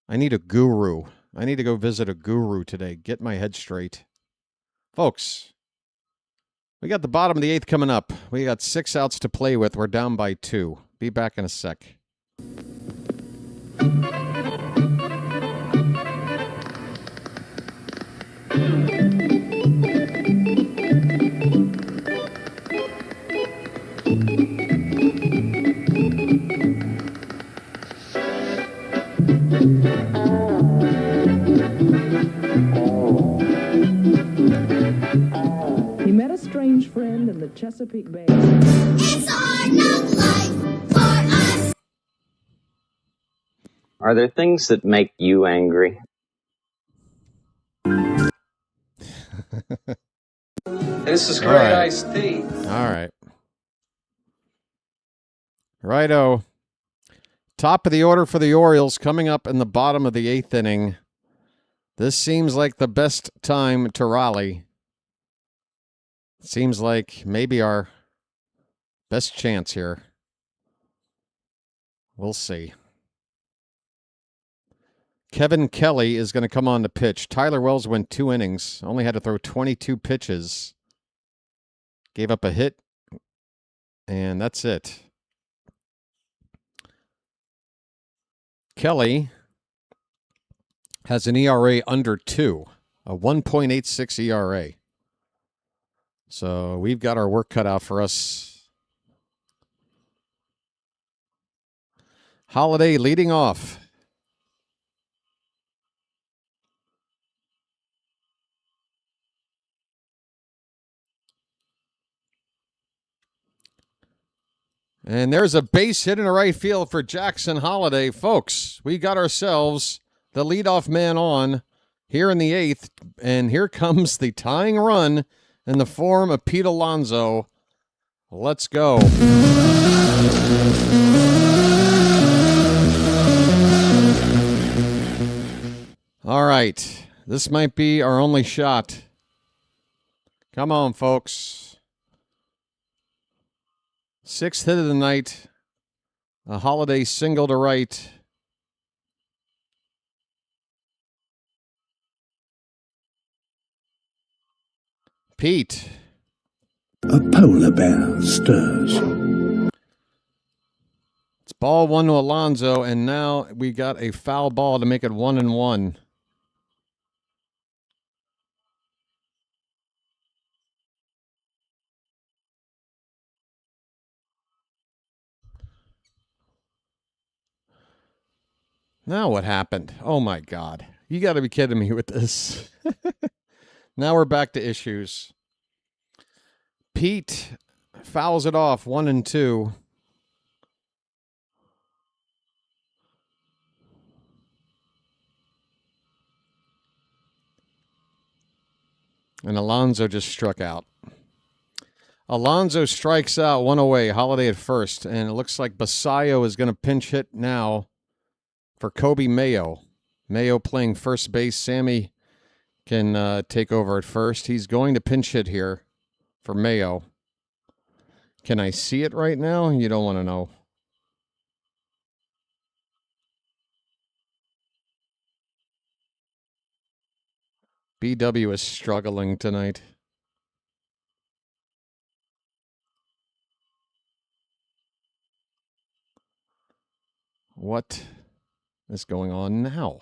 I need a guru. I need to go visit a guru today. Get my head straight. Folks, we got the bottom of the 8th coming up. We got 6 outs to play with. We're down by 2. Be back in a sec. He met a strange friend in the Chesapeake Bay. It's hard knock life for us. Are there things that make you angry? This is great iced tea. All right. Righto. Top of the order for the Orioles coming up in the bottom of the 8th inning. This seems like the best time to rally. Seems like maybe our best chance here. We'll see. Kevin Kelly is going to come on to pitch. Tyler Wells went 2 innings. Only had to throw 22 pitches. Gave up a hit. And that's it. Kelly has an ERA under 2. A 1.86 ERA. So we've got our work cut out for us. Holiday leading off. And there's a base hit in the right field for Jackson Holiday. Folks, we got ourselves the leadoff man on here in the 8th. And here comes the tying run in the form of Pete Alonso. Let's go. All right. This might be our only shot. Come on, folks. 6th hit of the night. A Holiday single to right. Pete. A polar bear stirs. It's ball 1 to Alonso, and now we got a foul ball to make it 1-1. Now what happened? Oh, my God. You got to be kidding me with this. Now we're back to issues. Pete fouls it off 1-2. And Alonso just struck out. Alonso strikes out 1 away. Holiday at first. And it looks like Basayo is going to pinch hit now for Kobe Mayo. Mayo playing first base. Sammy can take over at first. He's going to pinch hit here for Mayo. Can I see it right now? You don't want to know. BW is struggling tonight. What is going on now?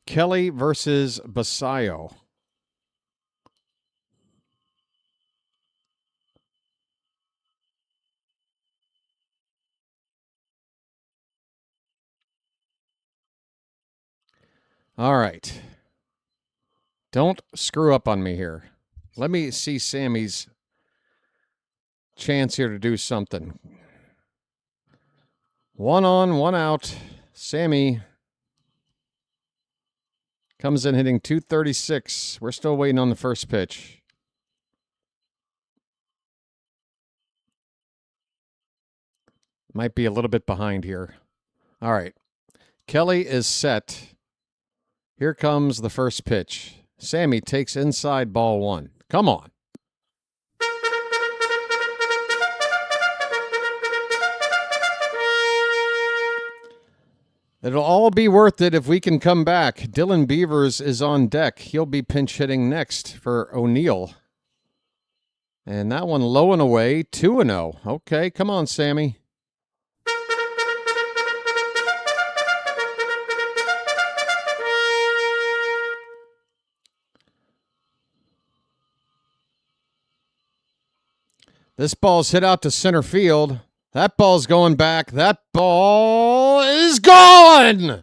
Kelly versus Basayo. All right. Don't screw up on me here. Let me see Sammy's chance here to do something. 1 on, 1 out. Sammy comes in hitting .236. We're still waiting on the first pitch. Might be a little bit behind here. All right. Kelly is set. Here comes the first pitch. Sammy takes inside ball 1. Come on. It'll all be worth it if we can come back. Dylan Beavers is on deck. He'll be pinch hitting next for O'Neill. And that one low and away, 2-0. Okay, come on, Sammy. This ball's hit out to center field. That ball's going back. That ball is gone.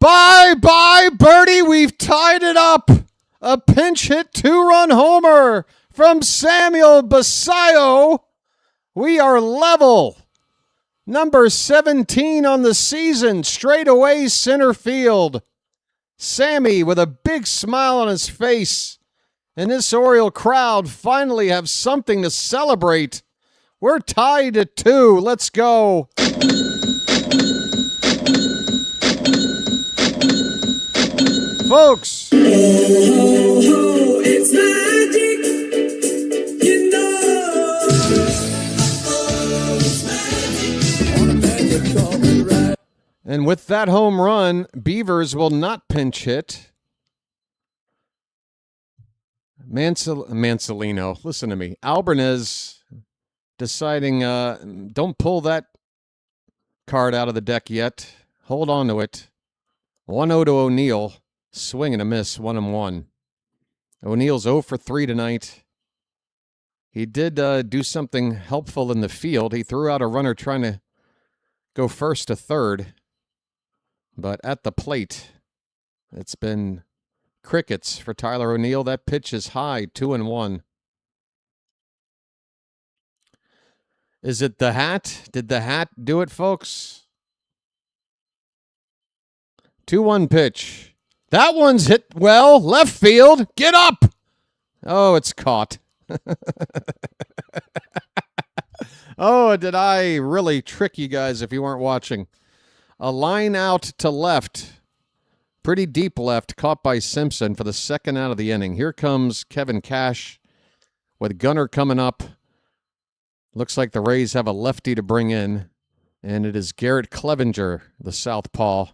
Bye-bye, birdie. We've tied it up. A pinch hit 2-run homer from Samuel Basayo. We are level. Number 17 on the season. Straight away center field. Sammy with a big smile on his face. And this Oriole crowd finally have something to celebrate We're tied at 2. Let's go. Folks. Ho, ho, it's magic. You know. Oh, it's magic. And with that home run, Beavers will not pinch hit. Mansolino, listen to me. Albarnez deciding, don't pull that card out of the deck yet. Hold on to it. 1-0 to O'Neill. Swing and a miss, 1-1. O'Neill's 0 for 3 tonight. He did do something helpful in the field. He threw out a runner trying to go first to third. But at the plate, it's been crickets for Tyler O'Neill. That pitch is high, 2-1. Is it the hat? Did the hat do it, folks? 2-1 pitch. That one's hit well. Left field. Get up. Oh, it's caught. Oh, did I really trick you guys if you weren't watching? A line out to left. Pretty deep left, caught by Simpson for the second out of the inning. Here comes Kevin Cash with Gunnar coming up. Looks like the Rays have a lefty to bring in, and it is Garrett Clevenger, the southpaw,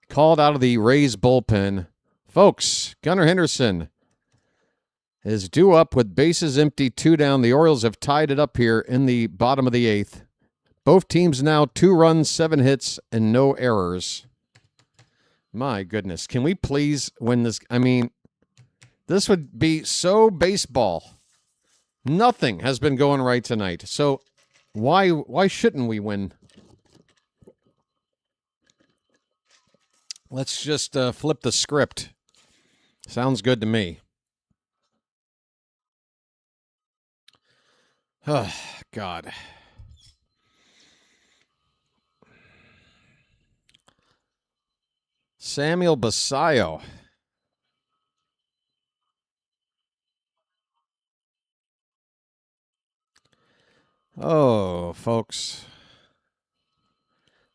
called out of the Rays bullpen. Folks, Gunnar Henderson is due up with bases empty, 2 down. The Orioles have tied it up here in the bottom of the 8th. Both teams now 2 runs, 7 hits, and no errors. My goodness. Can we please win this? I mean, this would be so baseball. Nothing has been going right tonight. So why shouldn't we win? Let's just flip the script. Sounds good to me. Oh, God. Samuel Basayo. Oh, folks.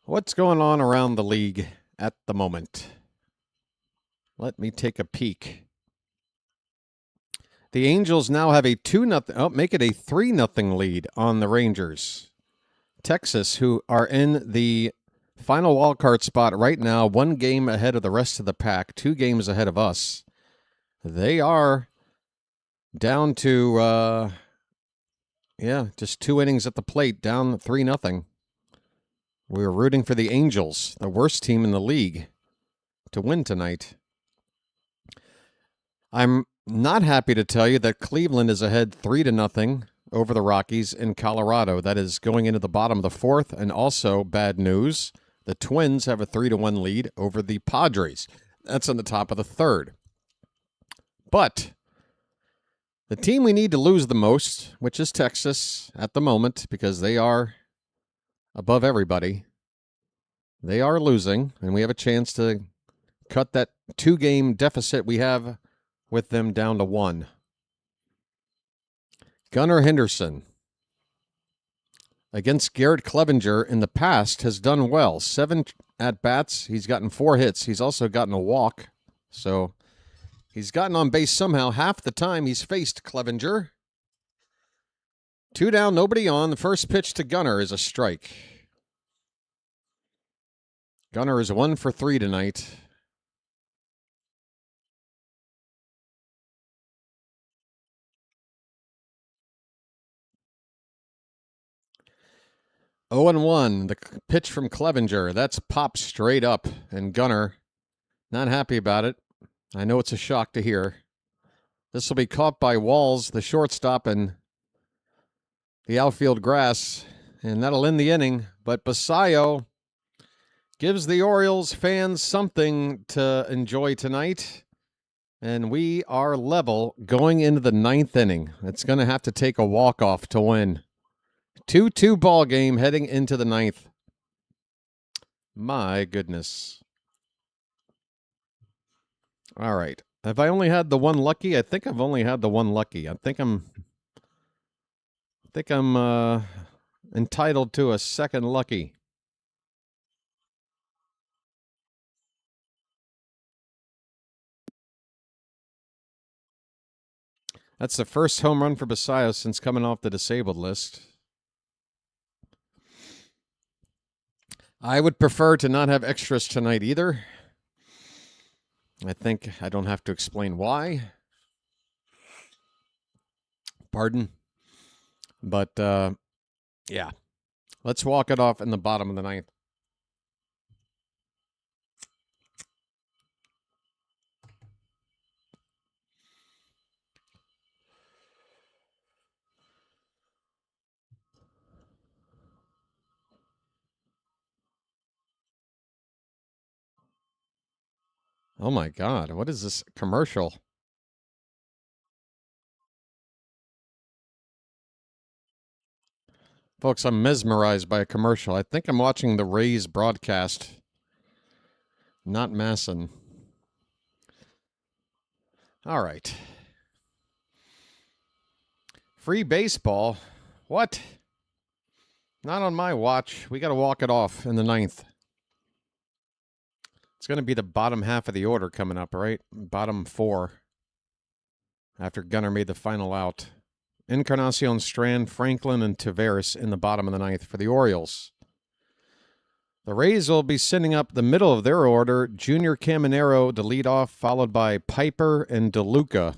What's going on around the league at the moment? Let me take a peek. The Angels now have a 2-0, make it a 3-0 lead on the Rangers. Texas, who are in the final wildcard spot right now, 1 game ahead of the rest of the pack, 2 games ahead of us. They are down to, just 2 innings at the plate, down 3-0. We were rooting for the Angels, the worst team in the league, to win tonight. I'm not happy to tell you that Cleveland is ahead 3-0 over the Rockies in Colorado. That is going into the bottom of the 4th, and also bad news. The Twins have a 3-1 lead over the Padres. That's on the top of the 3rd. But the team we need to lose the most, which is Texas at the moment, because they are above everybody, they are losing, and we have a chance to cut that 2-game deficit we have with them down to 1. Gunnar Henderson against Garrett Clevenger in the past has done well. 7 at-bats. He's gotten 4 hits. He's also gotten a walk. So he's gotten on base somehow half the time he's faced Clevenger. 2 down, nobody on. The first pitch to Gunnar is a strike. Gunnar is 1 for 3 tonight. Oh, 0-1, the pitch from Clevenger. That's popped straight up, and Gunnar not happy about it. I know it's a shock to hear. This will be caught by Walls, the shortstop, and the outfield grass, and that'll end the inning. But Basayo gives the Orioles fans something to enjoy tonight, and we are level going into the 9th inning. It's going to have to take a walk-off to win. 2-2 ball game heading into the 9th. My goodness. All right. Have I only had the one lucky? I think I've only had the one lucky. I think I'm think I'm entitled to a second lucky. That's the first home run for Basayo since coming off the disabled list. I would prefer to not have extras tonight either. I think I don't have to explain why. Pardon. But, yeah. Let's walk it off in the bottom of the ninth. Oh my God, what is this commercial? Folks, I'm mesmerized by a commercial. I think I'm watching the Rays broadcast, not Masson. All right. Free baseball? What? Not on my watch. We got to walk it off in the ninth. It's going to be the bottom half of the order coming up, right? Bottom four. After Gunnar made the final out. Encarnacion, Strand, Franklin, and Taveras in the bottom of the ninth for the Orioles. The Rays will be sending up the middle of their order. Junior Caminero to lead off, followed by Piper and DeLuca.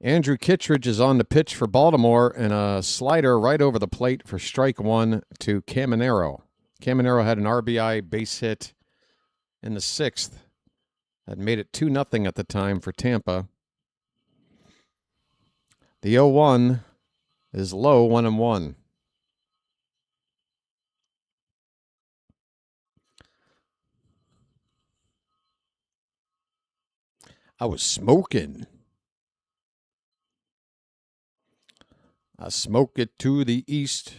Andrew Kittredge is on the pitch for Baltimore, and a slider right over the plate for strike one to Caminero. Caminero had an RBI base hit in the sixth. That made it 2-0 at the time for Tampa. The 0-1 is low, 1-1. I was smoking. I smoke it to the east.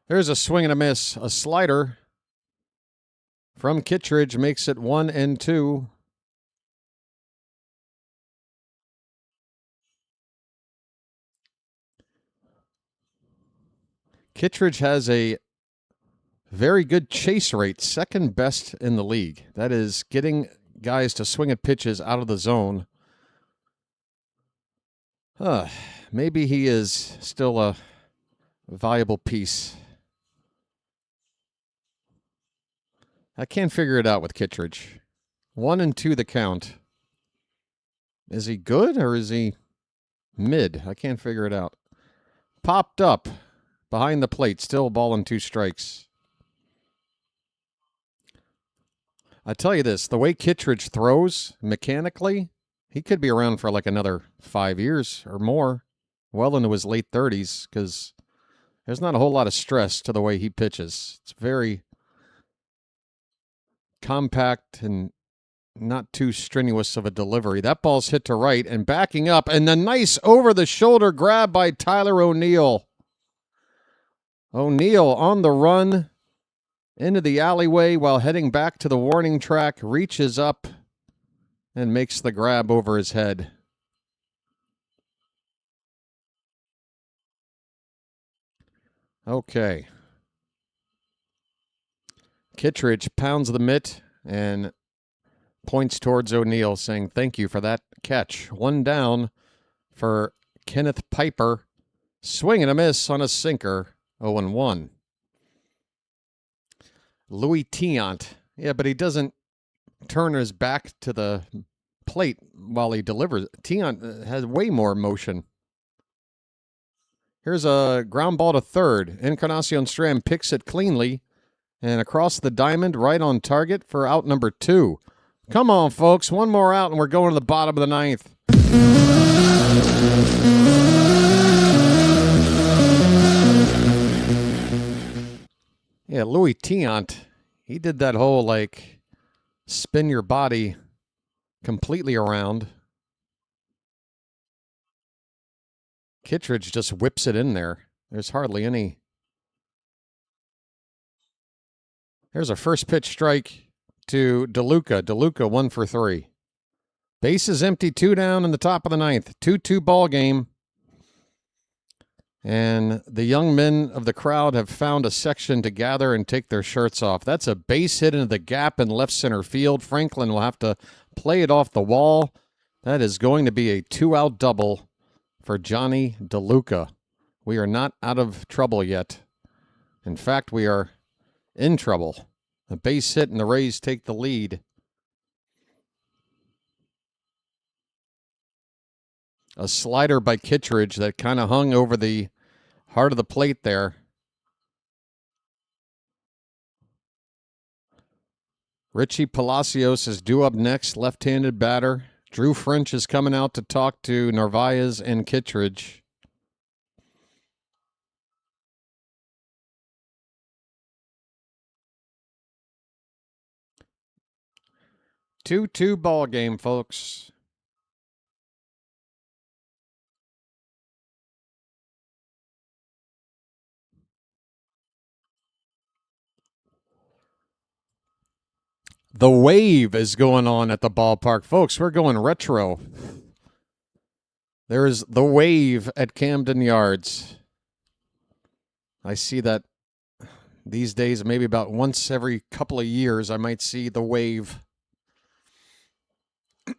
There's a swing and a miss. A slider from Kittredge makes it 1-2. Kittredge has a very good chase rate, second best in the league. That is getting guys to swing at pitches out of the zone. Maybe he is still a viable piece. I can't figure it out with Kittredge. 1-2 the count. Is he good or is he mid? I can't figure it out. Popped up behind the plate, still ball and 2 strikes. I tell you this, the way Kittredge throws mechanically, he could be around for like another 5 years or more, well into his late 30s, because there's not a whole lot of stress to the way he pitches. It's very compact and not too strenuous of a delivery. That ball's hit to right and backing up, and the nice over-the-shoulder grab by Tyler O'Neill. O'Neill on the run into the alleyway while heading back to the warning track, reaches up and makes the grab over his head. Okay. Kittredge pounds the mitt and points towards O'Neill, saying, "Thank you for that catch." 1 down for Kenneth Piper. Swing and a miss on a sinker. 0-1. Louis Tiant. Yeah, but he doesn't turn his back to the plate while he delivers. Tiant has way more motion. Here's a ground ball to third. Encarnacion Strand picks it cleanly and across the diamond, right on target for out number 2. Come on, folks. One more out, and we're going to the bottom of the ninth. Yeah, Louis Tiant, he did that whole, like, spin your body completely around. Kittredge just whips it in there. There's hardly any. There's a first pitch strike to DeLuca. DeLuca 1 for 3. Bases empty, 2 down in the top of the ninth. 2-2 ball game. And the young men of the crowd have found a section to gather and take their shirts off. That's a base hit into the gap in left center field. Franklin will have to play it off the wall. That is going to be a 2-out double for Johnny DeLuca. We are not out of trouble yet. In fact, we are in trouble. A base hit and the Rays take the lead. A slider by Kittredge that kind of hung over the heart of the plate there. Richie Palacios is due up next, left-handed batter. Drew French is coming out to talk to Narvaez and Kittredge. 2-2 ball game, folks. The wave is going on at the ballpark. Folks, we're going retro. There's the wave at Camden Yards. I see that these days, maybe about once every couple of years, I might see the wave.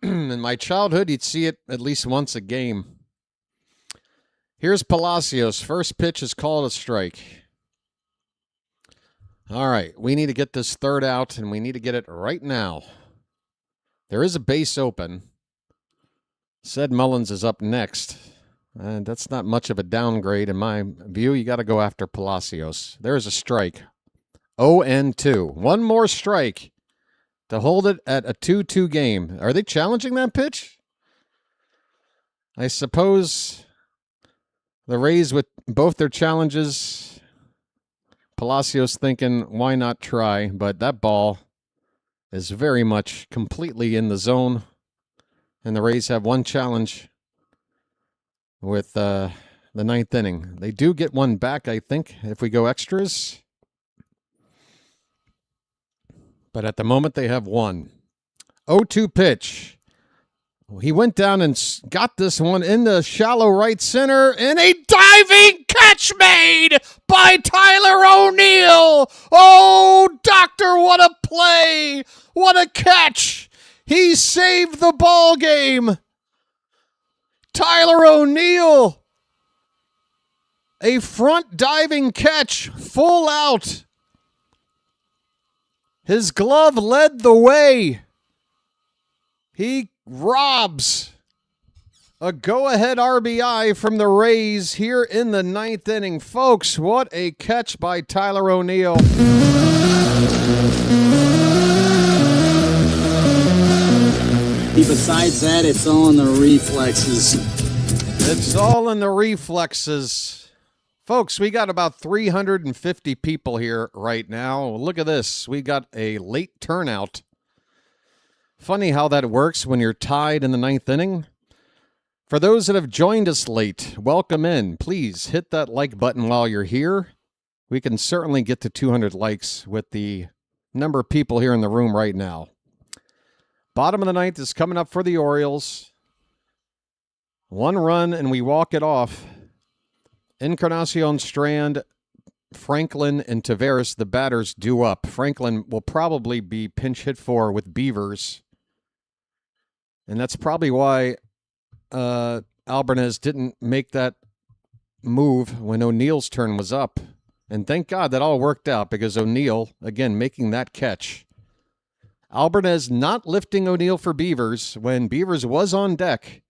In my childhood, you'd see it at least once a game. Here's Palacios. First pitch is called a strike. All right, we need to get this third out, and we need to get it right now. There is a base open. Ced Mullins is up next. And that's not much of a downgrade in my view. You got to go after Palacios. There's a strike. 0-2. One more strike to hold it at a 2-2 game. Are they challenging that pitch? I suppose the Rays, with both their challenges, Palacios thinking, why not try? But that ball is very much completely in the zone. And the Rays have one challenge with the ninth inning. They do get one back, I think, if we go extras. But at the moment, they have one. 0-2 pitch. He went down and got this one in the shallow right center, and a diving catch made by Tyler O'Neill. Oh, doctor, what a play. What a catch. He saved the ball game. Tyler O'Neill. A front diving catch, full out. His glove led the way. He robs a go-ahead RBI from the Rays here in the ninth inning. Folks, what a catch by Tyler O'Neill. Besides that, it's all in the reflexes. It's all in the reflexes. Folks, we got about 350 people here right now. Look at this. We got a late turnout. Funny how that works when you're tied in the ninth inning. For those that have joined us late, welcome in. Please hit that like button while you're here. We can certainly get to 200 likes with the number of people here in the room right now. Bottom of the ninth is coming up for the Orioles. One run and we walk it off. Encarnacion, Strand, Franklin, and Taveras, the batters, due up. Franklin will probably be pinch hit for with Beavers. And that's probably why Albarnez didn't make that move when O'Neill's turn was up. And thank God that all worked out because O'Neill, again, making that catch. Albarnez not lifting O'Neill for Beavers when Beavers was on deck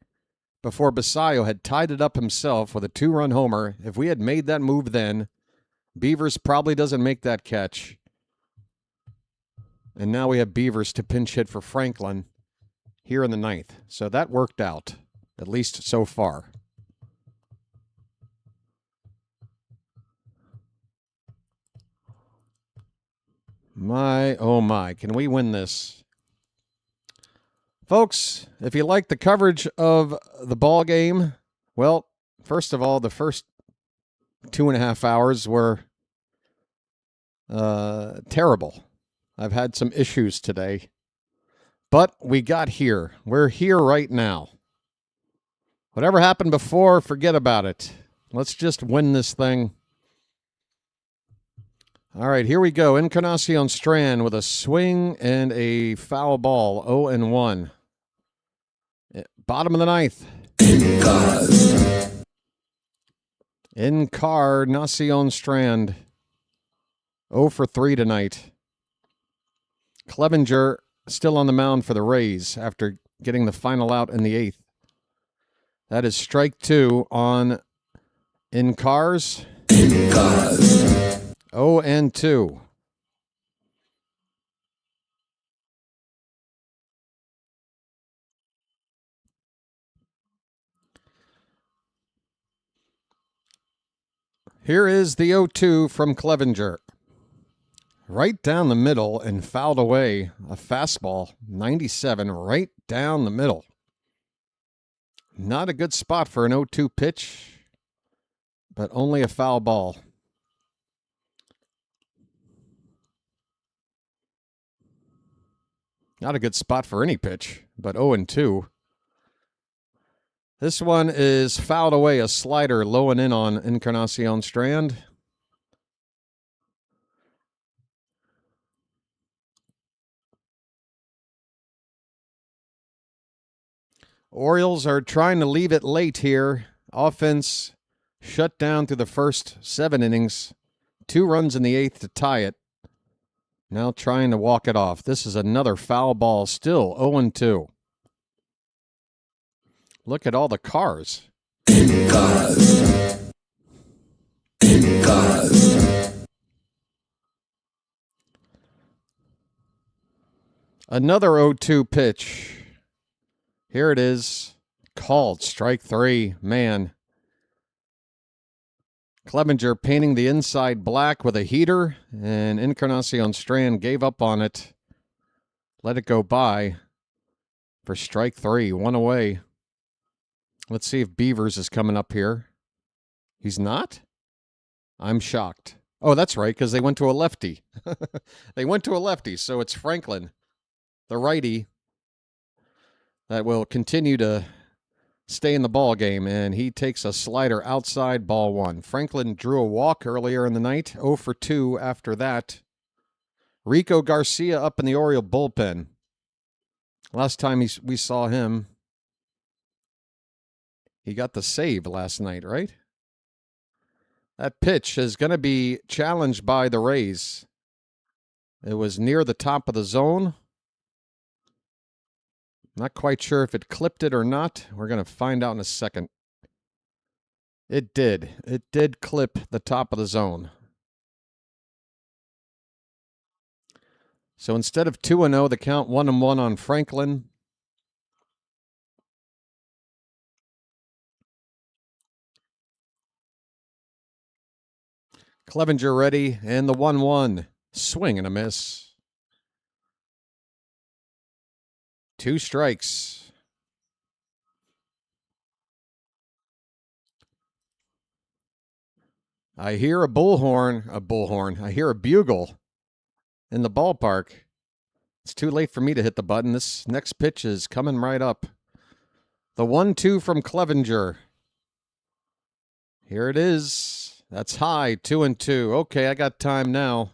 before Basayo had tied it up himself with a 2-run homer. If we had made that move then, Beavers probably doesn't make that catch. And now we have Beavers to pinch hit for Franklin here in the ninth. So that worked out, at least so far. My, oh my, can we win this? Folks, if you like the coverage of the ball game, well, first of all, the first 2.5 hours were terrible. I've had some issues today. But we got here. We're here right now. Whatever happened before, forget about it. Let's just win this thing. All right, here we go. Encarnacion Strand with a swing and a foul ball. 0-1. Bottom of the ninth. Encarnacion Strand. 0 for 3 tonight. Clevenger still on the mound for the Rays after getting the final out in the 8th. That is strike 2 on Incars. 0-2. Here is the 0-2 from Clevenger. Right down the middle and fouled away. A fastball, 97, right down the middle. Not a good spot for an 0-2 pitch, but only a foul ball. Not a good spot for any pitch, but 0-2. This one is fouled away, a slider low and in on Encarnacion Strand. Orioles are trying to leave it late here. Offense shut down through the first 7 innings. 2 runs in the 8th to tie it. Now trying to walk it off. This is another foul ball, still 0-2. Look at all the cars. Another 0-2 pitch. Here it is. Called. Strike 3. Man. Clevenger painting the inside black with a heater, and Encarnacion Strand gave up on it. Let it go by for strike 3. 1 away. Let's see if Beavers is coming up here. He's not? I'm shocked. Oh, that's right, because they went to a lefty. They went to a lefty, so it's Franklin, the righty, that will continue to stay in the ball game, and he takes a slider outside, ball 1. Franklin drew a walk earlier in the night, 0 for 2 after that. Rico Garcia up in the Oriole bullpen. Last time we saw him, he got the save last night, right? That pitch is going to be challenged by the Rays. It was near the top of the zone. Not quite sure if it clipped it or not. We're going to find out in a second. It did. It did clip the top of the zone. So instead of 2-0, the count 1-1 on Franklin. Clevenger ready, and the 1-1. Swing and a miss. 2 strikes. I hear a bullhorn. I hear a bugle in the ballpark. It's too late for me to hit the button. This next pitch is coming right up. The 1-2 from Clevenger. Here it is. That's high, 2-2. Okay, I got time now.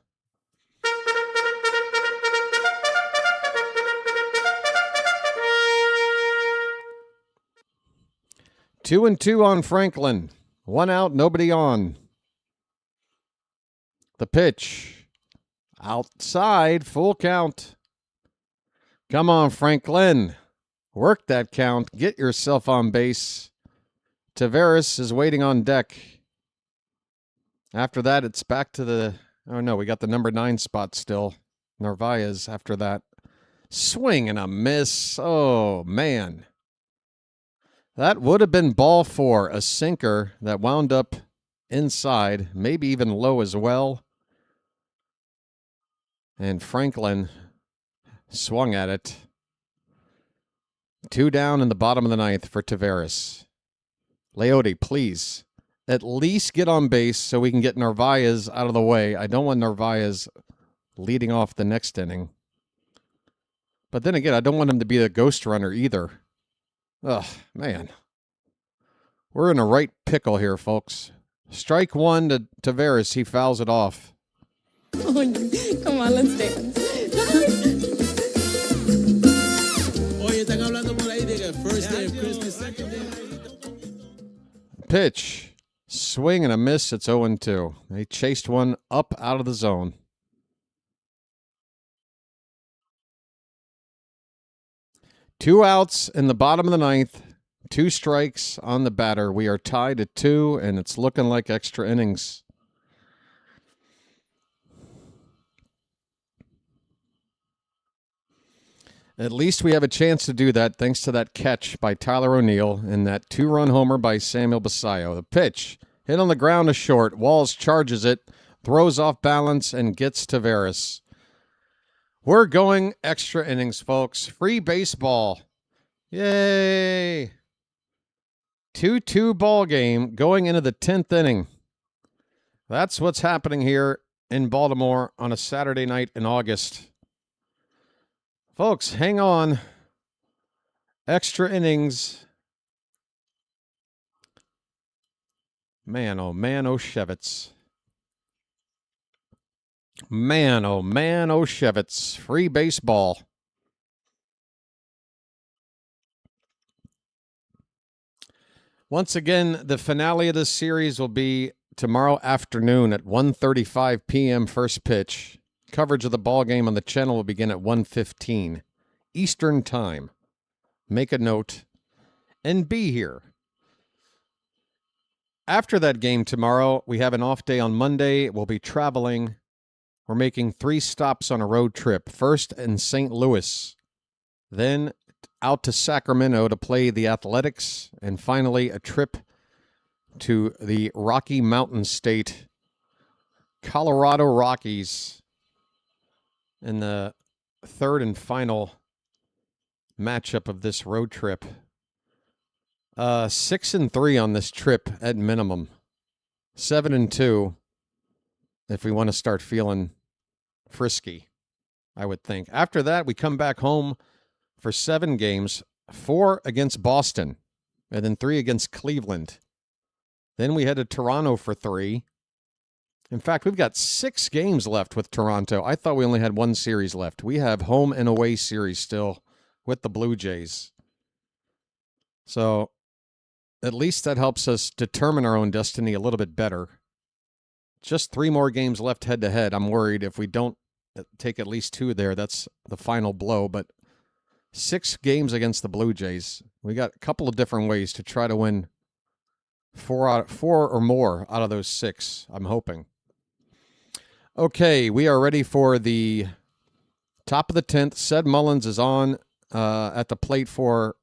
Two and 2 on Franklin. 1 out, nobody on. The pitch. Outside, full count. Come on, Franklin. Work that count. Get yourself on base. Taveras is waiting on deck. After that, it's back to the... Oh, no, we got the number 9 spot still. Narvaez after that. Swing and a miss. Oh, man. That would have been ball 4. A sinker that wound up inside, maybe even low as well. And Franklin swung at it. 2 down in the bottom of the 9th for Taveras. Leote, please. At least get on base so we can get Narvaez out of the way. I don't want Narvaez leading off the next inning. But then again, I don't want him to be a ghost runner either. Ugh, man. We're in a right pickle here, folks. Strike one to Tavares. He fouls it off. Oh, come on, let's dance. Oye, están hablando por ahí de que first day of Christmas, second day. Pitch. Swing and a miss. It's 0-2. They chased one up out of the zone. Two outs in the bottom of the ninth. 2 strikes on the batter. We are tied at 2, and it's looking like extra innings. At least we have a chance to do that thanks to that catch by Tyler O'Neill and that 2-run homer by Samuel Basallo. The pitch, hit on the ground to short. Walls charges it, throws off balance, and gets Tavares. We're going extra innings, folks. Free baseball. Yay! 2-2 ball game going into the 10th inning. That's what's happening here in Baltimore on a Saturday night in August. Folks, hang on. Extra innings. Man, oh Shevitz. Man, oh Shevitz. Free baseball. Once again, the finale of this series will be tomorrow afternoon at 1:35 p.m. first pitch. Coverage of the ball game on the channel will begin at 1:15 Eastern Time. Make a note and be here. After that game tomorrow, we have an off day on Monday. We'll be traveling. We're making 3 stops on a road trip. First in St. Louis, then out to Sacramento to play the Athletics, and finally a trip to the Rocky Mountain State, Colorado Rockies, in the third and final matchup of this road trip. 6-3 on this trip at minimum. 7-2 if we want to start feeling frisky, I would think. After that, we come back home for 7 games, 4 against Boston, and then 3 against Cleveland. Then we head to Toronto for 3. In fact, we've got 6 games left with Toronto. I thought we only had 1 series left. We have home and away series still with the Blue Jays. So at least that helps us determine our own destiny a little bit better. Just 3 more games left head-to-head. I'm worried if we don't take at least 2 there, that's the final blow. But 6 games against the Blue Jays. We got a couple of different ways to try to win 4 or more out of those 6, I'm hoping. Okay, we are ready for the top of the 10th. Ced Mullins is on at the plate for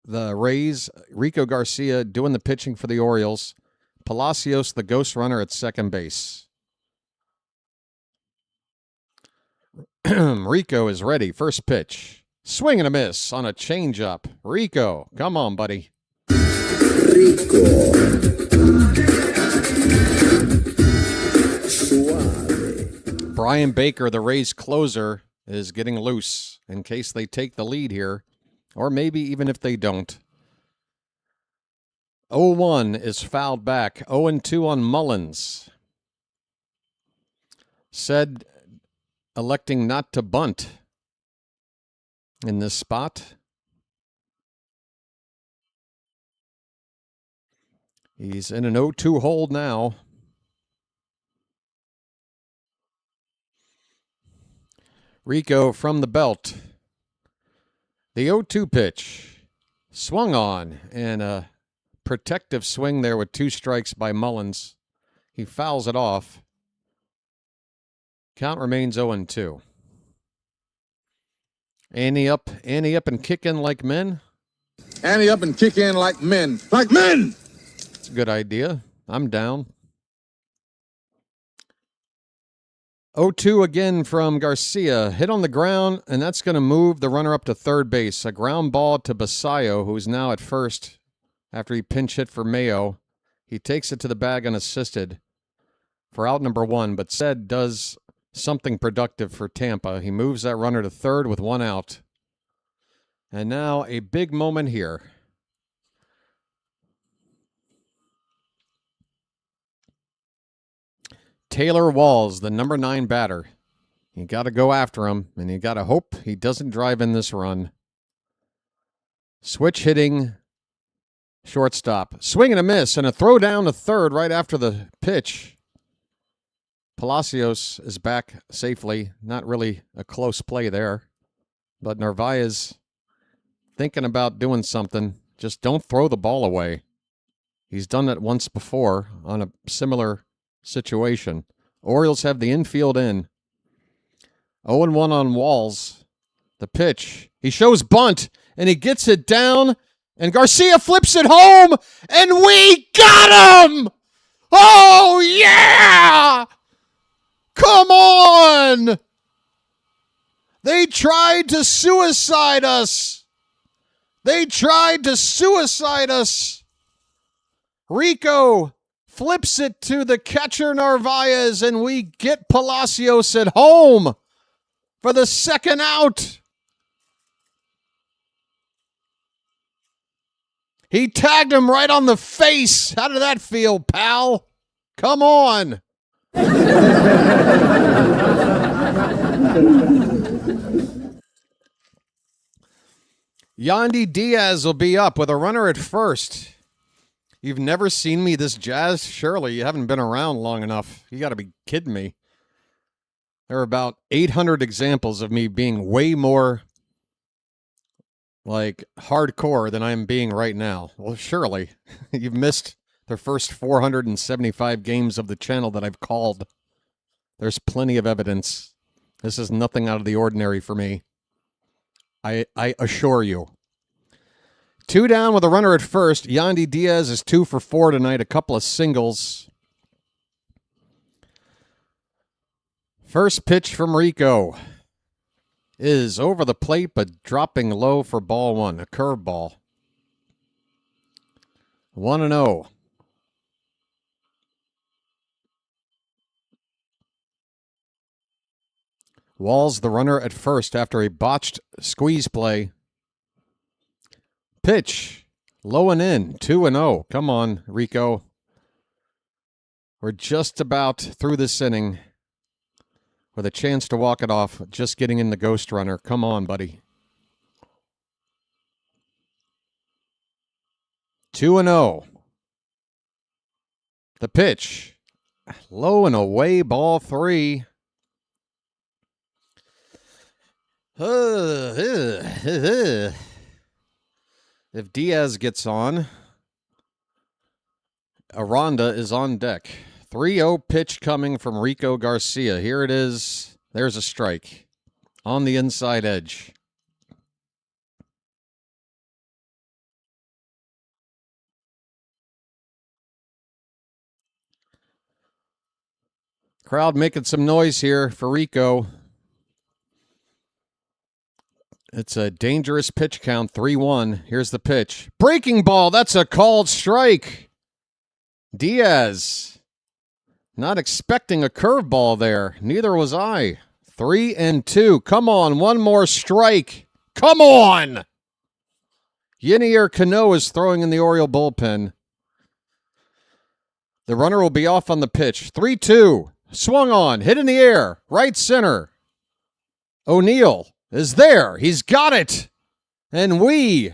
the Rays. Rico Garcia doing the pitching for the Orioles. Palacios, the ghost runner, at second base. Rico is ready. First pitch. Swing and a miss on a changeup. Rico, come on, buddy. Rico. Suave. Brian Baker, the Rays closer, is getting loose in case they take the lead here, or maybe even if they don't. 0-1 is fouled back. 0-2 on Mullins. Ced electing not to bunt in this spot. He's in an 0-2 hold now. Rico from the belt. The 0-2 pitch. Swung on, and a protective swing there with 2 strikes by Mullins. He fouls it off. Count remains 0-2. Ante up and kick in like men. Ante up and kick in like men. Like men! It's a good idea. I'm down. 0-2 again from Garcia. Hit on the ground, and that's going to move the runner up to third base. A ground ball to Basallo, who's now at first after he pinch hit for Mayo. He takes it to the bag unassisted for out number 1, but Ced does something productive for Tampa. He moves that runner to third with 1 out. And now a big moment here. Taylor Walls, the number 9 batter. You got to go after him, and you got to hope he doesn't drive in this run. Switch hitting, shortstop. Swing and a miss, and a throw down to third right after the pitch. Palacios is back safely. Not really a close play there. But Narvaez thinking about doing something. Just don't throw the ball away. He's done it once before on a similar situation. Orioles have the infield in. 0-1 on Walls. The pitch. He shows bunt, and he gets it down, and Garcia flips it home, and we got him! Oh, yeah! Come on! They tried to suicide us. They tried to suicide us. Rico flips it to the catcher Narvaez, and we get Palacios at home for the second out. He tagged him right on the face. How did that feel, pal? Come on. Yandy Diaz will be up with a runner at first. You've never seen me this jazzed? Surely you haven't been around long enough. You got to be kidding me. There are about 800 examples of me being way more like hardcore than I am being right now. Well, surely you've missed the first 475 games of the channel that I've called. There's plenty of evidence. This is nothing out of the ordinary for me. I assure you. 2 down with a runner at first. Yandy Diaz is 2 for 4 tonight. A couple of singles. First pitch from Rico is over the plate, but dropping low for ball 1. A curveball. 1-0. Walls the runner at first after a botched squeeze play. Pitch. Low and in. 2-0. Come on, Rico. We're just about through this inning with a chance to walk it off. Just getting in the ghost runner. Come on, buddy. 2-0. The pitch. Low and away, ball 3. If Diaz gets on, Aranda is on deck. 3-0 pitch coming from Rico Garcia. Here it is. There's a strike on the inside edge. Crowd making some noise here for Rico. It's a dangerous pitch count, 3-1. Here's the pitch. Breaking ball, that's a called strike. Diaz, not expecting a curveball there. Neither was I. 3-2. Come on, one more strike. Come on! Yinier Cano is throwing in the Oriole bullpen. The runner will be off on the pitch. 3-2. Swung on, hit in the air, right center. O'Neill is there. He's got it. And we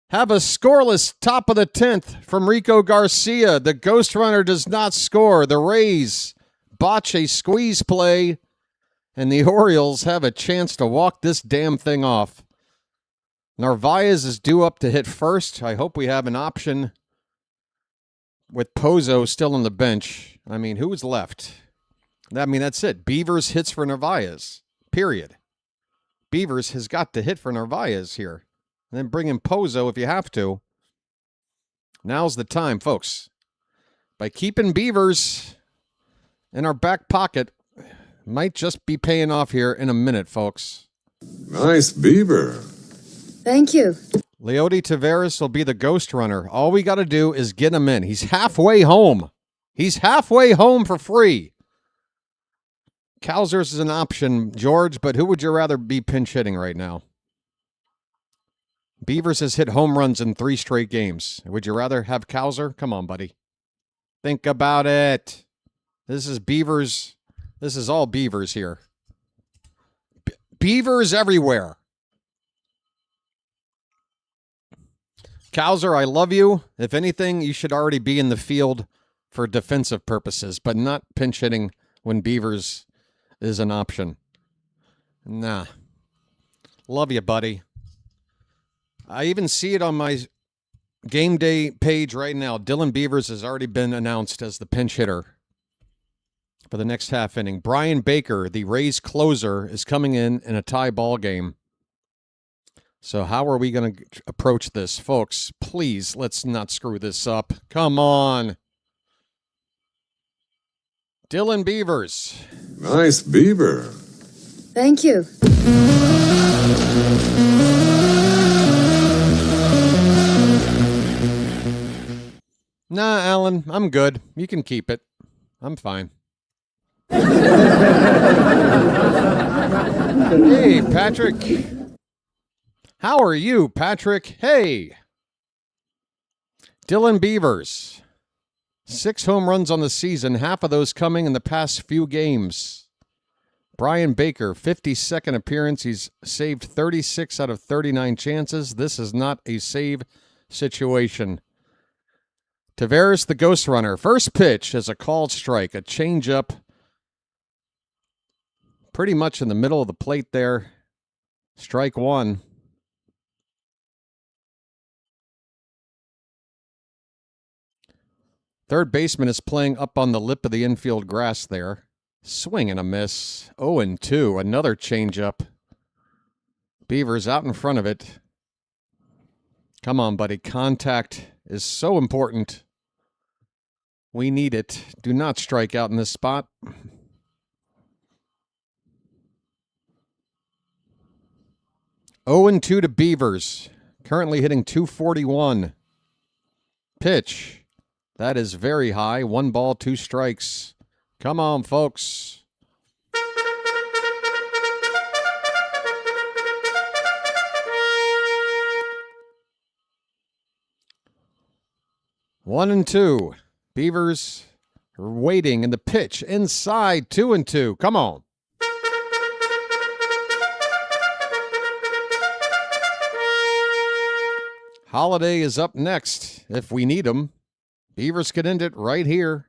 have a scoreless top of the 10th from Rico Garcia. The ghost runner does not score. The Rays botch a squeeze play, and the Orioles have a chance to walk this damn thing off. Narvaez is due up to hit first. I hope we have an option with Pozo still on the bench. I mean, who's left? I mean, that's it. Beavers hits for Narvaez. Period. Beavers has got to hit for Narvaez here. And then bring in Pozo if you have to. Now's the time, folks. By keeping Beavers in our back pocket, might just be paying off here in a minute, folks. Nice beaver. Thank you. Leody Taveras will be the ghost runner. All we got to do is get him in. He's halfway home. He's halfway home for free. Cowsers is an option, George, but who would you rather be pinch hitting right now? Beavers has hit home runs in 3 straight games. Would you rather have Cowser? Come on, buddy. Think about it. This is Beavers. This is all Beavers here. Beavers everywhere. Cowser, I love you. If anything, you should already be in the field for defensive purposes, but not pinch hitting when Beavers is an option. Nah. Love you, buddy. I even see it on my game day page right now. Dylan Beavers has already been announced as the pinch hitter for the next half inning. Brian Baker, the Rays closer, is coming in a tie ball game. So how are we going to approach this, folks? Please, let's not screw this up. Come on. Dylan Beavers. Nice beaver. Thank you. Nah, Alan, I'm good. You can keep it. I'm fine. Hey, Patrick. How are you, Patrick? Hey. Dylan Beavers. 6 home runs on the season, half of those coming in the past few games. Brian Baker, 52nd appearance. He's saved 36 out of 39 chances. This is not a save situation. Taveras, the ghost runner. First pitch is a called strike, a changeup. Pretty much in the middle of the plate there. Strike one. Third baseman is playing up on the lip of the infield grass there. Swing and a miss. 0-2. Another changeup. Beavers out in front of it. Come on, buddy. Contact is so important. We need it. Do not strike out in this spot. (0-2) to Beavers. Currently hitting .241. Pitch. That is very high. 1 ball, 2 strikes. Come on, folks. One and two. Beavers are waiting in the pitch. Inside, 2-2. Come on. Holiday is up next if we need him. Beavers could end it right here.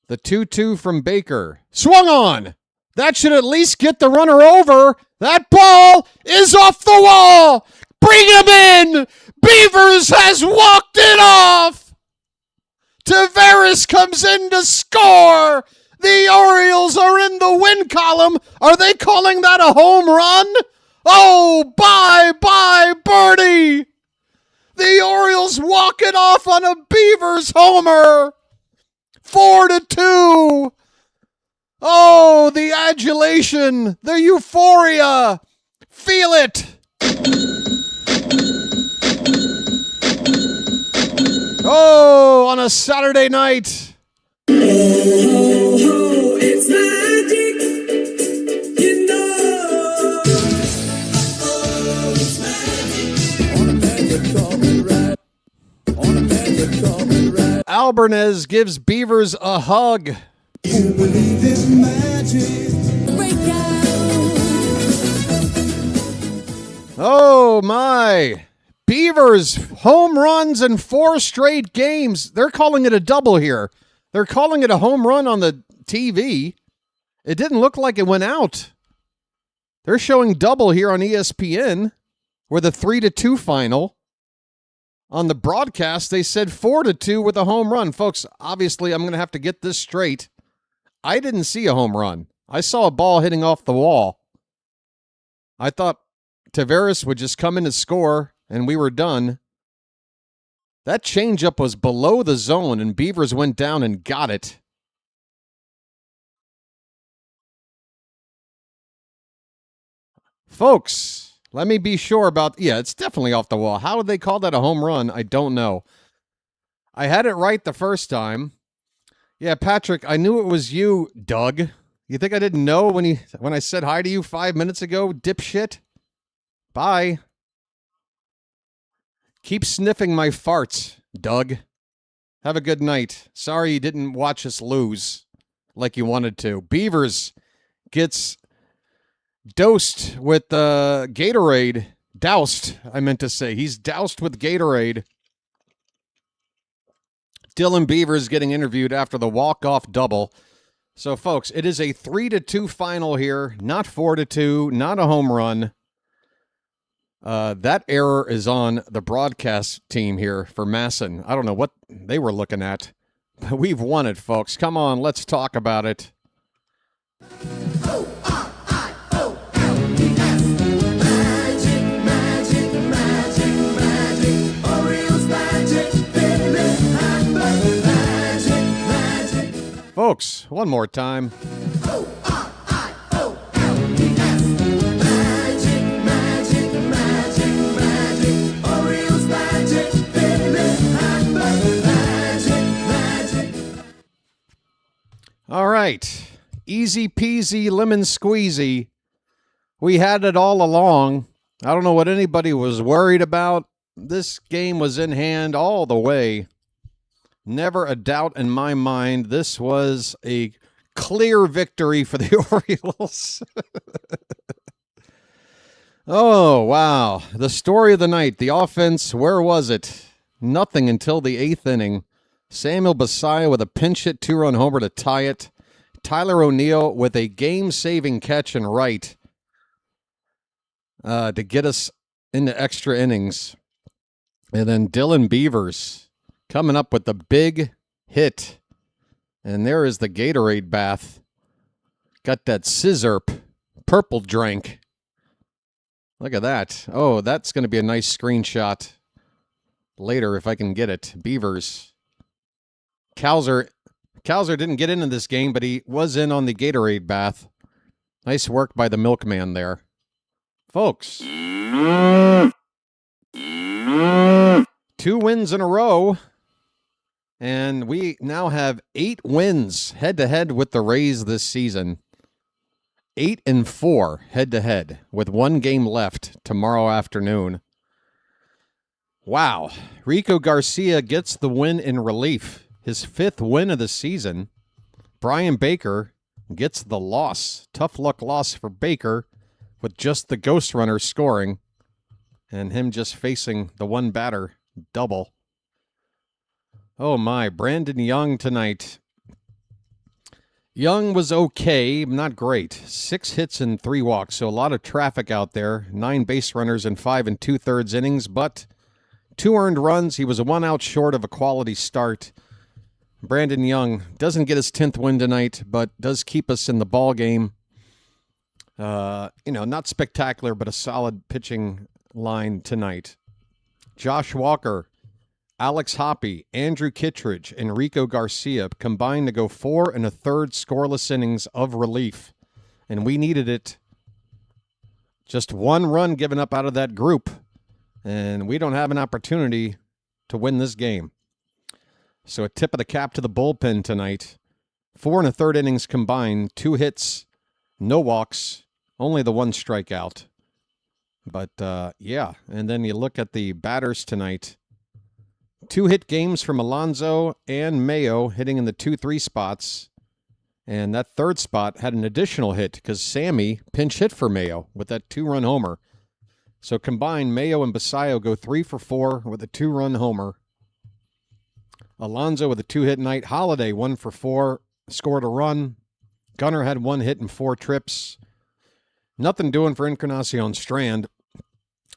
The 2-2 from Baker. Swung on! That should at least get the runner over. That ball is off the wall! Bring him in! Beavers has walked it off! Taveras comes in to score! The Orioles are in the win column. Are they calling that a home run? Oh, bye, birdie! The Orioles walk it off on a Beavers homer. 4-2. Oh, the adulation, the euphoria. Feel it. Oh, on a Saturday night. Oh, it's magic, you know. Oh, it's magic. On a magic carpet ride. On a magic carpet ride. Albarnez gives Beavers a hug. You believe in magic. Oh, my. Beavers, home runs in 4 straight games. They're calling it a double here. They're calling it a home run on the TV. It didn't look like it went out. They're showing double here on ESPN with a 3-2 final. On the broadcast, they said 4-2 with a home run. Folks, obviously, I'm going to have to get this straight. I didn't see a home run. I saw a ball hitting off the wall. I thought Taveras would just come in and score, and we were done. That changeup was below the zone, and Beavers went down and got it. Folks, let me be sure about... Yeah, it's definitely off the wall. How would they call that a home run? I don't know. I had it right the first time. Yeah, Patrick, I knew it was you, Doug. You think I didn't know when I said hi to you 5 minutes ago, dipshit? Bye. Keep sniffing my farts, Doug. Have a good night. Sorry you didn't watch us lose like you wanted to. Beavers gets dosed with Gatorade. Doused, I meant to say. He's doused with Gatorade. Dylan Beavers getting interviewed after the walk-off double. So, folks, it is a 3-2 final here. Not 4-2, not a home run. That error is on the broadcast team here for Masson. I don't know what they were looking at. But we've won it, folks. Come on, let's talk about it. Folks, one more time. All right. Easy peasy lemon squeezy. We had it all along. I don't know what anybody was worried about. This game was in hand all the way. Never a doubt in my mind. This was a clear victory for the Orioles. Oh, wow. The story of the night. The offense, where was it? Nothing until the 8th inning. Samuel Basallo with a pinch hit 2-run homer to tie it. Tyler O'Neill with a game-saving catch and right to get us into extra innings. And then Dylan Beavers coming up with the big hit. And there is the Gatorade bath. Got that scissorp purple drink. Look at that. Oh, that's going to be a nice screenshot later if I can get it. Beavers. Cowser didn't get into this game, but he was in on the Gatorade bath. Nice work by the milkman there. Folks. 2 wins in a row. And we now have 8 wins head-to-head with the Rays this season. 8-4 head-to-head with 1 game left tomorrow afternoon. Wow. Rico Garcia gets the win in relief. His 5th win of the season. Brian Baker gets the loss. Tough luck loss for Baker with just the ghost runner scoring and him just facing the one batter double. Oh my, Brandon Young tonight. Young was okay, not great. 6 hits and 3 walks, so a lot of traffic out there. 9 base runners in 5 2/3 innings, but 2 earned runs. He was a 1 out short of a quality start. Brandon Young doesn't get his 10th win tonight, but does keep us in the ball game. Not spectacular, but a solid pitching line tonight. Josh Walker, Alex Hoppe, Andrew Kittredge, and Rico Garcia combined to go 4 1/3 scoreless innings of relief. And we needed it. Just 1 run given up out of that group. And we don't have an opportunity to win this game. So a tip of the cap to the bullpen tonight. 4 1/3 innings combined, 2 hits, no walks, only the 1 strikeout. But, yeah, and then you look at the batters tonight. 2 hit games from Alonso and Mayo hitting in the 2-3 spots. And that 3rd spot had an additional hit because Sammy pinch hit for Mayo with that 2-run homer. So combined, Mayo and Basallo go 3 for 4 with a 2-run homer. Alonso with a 2-hit night. Holiday 1 for 4, scored a run. Gunnar had 1 hit and 4 trips. Nothing doing for Encarnacion Strand.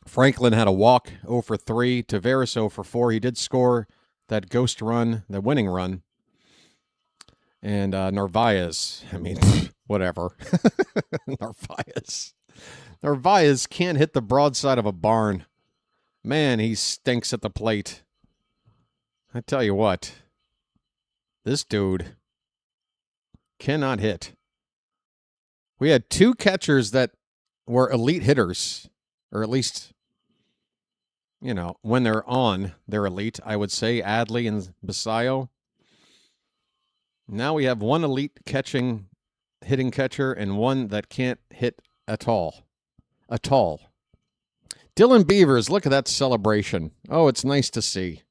Franklin had a walk, 0 for 3. Tavares 0 for 4. He did score that ghost run, the winning run. And Narvaez, whatever. Narvaez can't hit the broadside of a barn. Man, he stinks at the plate. I tell you what, this dude cannot hit. We had 2 catchers that were elite hitters, or at least, when they're on, they're elite. I would say Adley and Basallo. Now we have 1 elite hitting catcher and 1 that can't hit at all. Dylan Beavers, look at that celebration. Oh, it's nice to see.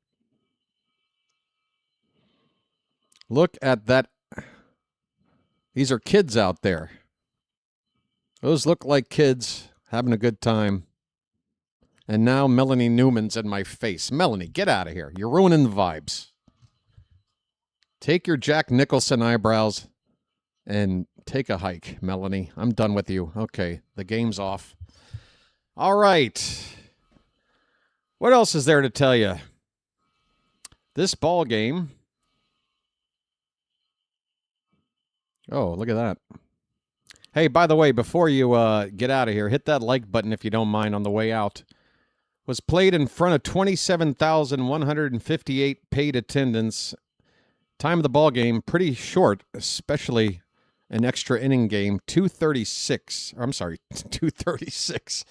Look at that. These are kids out there. Those look like kids having a good time. And now Melanie Newman's in my face. Melanie, get out of here. You're ruining the vibes. Take your Jack Nicholson eyebrows and take a hike, Melanie. I'm done with you. Okay, the game's off. All right. What else is there to tell you? This ball game. Oh, look at that. Hey, by the way, before you get out of here, hit that like button if you don't mind on the way out. Was played in front of 27,158 paid attendance. Time of the ball game, pretty short, especially an extra inning game, 2:36. I'm sorry, 2:36.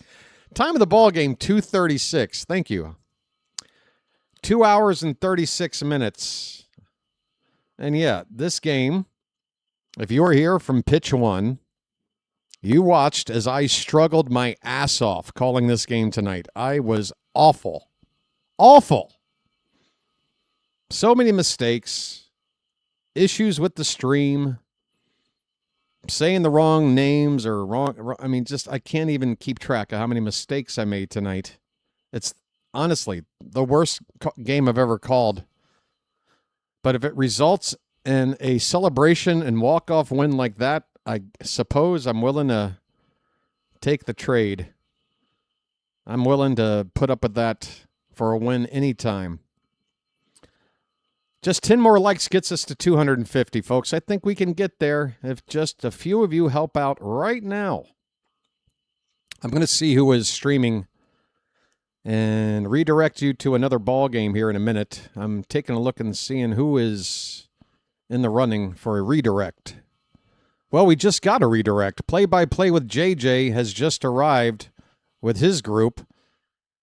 Time of the ball game, 2:36. Thank you. 2 hours and 36 minutes. And yeah, this game, if you were here from pitch one, you watched as I struggled my ass off calling this game tonight. I was awful. Awful. So many mistakes. Issues with the stream. Saying the wrong names or wrong. I mean, just I can't even keep track of how many mistakes I made tonight. It's honestly the worst game I've ever called. But if it results in a celebration and walk-off win like that, I suppose I'm willing to take the trade. I'm willing to put up with that for a win anytime. Just 10 more likes gets us to 250, folks. I think we can get there if just a few of you help out right now. I'm going to see who is streaming and redirect you to another ball game here in a minute. I'm taking a look and seeing who is in the running for a redirect. Well, we just got a redirect. Play-by-play with JJ has just arrived with his group.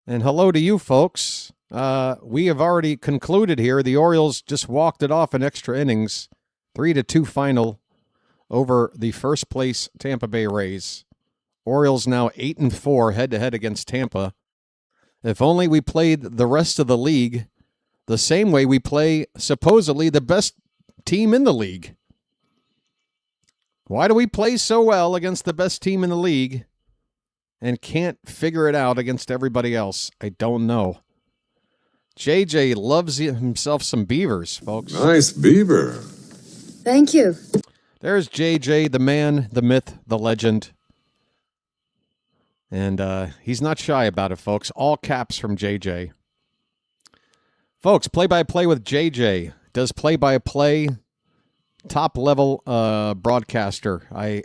And hello to you folks. We have already concluded here. The Orioles just walked it off in extra innings. 3-2 final over the first place Tampa Bay Rays. Orioles now 8-4 head-to-head against Tampa. If only we played the rest of the league the same way we play supposedly the best team in the league. Why do we play so well against the best team in the league and can't figure it out against everybody else? I don't know. JJ loves himself some beavers, folks. Nice beaver. Thank you. There's JJ, the man, the myth, the legend. And he's not shy about it, folks. All caps from JJ. Folks, play-by-play with JJ. Does play-by-play top-level broadcaster. I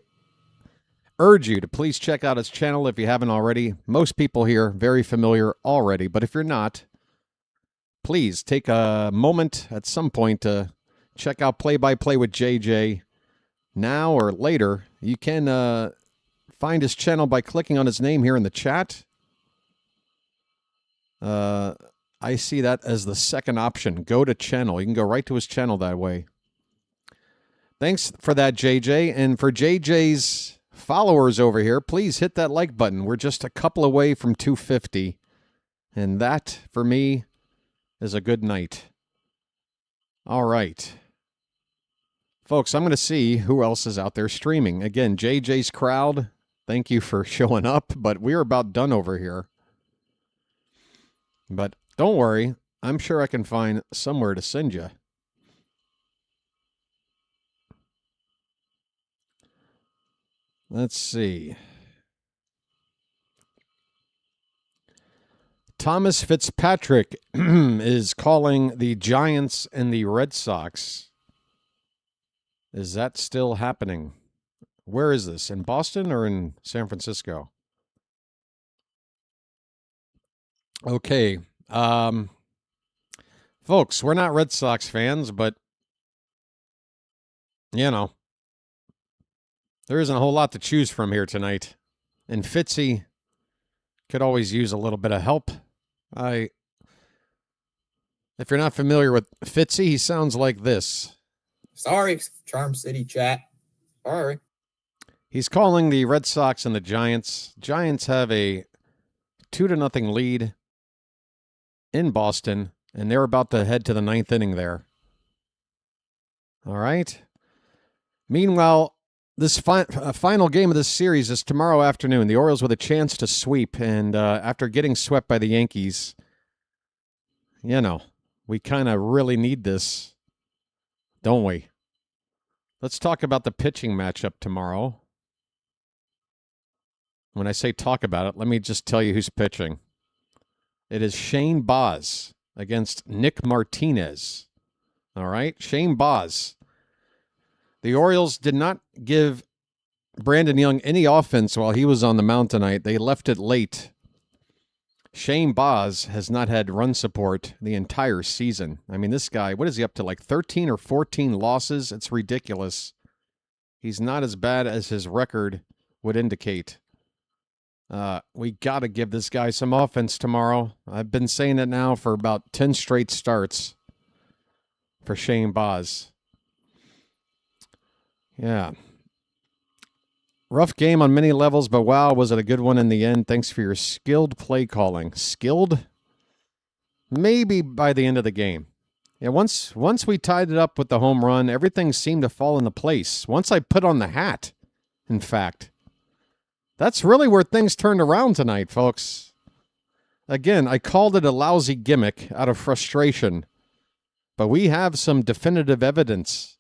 urge you to please check out his channel if you haven't already. Most people here very familiar already, but if you're not, please take a moment at some point to check out Play-by-Play with JJ now or later. You can find his channel by clicking on his name here in the chat. I see that as the second option. Go to channel. You can go right to his channel that way. Thanks for that, JJ. And for JJ's followers over here, please hit that like button. We're just a couple away from 250. And that, for me, is a good night. All right. Folks, I'm going to see who else is out there streaming. Again, JJ's crowd, thank you for showing up, but we're about done over here. But don't worry. I'm sure I can find somewhere to send you. Let's see. Thomas Fitzpatrick is calling the Giants and the Red Sox. Is that still happening? Where is this? In Boston or in San Francisco? Okay. Folks, we're not Red Sox fans, but, you know, there isn't a whole lot to choose from here tonight. And Fitzy could always use a little bit of help. If you're not familiar with Fitzy, he sounds like this. Sorry, Charm City chat. Sorry. He's calling the Red Sox and the Giants. Giants have a 2-0 lead in Boston, and they're about to head to the ninth inning there. All right. Meanwhile, this final game of this series is tomorrow afternoon. The Orioles with a chance to sweep, and after getting swept by the Yankees, we kind of really need this, don't we? Let's talk about the pitching matchup tomorrow. When I say talk about it, let me just tell you who's pitching. It is Shane Baz against Nick Martinez. All right, Shane Baz. The Orioles did not give Brandon Young any offense while he was on the mound tonight. They left it late. Shane Baz has not had run support the entire season. I mean, this guy, what is he up to, like 13 or 14 losses? It's ridiculous. He's not as bad as his record would indicate. We got to give this guy some offense tomorrow. I've been saying it now for about 10 straight starts for Shane Baz. Yeah. Rough game on many levels, but wow, was it a good one in the end. Thanks for your skilled play calling. Skilled? Maybe by the end of the game. Yeah, once we tied it up with the home run, everything seemed to fall into place. Once I put on the hat, in fact. That's really where things turned around tonight, folks. Again, I called it a lousy gimmick out of frustration, but we have some definitive evidence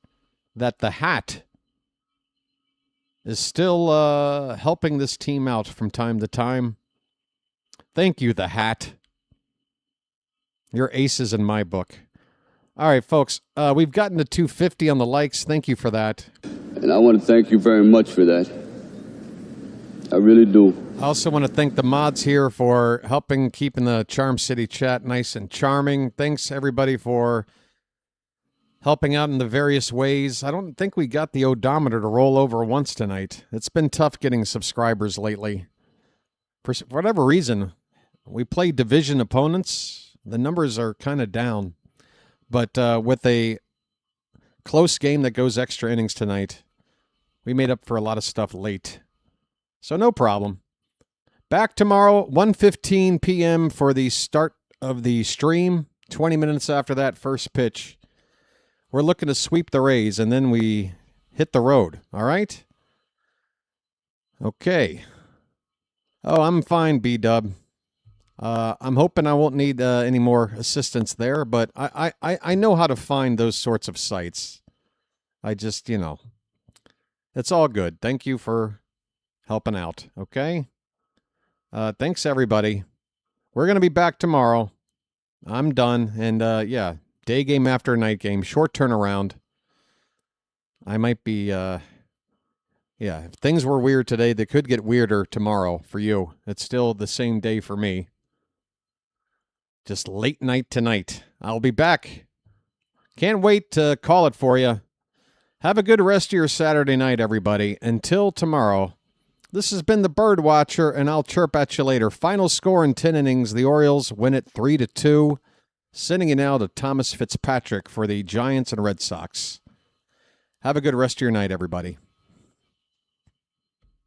that the hat is still helping this team out from time to time. Thank you, the hat. You're aces in my book. All right, folks, we've gotten to 250 on the likes. Thank you for that. And I want to thank you very much for that. I really do. I also want to thank the mods here for helping keeping the Charm City chat nice and charming. Thanks, everybody, for helping out in the various ways. I don't think we got the odometer to roll over once tonight. It's been tough getting subscribers lately. For whatever reason, we play division opponents. The numbers are kind of down. But with a close game that goes extra innings tonight, we made up for a lot of stuff late. So no problem. Back tomorrow, 1:15 p.m. for the start of the stream. 20 minutes after that first pitch. We're looking to sweep the Rays, and then we hit the road. All right? Okay. Oh, I'm fine, B-Dub. I'm hoping I won't need any more assistance there, but I know how to find those sorts of sites. I just, it's all good. Thank you for helping out, okay? Thanks, everybody. We're going to be back tomorrow. I'm done, and yeah, day game after night game, short turnaround. I might be, yeah, if things were weird today, they could get weirder tomorrow for you. It's still the same day for me. Just late night tonight. I'll be back. Can't wait to call it for you. Have a good rest of your Saturday night, everybody. Until tomorrow, this has been the BirdWatcher, and I'll chirp at you later. Final score in 10 innings. The Orioles win it 3-2. Sending it now to Thomas Fitzpatrick for the Giants and Red Sox. Have a good rest of your night, everybody.